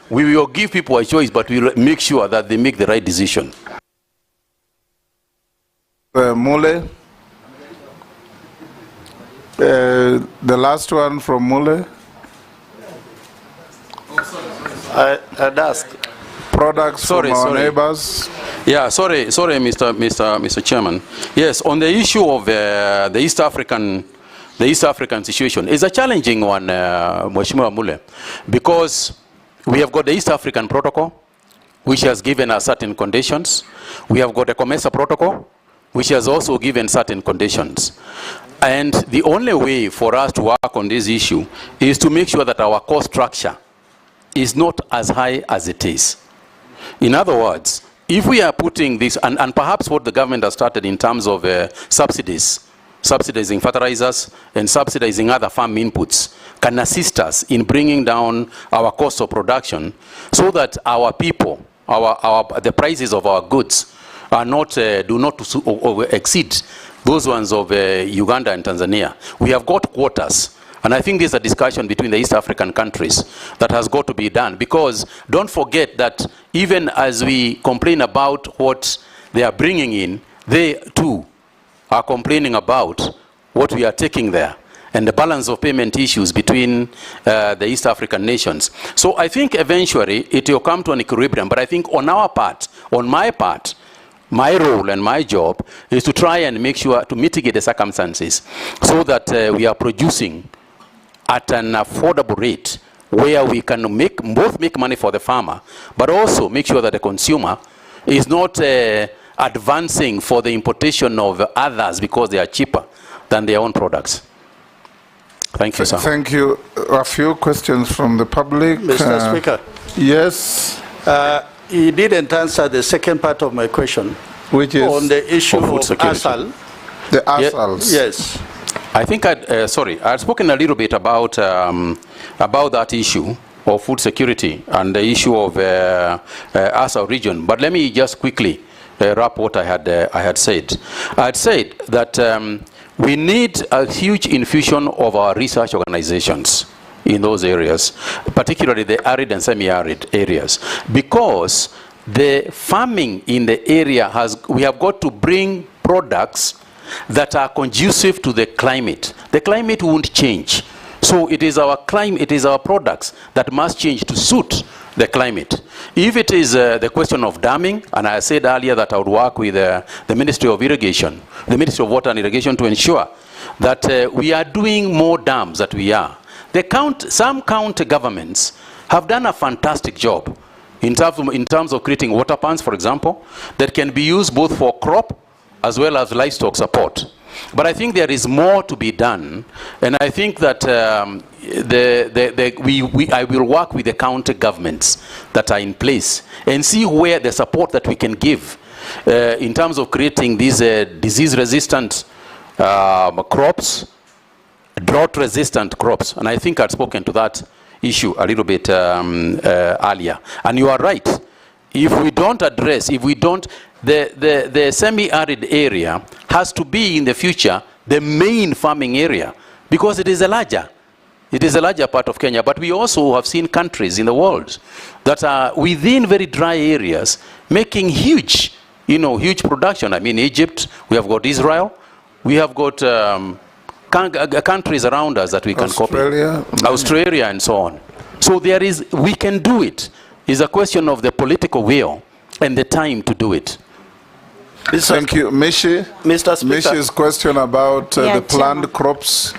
we will give people a choice, but we will make sure that they make the right decision. Mule. The last one from Mule. I'd ask. Products from our neighbors. Yeah, sorry, Mr. Chairman. Yes, on the issue of the East African situation, it's a challenging one, Mheshimiwa Mule, because we have got the East African Protocol, which has given us certain conditions. We have got the COMESA Protocol, which has also given certain conditions. And the only way for us to work on this issue is to make sure that our cost structure is not as high as it is. In other words, if we are putting this, and perhaps what the government has started in terms of subsidizing fertilizers and subsidizing other farm inputs, can assist us in bringing down our cost of production so that our people, the prices of our goods are not, do not exceed those ones of Uganda and Tanzania. We have got quotas. And I think there's a discussion between the East African countries that has got to be done, because don't forget that even as we complain about what they are bringing in, they too are complaining about what we are taking there and the balance of payment issues between the East African nations. So I think eventually it will come to an equilibrium, but I think on our part, on my part, my role and my job is to try and make sure to mitigate the circumstances so that we are producing at an affordable rate where we can both make money for the farmer, but also make sure that the consumer is not advancing for the importation of others because they are cheaper than their own products. Thank you, sir. Thank you. A few questions from the public. Mr. Speaker. Yes. He didn't answer the second part of my question, which is on the issue of security. ASAL. The ASALs. Yes. I think I'd spoken a little bit about that issue of food security and the issue of ASAL region. But let me just quickly wrap what I had said. I had said that we need a huge infusion of our research organizations in those areas, particularly the arid and semi-arid areas, because the farming in the area we have got to bring products that are conducive to the climate. The climate won't change. So it is our climate, it is our products that must change to suit the climate. If it is the question of damming, and I said earlier that I would work with the Ministry of Irrigation, the Ministry of Water and Irrigation, to ensure that we are doing more dams that we are. Some county governments have done a fantastic job in terms of creating water pans, for example, that can be used both for crop as well as livestock support. But I think there is more to be done, and I think that I will work with the county governments that are in place and see where the support that we can give in terms of creating these disease-resistant crops, drought-resistant crops. And I think I'd spoken to that issue a little bit earlier. And you are right. If we don't address, the semi-arid area has to be in the future the main farming area, because it is a larger part of Kenya. But we also have seen countries in the world that are within very dry areas making huge production. I mean, Egypt, we have got Israel, we have got countries around us that we can copy. Australia and so on. So we can do it. It's a question of the political will and the time to do it. Thank you. Mr. Speaker. Mishi's question about the planned crops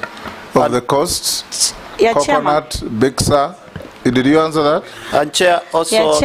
of the coasts, coconut, Bixa. Did you answer that? And Chair, also...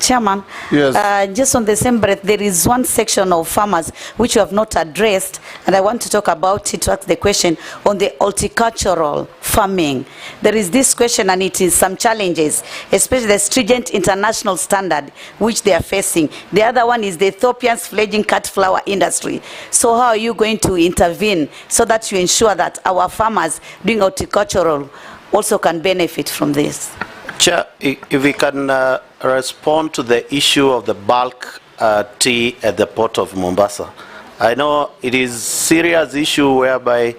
Chairman, yes. Just on the same breath, there is one section of farmers which you have not addressed, and I want to talk about it, to ask the question on the horticultural farming. There is this question, and it is some challenges, especially the stringent international standard which they are facing. The other one is the Ethiopian's fledgling cut flower industry. So how are you going to intervene so that you ensure that our farmers doing horticultural also can benefit from this? Chair, if we can respond to the issue of the bulk tea at the port of Mombasa. I know it is a serious issue whereby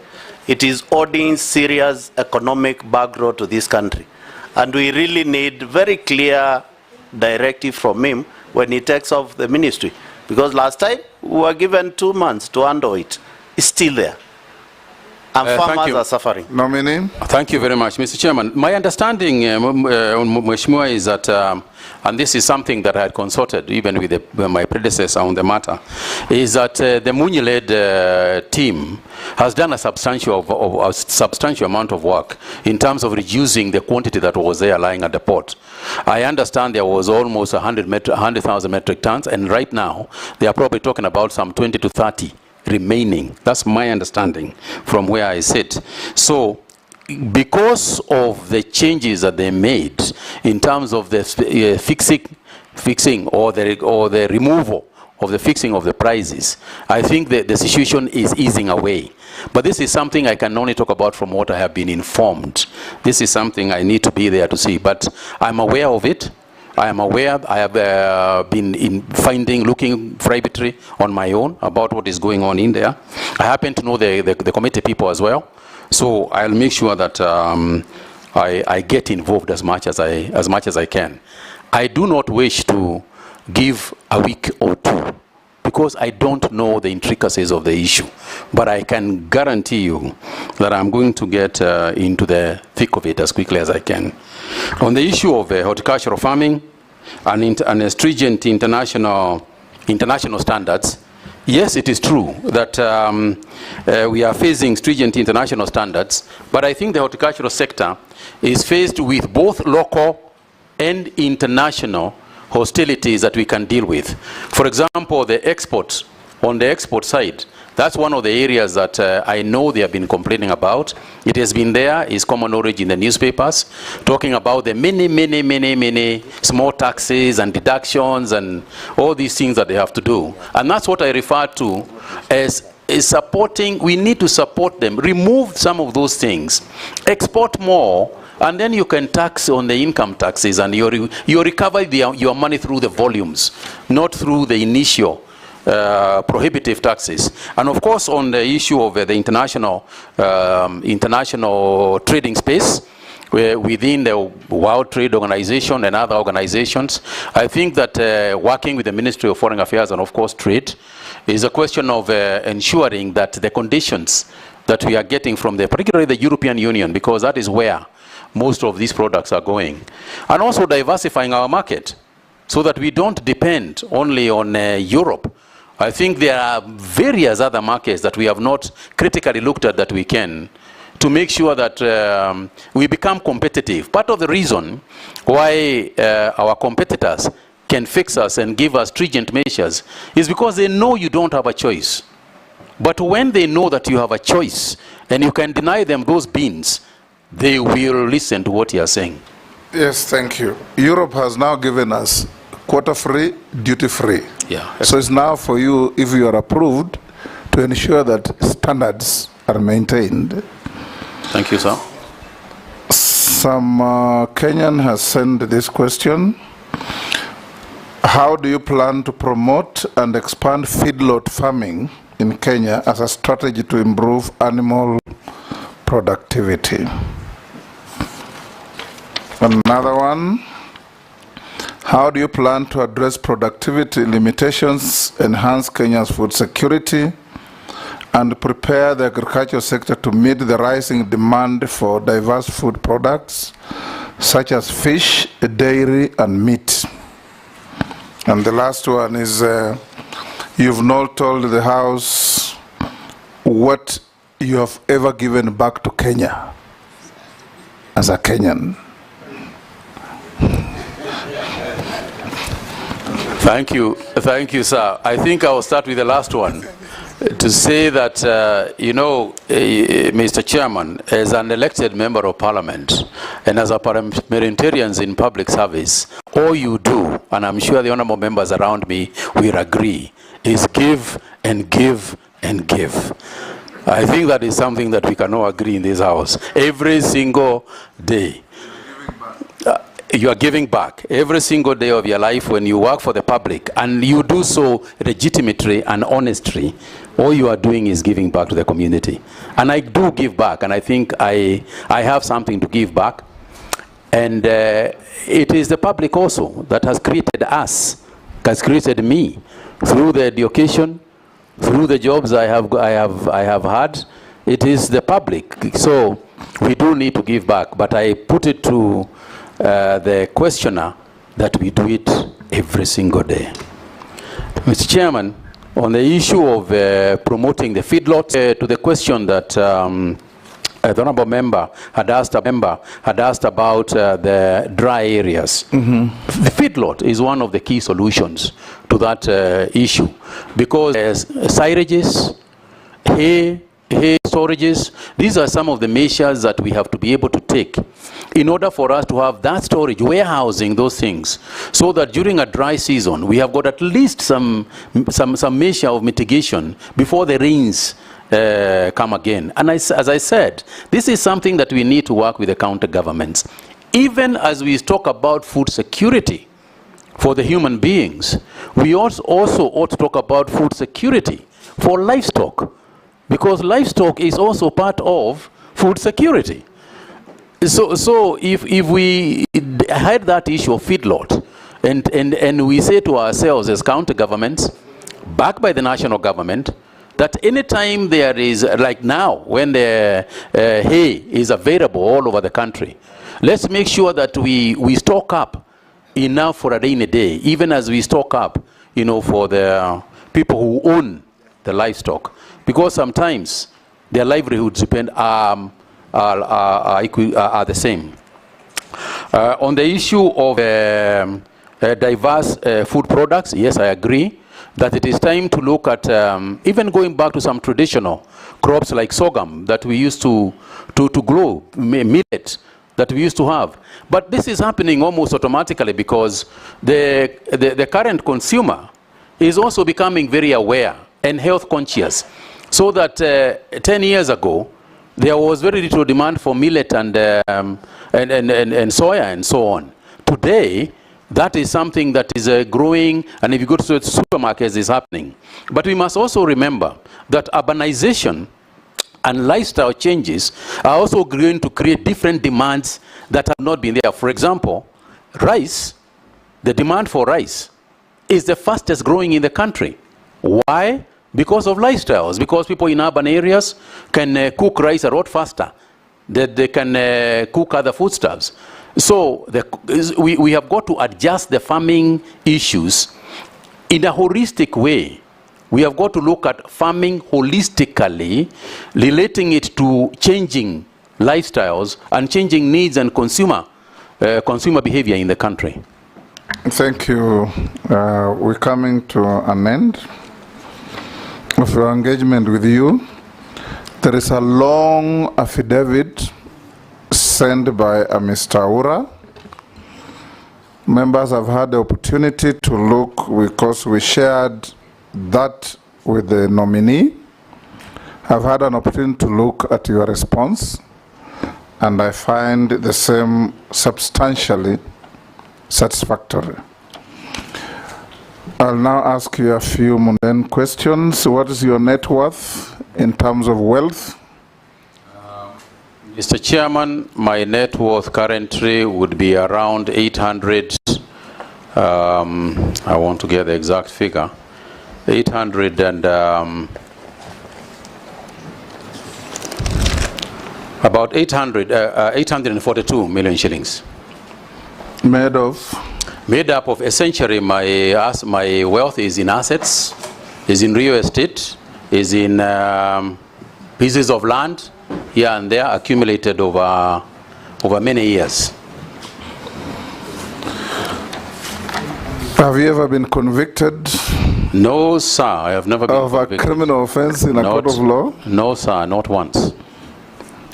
it is holding serious economic background to this country. And we really need very clear directive from him when he takes off the ministry. Because last time we were given 2 months to handle it. It's still there. And farmers are suffering. Nominee. Thank you very much, Mr. Chairman. My understanding, Mheshimiwa, is that, and this is something that I had consulted even with my predecessor on the matter, is that the Munyi-led team has done a substantial amount of work in terms of reducing the quantity that was there lying at the port. I understand there was almost 100,000 metric tons, and right now they are probably talking about some 20 to 30 remaining. That's my understanding from where I sit. So because of the changes that they made in terms of the fixing or the removal of the fixing of the prices, I think the situation is easing away. But this is something I can only talk about from what I have been informed. This is something I need to be there to see. But I'm aware of it. I am aware. I have been looking privately on my own about what is going on in there. I happen to know the committee people as well. So I'll make sure that I get involved as much as I can. I do not wish to give a week or two because I don't know the intricacies of the issue. But I can guarantee you that I'm going to get into the thick of it as quickly as I can. On the issue of horticultural farming and stringent international standards, yes, it is true that we are facing stringent international standards, but I think the horticultural sector is faced with both local and international hostilities that we can deal with. For example, the exports, on the export side, that's one of the areas that I know they have been complaining about. It has been there, is common knowledge in the newspapers, talking about the many small taxes and deductions and all these things that they have to do. And that's what I refer to as supporting. We need to support them. Remove some of those things. Export more, and then you can tax on the income taxes, and you recover your money through the volumes, not through the initial prohibitive taxes. And of course, on the issue of the international trading space, within the World Trade Organization and other organizations, I think that working with the Ministry of Foreign Affairs and of course trade is a question of ensuring that the conditions that we are getting from particularly the European Union, because that is where most of these products are going, and also diversifying our market so that we don't depend only on Europe. I think there are various other markets that we have not critically looked at that we can, to make sure that we become competitive. Part of the reason why our competitors can fix us and give us stringent measures is because they know you don't have a choice. But when they know that you have a choice and you can deny them those beans, they will listen to what you are saying. Yes, thank you. Europe has now given us quota-free, duty-free. Yeah. So it's now for you, if you are approved, to ensure that standards are maintained. Thank you, sir. Some Kenyan has sent this question. How do you plan to promote and expand feedlot farming in Kenya as a strategy to improve animal productivity? Another one. How do you plan to address productivity limitations, enhance Kenya's food security, and prepare the agricultural sector to meet the rising demand for diverse food products, such as fish, dairy, and meat? And the last one is, you've not told the House what you have ever given back to Kenya as a Kenyan. Thank you, sir. I think I'll start with the last one. To say that, Mr. Chairman, as an elected member of Parliament and as a parliamentarian in public service, all you do, and I'm sure the honorable members around me will agree, is give and give and give. I think that is something that we can all agree in this house every single day. you are giving back every single day of your life when you work for the public, and you do so legitimately and honestly. All you are doing is giving back to the community. And I do give back, and I think I have something to give back. And it is the public also that has created us, has created me through the education, through the jobs I have had. It is the public. So we do need to give back. But I put it to the questioner that we do it every single day. Mr. Chairman, on the issue of promoting the feedlot, to the question that the honourable member had asked about the dry areas. The feedlot is one of the key solutions to that issue, because syrages, hay storages, these are some of the measures that we have to be able to take in order for us to have that storage, warehousing those things, so that during a dry season we have got at least some measure of mitigation before the rains come again. And as I said, this is something that we need to work with the county governments. Even as we talk about food security for the human beings, we also ought to talk about food security for livestock, because livestock is also part of food security. So if we had that issue of feedlot, and we say to ourselves as county governments, backed by the national government, that anytime there is, like now, when the hay is available all over the country, let's make sure that we stock up enough for a rainy day, even as we stock up, you know, for the people who own the livestock, because sometimes their livelihoods depend are the same. On the issue of diverse food products, yes, I agree that it is time to look at even going back to some traditional crops like sorghum that we used to grow, millet that we used to have. But this is happening almost automatically because the current consumer is also becoming very aware and health conscious. So that 10 years ago, there was very little demand for millet and soya and so on. Today, that is something that is growing, and if you go to the supermarkets, it's happening. But we must also remember that urbanization and lifestyle changes are also going to create different demands that have not been there. For example, rice, the demand for rice is the fastest growing in the country. Why? Because of lifestyles, because people in urban areas can cook rice a lot faster, that they can cook other foodstuffs. So we have got to adjust the farming issues in a holistic way. We have got to look at farming holistically, relating it to changing lifestyles and changing needs and consumer behavior in the country. Thank you. We're coming to an end of your engagement with you. There is a long affidavit sent by Mr. Aura. Members have had the opportunity to look, because we shared that with the nominee. I've had an opportunity to look at your response, and I find the same substantially satisfactory. I'll now ask you a few mundane questions. What is your net worth in terms of wealth? Mr. Chairman, my net worth currently would be around 800, I want to get the exact figure, 800 and about 842 million shillings. Made of? Made up of essentially my wealth is in assets, is in real estate, is in pieces of land here and there, accumulated over many years. Have you ever been convicted? No, sir, I have never been convicted. Of a criminal offense in a court of law? No, sir, not once.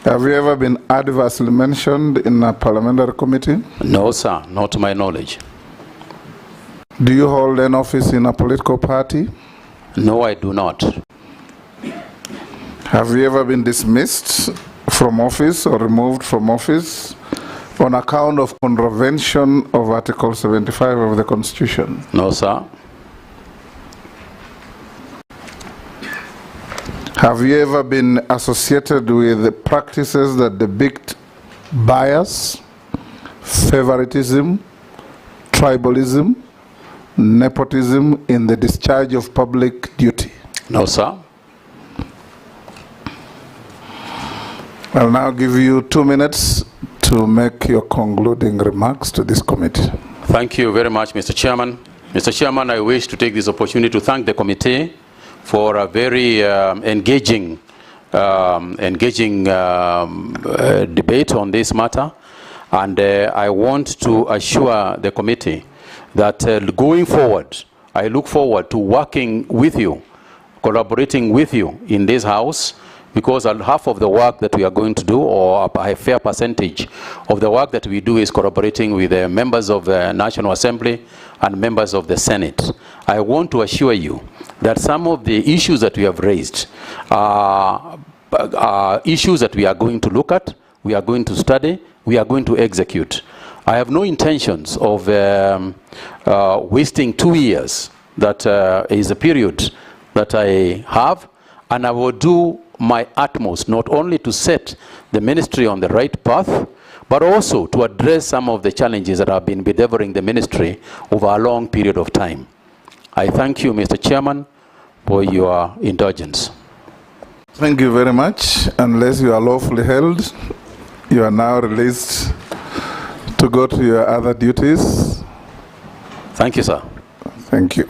Have you ever been adversely mentioned in a parliamentary committee? No, sir, not to my knowledge. Do you hold an office in a political party? No, I do not. Have you ever been dismissed from office or removed from office on account of contravention of Article 75 of the Constitution? No, sir. Have you ever been associated with practices that depict bias, favoritism, tribalism, nepotism in the discharge of public duty? No, sir. I'll now give you 2 minutes to make your concluding remarks to this committee. Thank you very much, Mr. Chairman. Mr. Chairman, I wish to take this opportunity to thank the committee for a very engaging debate on this matter. And I want to assure the committee that going forward, I look forward to working with you, collaborating with you in this House, because half of the work that we are going to do, or a fair percentage of the work that we do, is collaborating with the members of the National Assembly and members of the Senate. I want to assure you that some of the issues that we have raised are issues that we are going to look at, we are going to study, we are going to execute. I have no intentions of wasting 2 years. That is a period that I have, and I will do my utmost not only to set the ministry on the right path, but also to address some of the challenges that have been bedeviling the ministry over a long period of time. I thank you, Mr. Chairman, for your indulgence. Thank you very much. Unless you are lawfully held, you are now released to go to your other duties. Thank you, sir. Thank you.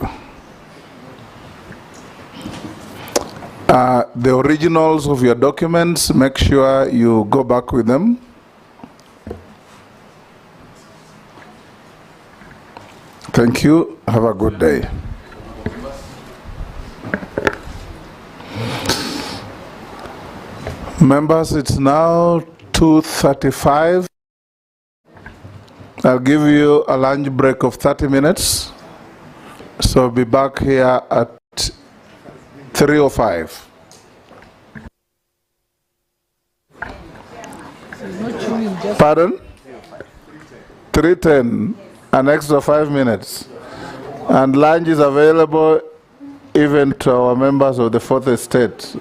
The originals of your documents, make sure you go back with them. Thank you. Have a good day. Members, it's now 2:35. I'll give you a lunch break of 30 minutes. So be back here at 3:05. Pardon? 3:10, an extra 5 minutes. And lunch is available even to our members of the Fourth Estate.